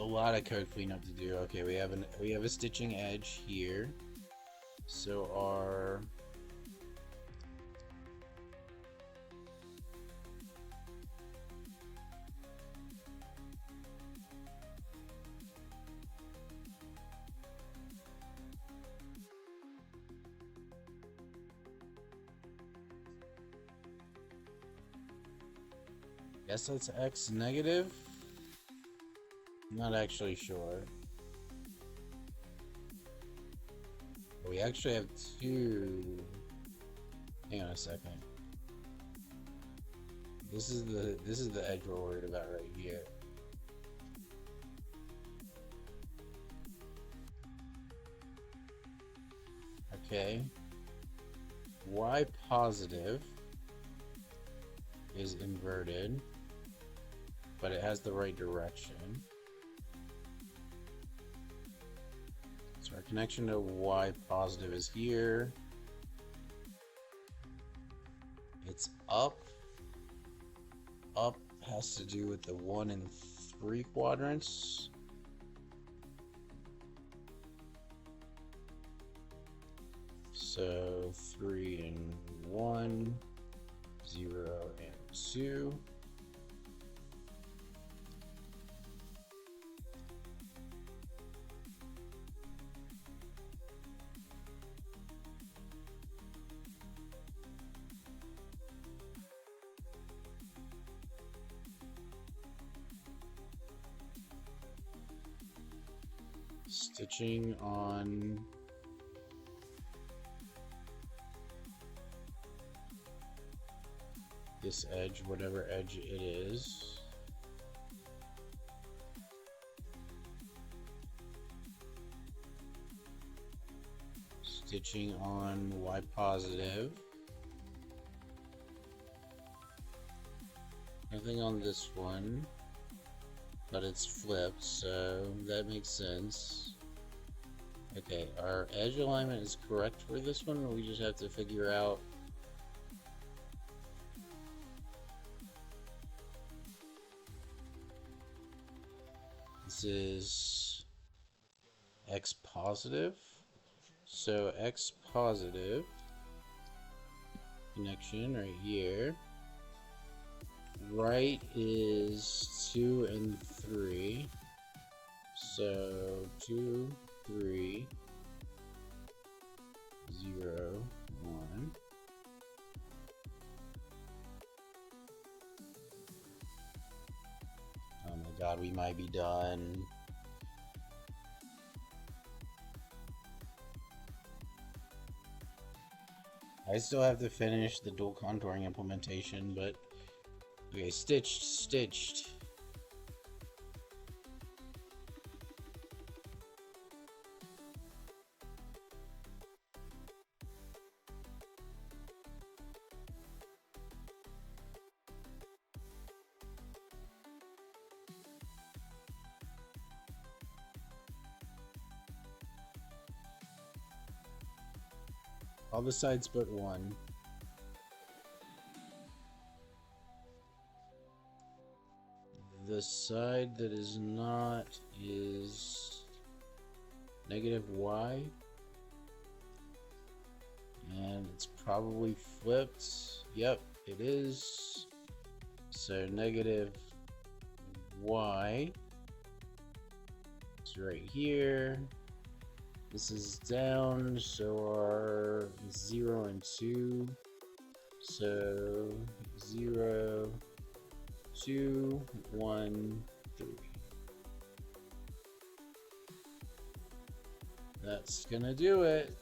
A lot of code cleanup to do. Okay, we have a stitching edge here. So our guess that's x negative. I'm not actually sure. We actually have two. Hang on a second. This is the edge we're worried about right here. Okay. Y positive is inverted, but it has the right direction. So our connection to Y positive is here. It's up. Up has to do with the 1 and 3 quadrants. So 3 and 1, 0 and 2. Stitching on this edge, whatever edge it is. Stitching on Y positive. Nothing on this one, but it's flipped, so that makes sense. Okay, our edge alignment is correct for this one, or we just have to figure out. This is X positive, so X positive connection right here. Right is 2 and 3, so 2, 3, 0, 1. Oh my god, we might be done. I still have to finish the dual contouring implementation, but okay, stitched. All the sides but one. The side that is not is -Y. And it's probably flipped. Yep, it is. So -Y. It's right here. This is down, so our 0 and 2. So 0, 2, 1, 3. That's gonna do it.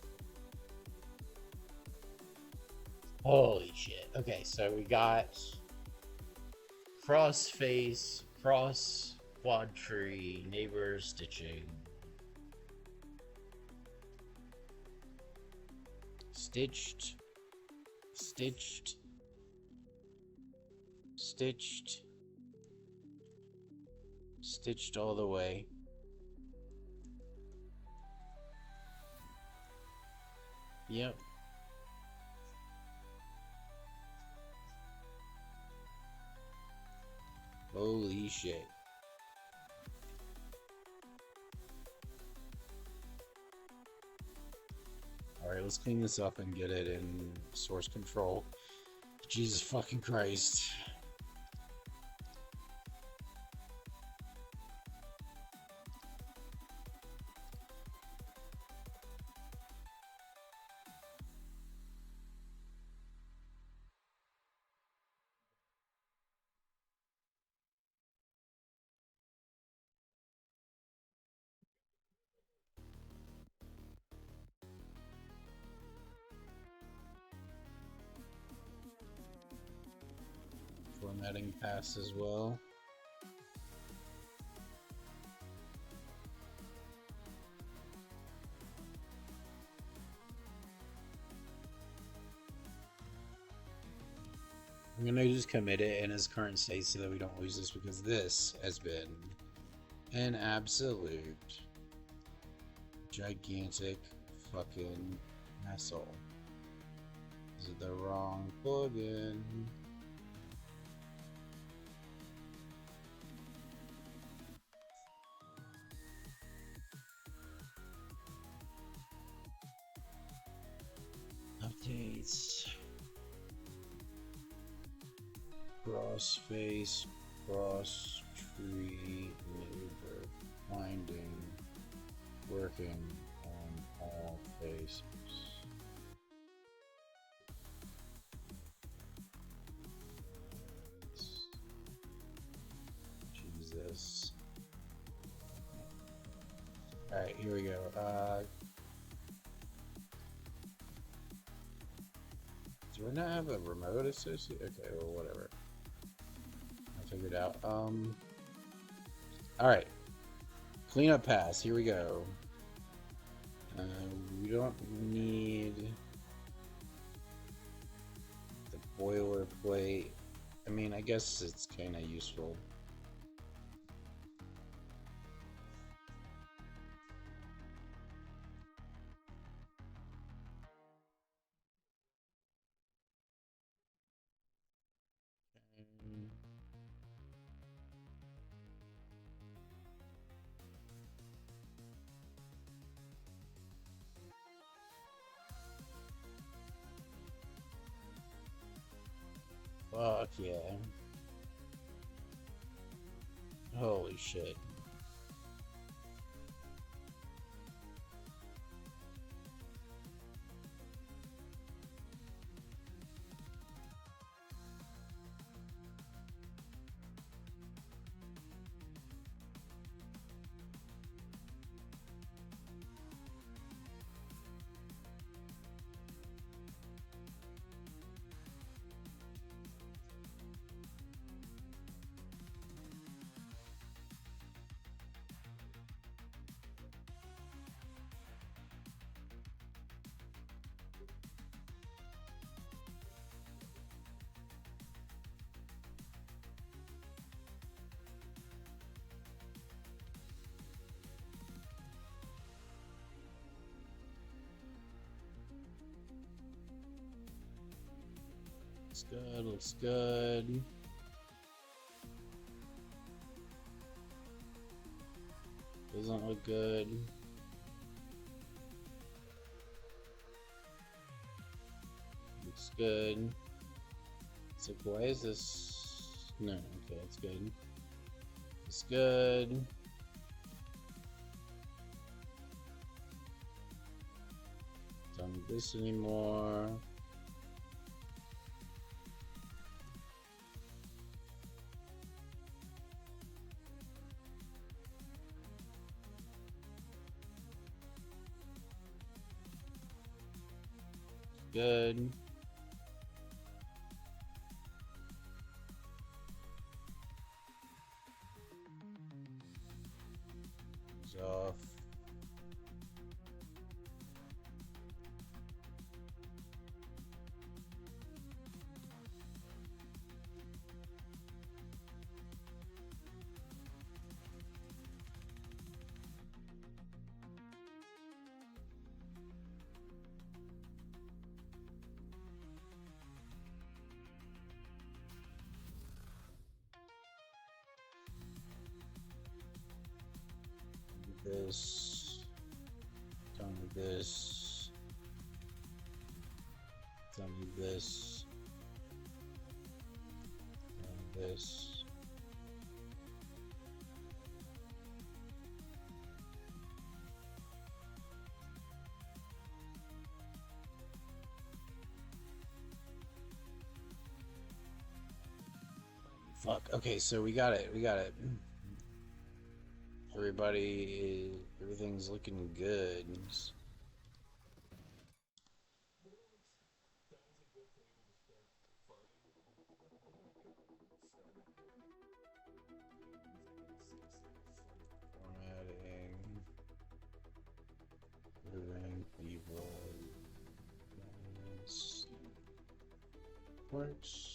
Holy shit. Okay, so we got cross face, cross quad tree, neighbor stitching. Stitched, stitched, stitched, stitched all the way. Yep. Holy shit. Alright, let's clean this up and get it in source control. Jesus fucking Christ. Formatting passed as well. I'm gonna just commit it in its current state so that we don't lose this, because this has been an absolute gigantic fucking hassle. Is it the wrong plugin? Updates. Crossface, cross tree, neighbor, finding, working on all faces. Jesus. Alright, here we go. Do I not have a remote associate? Okay, well, whatever. I figured out. Alright. Cleanup pass. Here we go. We don't need the boilerplate. I mean, I guess it's kind of useful. Fuck yeah. Holy shit. Looks good, looks good. Doesn't look good. Looks good. It's like, why is this? No, okay, it's good. It's good. Don't need this anymore. Good. It's off. This, done with this, done with this, done with this. Fuck. Okay, so we got it. We got it. Everything's looking good. Formatting. Moving evil. Works.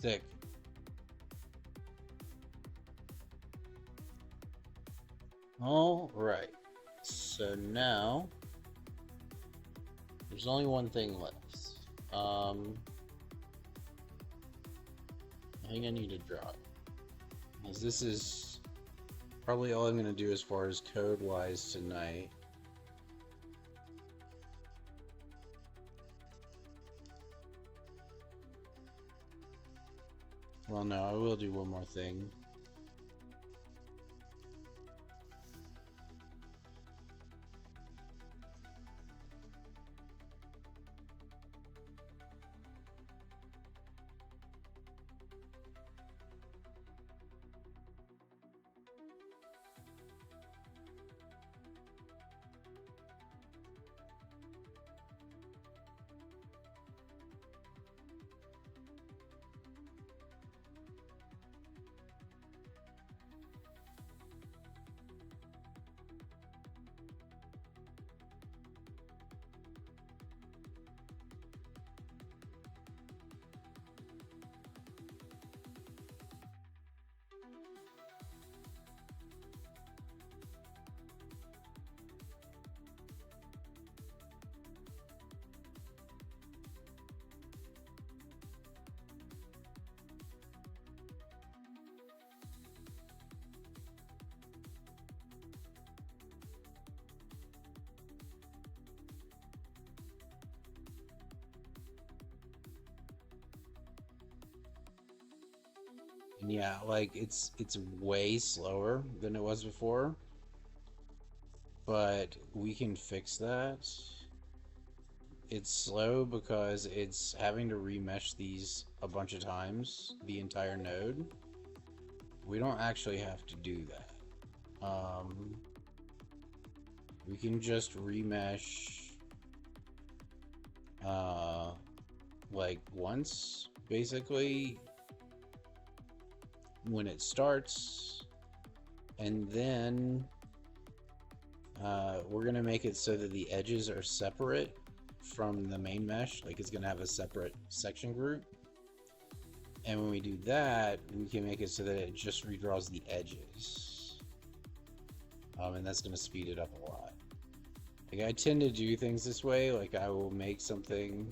Sick. All right. So now there's only one thing left. I think I need to drop. Because this is probably all I'm going to do as far as code-wise tonight. Well, no, I will do one more thing. And yeah, like it's way slower than it was before, but we can fix that. It's slow because it's having to remesh these a bunch of times, the entire node. We don't actually have to do that. We can just remesh like once, basically, when it starts, and then we're gonna make it so that the edges are separate from the main mesh. Like it's gonna have a separate section group, and when we do that, we can make it so that it just redraws the edges, and that's gonna speed it up a lot. Like I tend to do things this way. Like I will make something,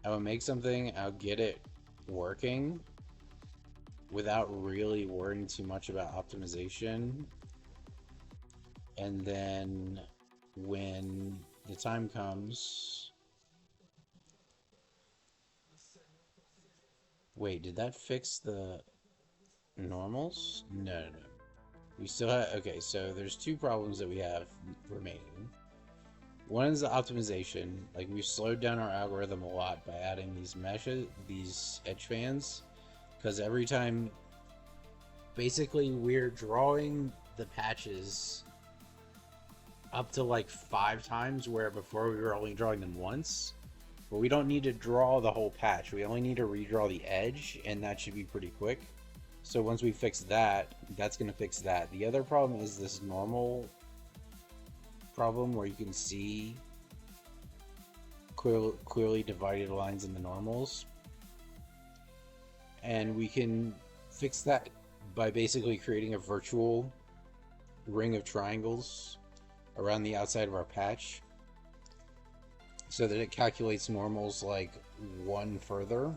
I'll get it working without really worrying too much about optimization, and then when the time comes, wait, did that fix the normals? No. We still have, okay, so there's two problems that we have remaining. One is the optimization. Like we've slowed down our algorithm a lot by adding these meshes, these edge fans, because every time, basically we're drawing the patches up to like 5 times, where before we were only drawing them once. But we don't need to draw the whole patch. We only need to redraw the edge, and that should be pretty quick. So once we fix that, that's going to fix that. The other problem is this normal problem where you can see clearly divided lines in the normals. And we can fix that by basically creating a virtual ring of triangles around the outside of our patch, so that it calculates normals like one further,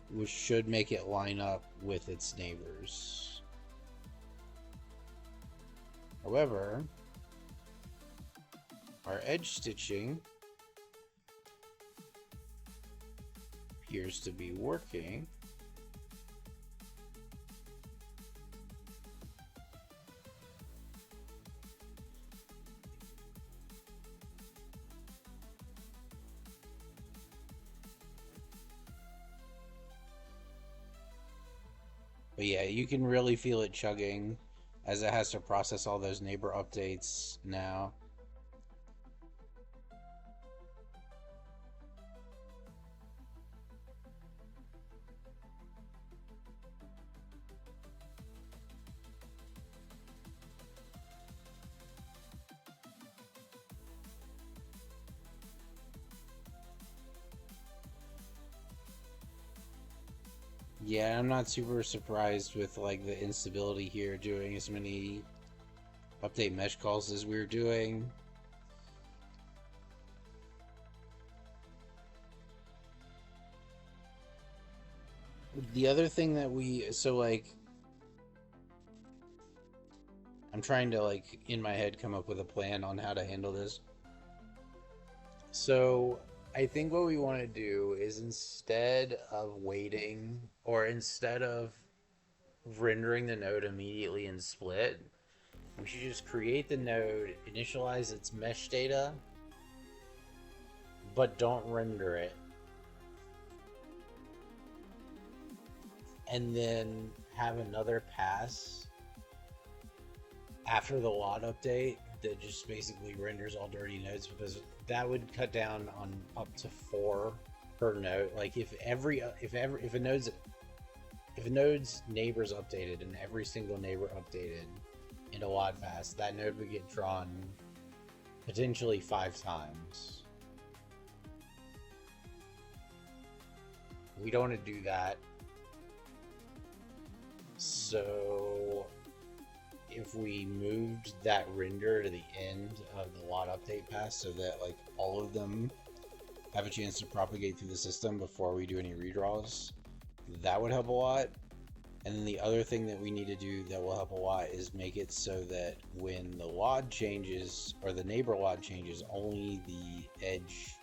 which should make it line up with its neighbors. However, our edge stitching appears to be working. But yeah, you can really feel it chugging as it has to process all those neighbor updates now. Yeah, I'm not super surprised with like the instability here, doing as many update mesh calls as we're doing. The other thing that I'm trying to like in my head come up with a plan on how to handle this. So I think what we want to do is, instead of waiting, or instead of rendering the node immediately in Split, we should just create the node, initialize its mesh data, but don't render it. And then have another pass after the lot update that just basically renders all dirty nodes, because that would cut down on up to 4 per node. Like if a node's neighbors updated and every single neighbor updated in a lot pass, that node would get drawn potentially 5 times. We don't want to do that. So if we moved that render to the end of the lot update pass, so that like all of them have a chance to propagate through the system before we do any redraws, that would help a lot. And then the other thing that we need to do that will help a lot is make it so that when the LOD changes, or the neighbor LOD changes, only the edge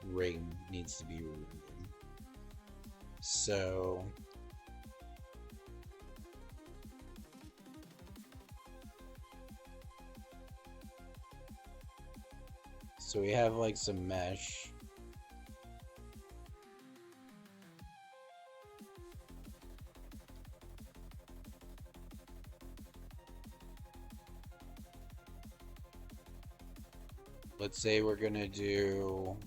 ring needs to be removed. So we have like some mesh. Let's say we're gonna do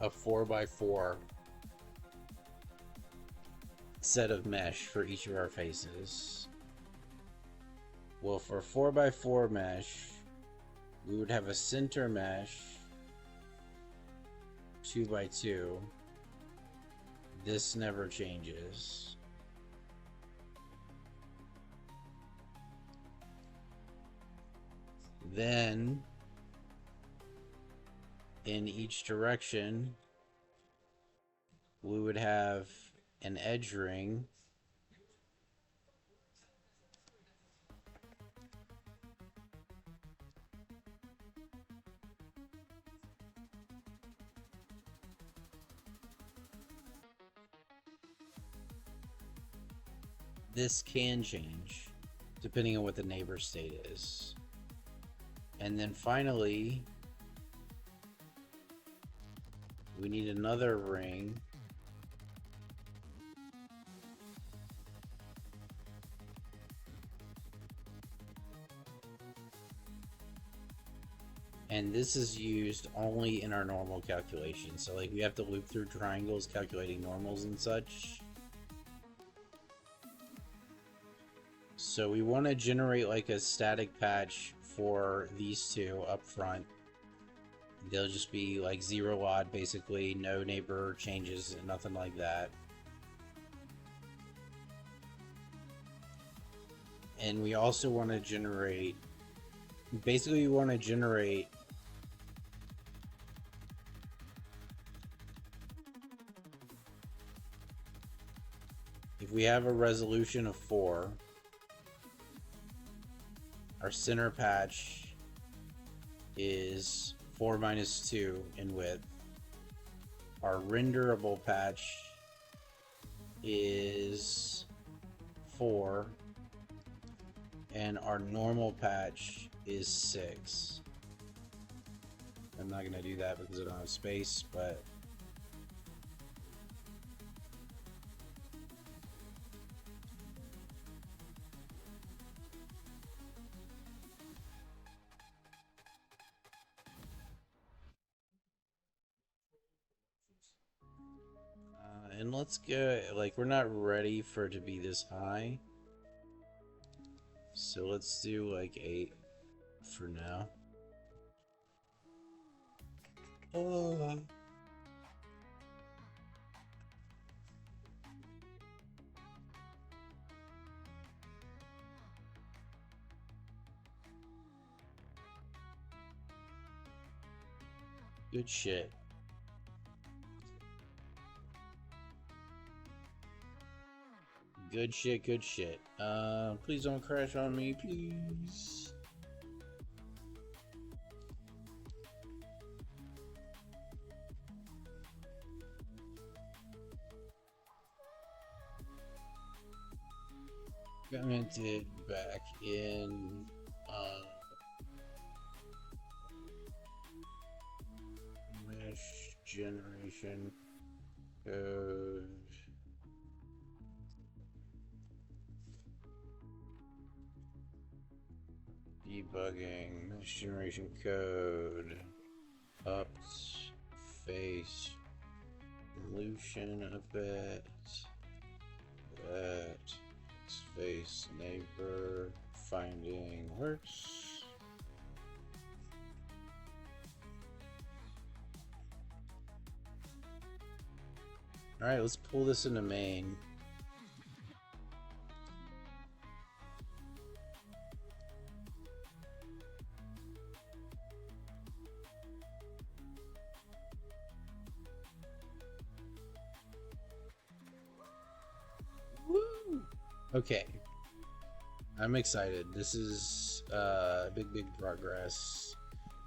a 4x4 set of mesh for each of our faces. Well, for 4x4 mesh, we would have a center mesh 2x2. This never changes. Then in each direction we would have an edge ring this can change depending on what the neighbor state is. And then finally, we need another ring and this is used only in our normal calculation. So like we have to loop through triangles calculating normals and such. So we want to generate like a static patch for these two up front. They'll just be like 0 odd, basically, no neighbor changes and nothing like that. And we also want to generate, basically we want to generate if we have a resolution of 4, our center patch is 4 minus 2 in width. Our renderable patch is 4. And our normal patch is 6. I'm not going to do that because I don't have space, but and let's go, like, we're not ready for it to be this high. So let's do like 8 for now. Good shit. Good shit, good shit. Please don't crash on me, please. Commented back in, mesh generation code. Debugging mesh generation code. Ups face solution a bit. That face neighbor finding works. All right, let's pull this into main. Okay, I'm excited. This is big progress.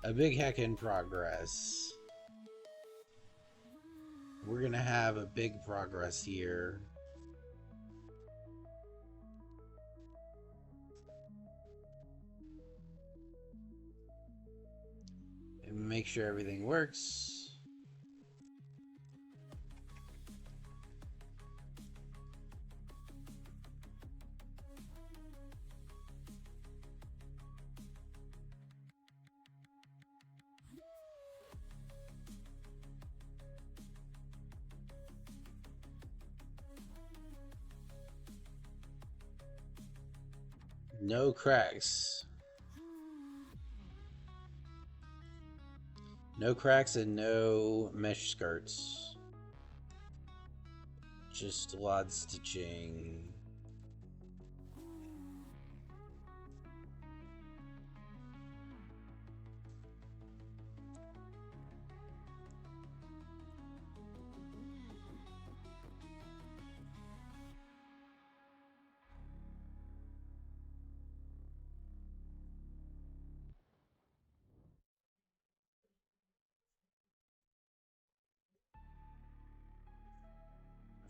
A big heck in progress. we're gonna have a big progress here. And make sure everything works. No cracks. No cracks and no mesh skirts. Just a lot of stitching.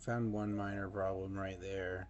Found one minor problem right there.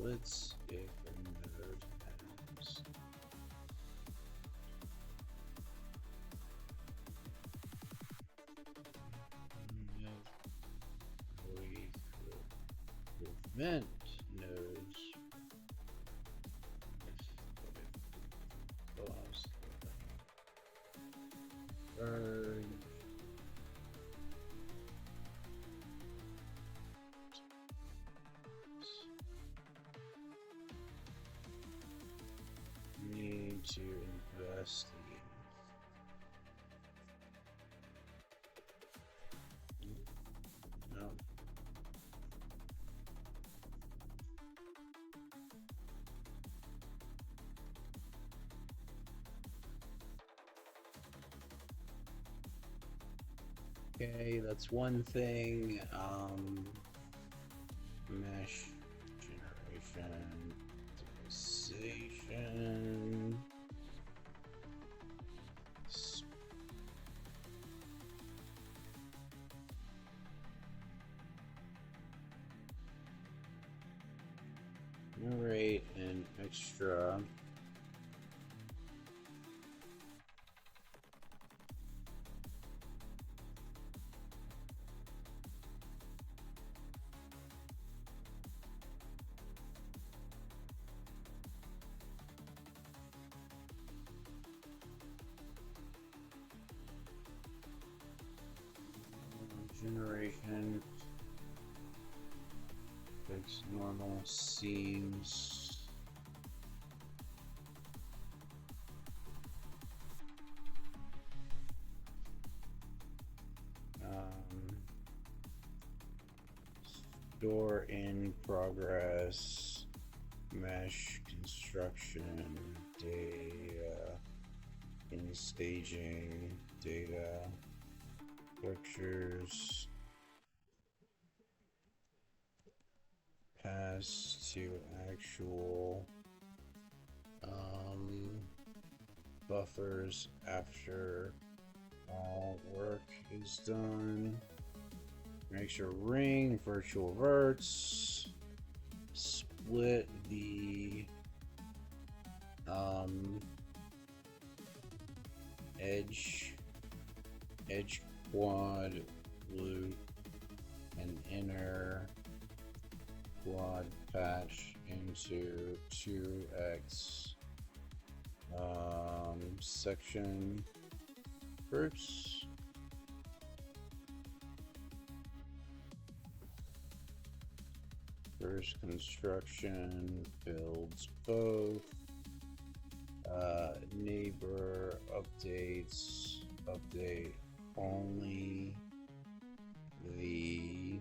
Let's if another times. We prevent nodes burn. Need to investigate. No. Okay, that's one thing. Mesh generation, optimization. Generate an extra. Generation fix normal seams. Store in progress mesh construction data in staging data pictures pass to actual buffers after all work is done. Make sure ring virtual verts split the um, edge quad loop, and inner quad patch into 2x section groups. First construction builds both. Neighbor updates, update only the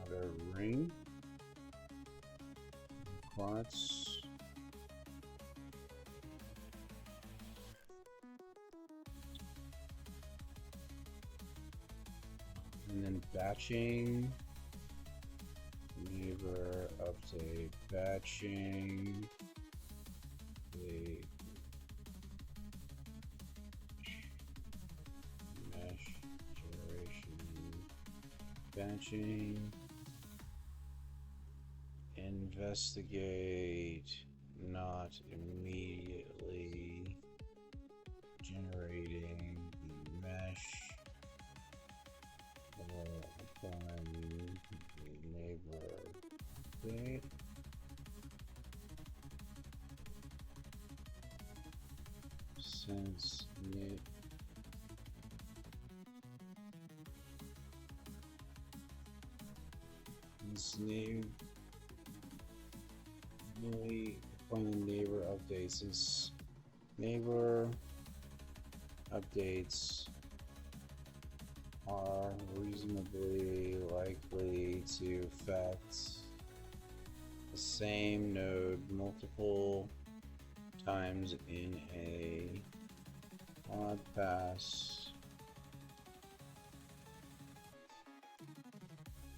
outer ring quads. And then batching, neighbor update batching, the mesh generation batching, investigate not immediately generating the mesh. Find the neighbor update. Since it this name really find the neighbor update since neighbor updates are reasonably likely to affect the same node multiple times in a quad pass.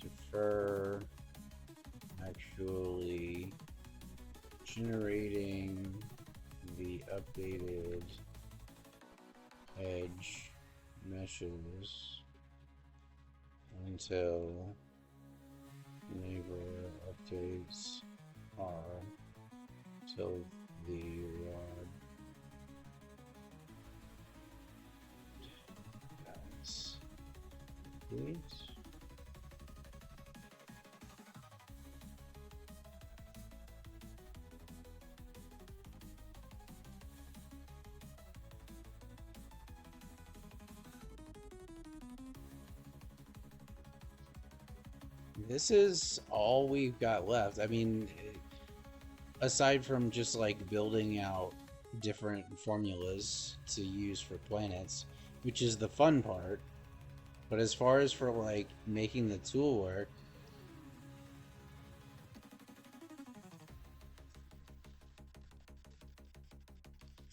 Defer actually generating the updated edge meshes until neighbor updates are till the rod is complete. This is all we've got left. I mean, aside from just like building out different formulas to use for planets, which is the fun part. But as far as for like making the tool work,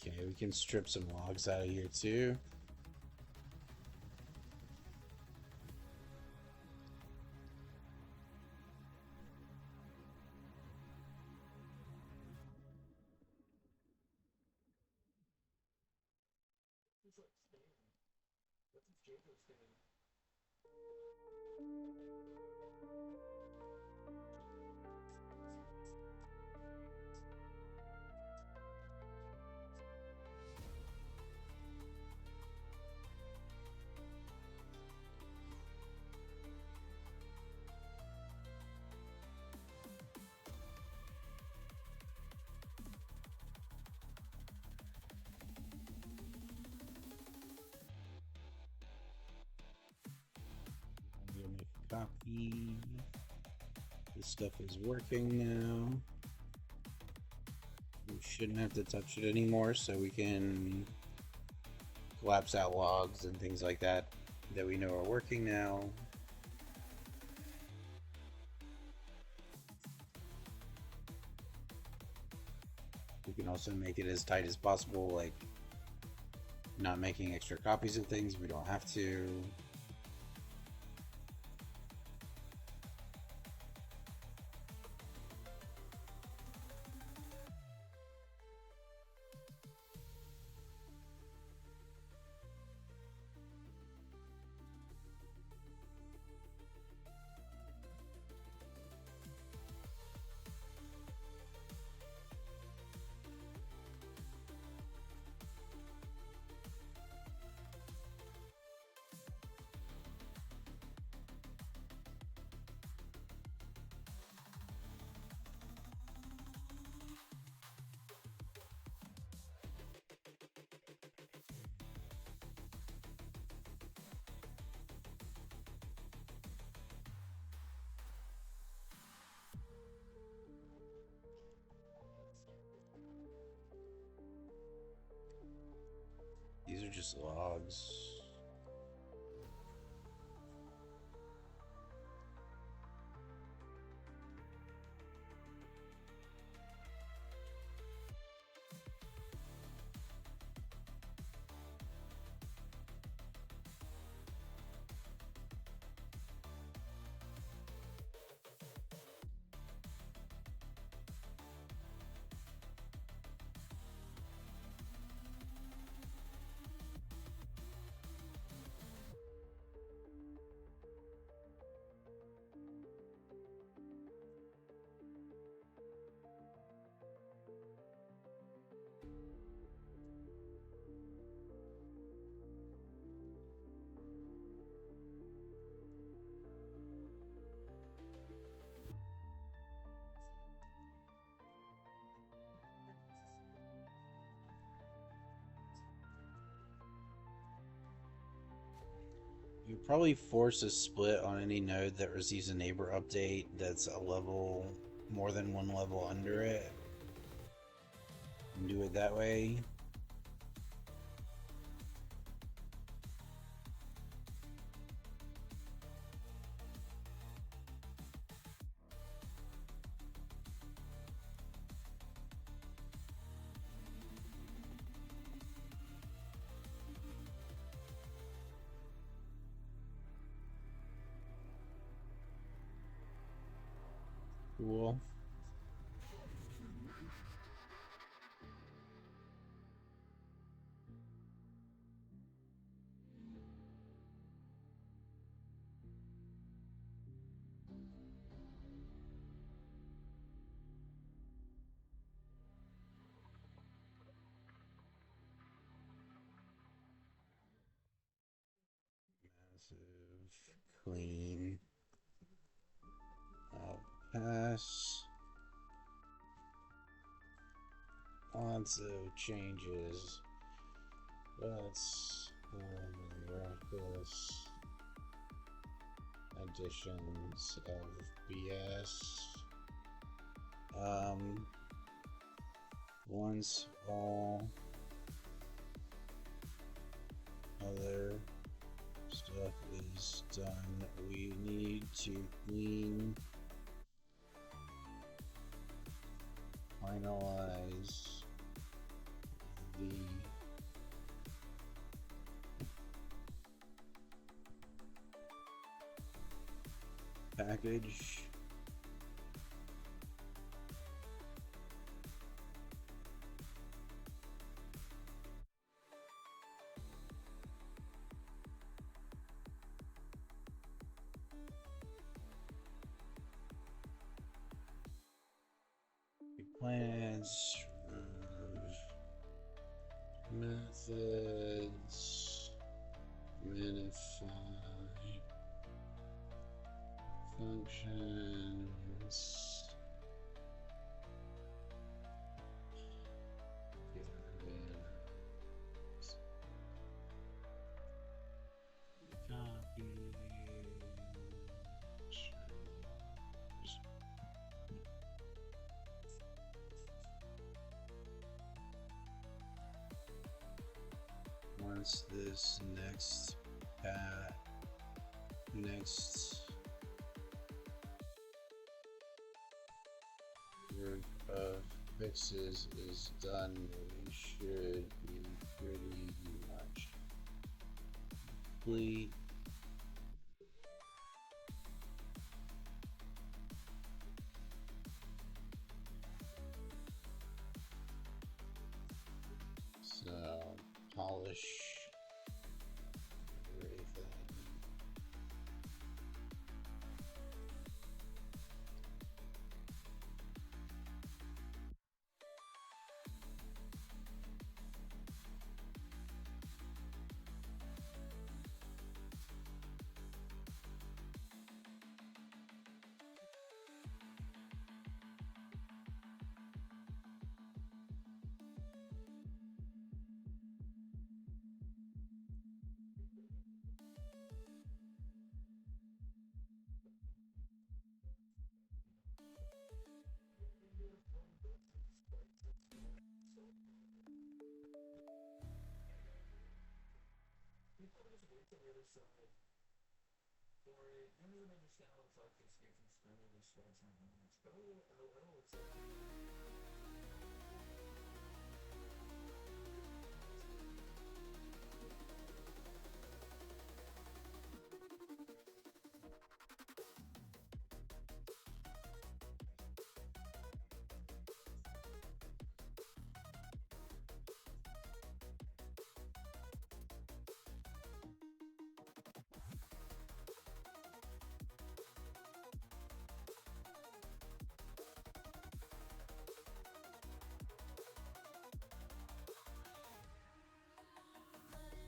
okay, we can strip some logs out of here too. Copy. This stuff is working now. We shouldn't have to touch it anymore, so we can collapse out logs and things like that that we know are working now. We can also make it as tight as possible, like not making extra copies of things we don't have to. are just logs. You probably force a split on any node that receives a neighbor update that's a level more than one level under it. And do it that way. Cool. Massive, clean. Pass. Lots of changes. That's miraculous additions of BS. Once all other stuff is done, we need to finalize the package. Plans, methods, minify, functions, copy. Once this next group of fixes is done, we should be pretty much complete. So polish everything.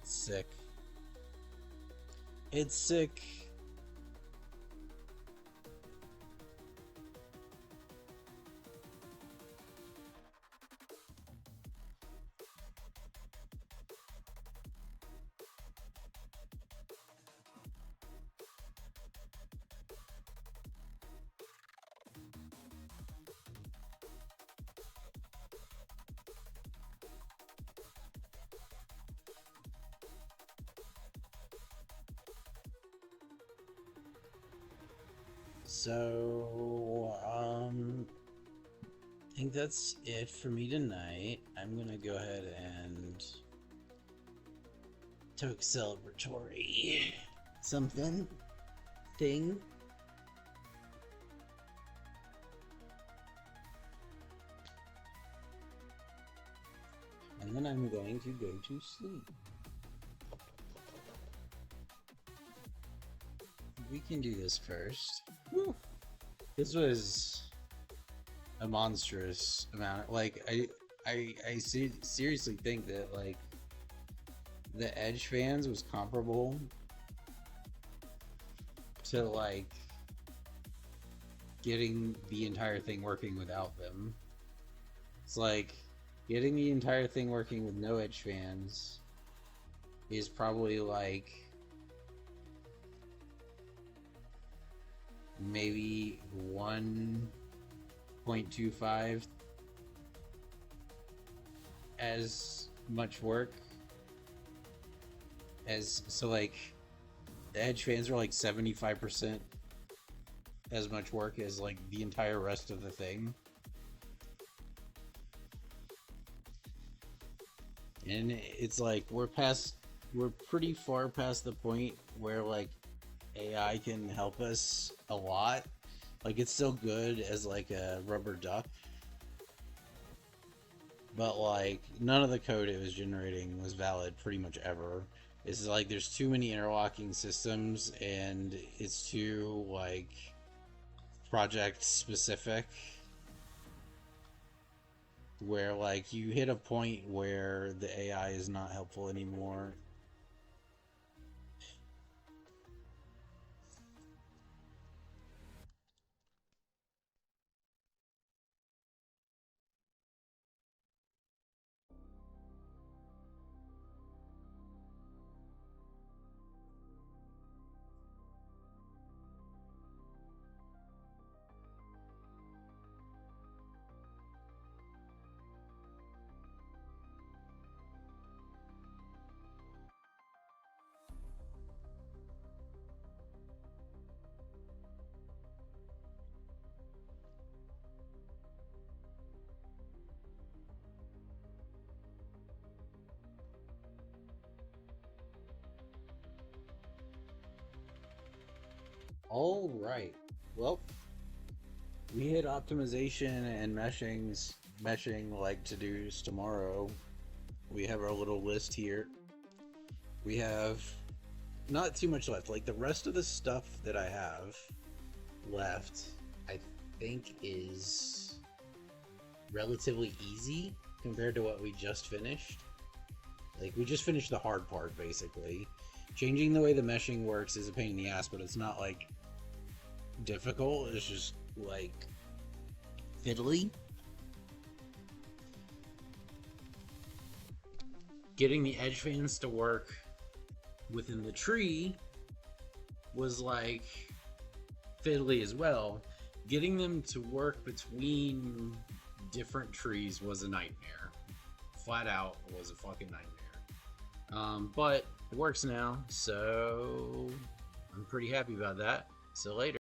Sick. It's sick. So, I think that's it for me tonight. I'm gonna go ahead and toke celebratory something thing. And then I'm going to go to sleep. We can do this first. Whew. This was a monstrous amount. Like I seriously think that like the Edge fans was comparable to like getting the entire thing working without them. It's like getting the entire thing working with no Edge fans is probably like maybe 1.25 as much work as, so like the Edge fans are like 75% as much work as like the entire rest of the thing. And it's like we're pretty far past the point where like AI can help us a lot. Like it's still good as like a rubber duck, but like none of the code it was generating was valid pretty much ever. It's like there's too many interlocking systems and it's too like project specific, where like you hit a point where the AI is not helpful anymore. All right. Well, we hit optimization and meshing like to-dos tomorrow. We have our little list here. We have not too much left. Like the rest of the stuff that I have left, I think is relatively easy compared to what we just finished. Like we just finished the hard part basically. Changing the way the meshing works is a pain in the ass, but it's not like difficult. It's just like fiddly. Getting the Edge fans to work within the tree was like fiddly as well. Getting them to work between different trees was a nightmare. Flat out was a fucking nightmare. But it works now, so I'm pretty happy about that. See you later.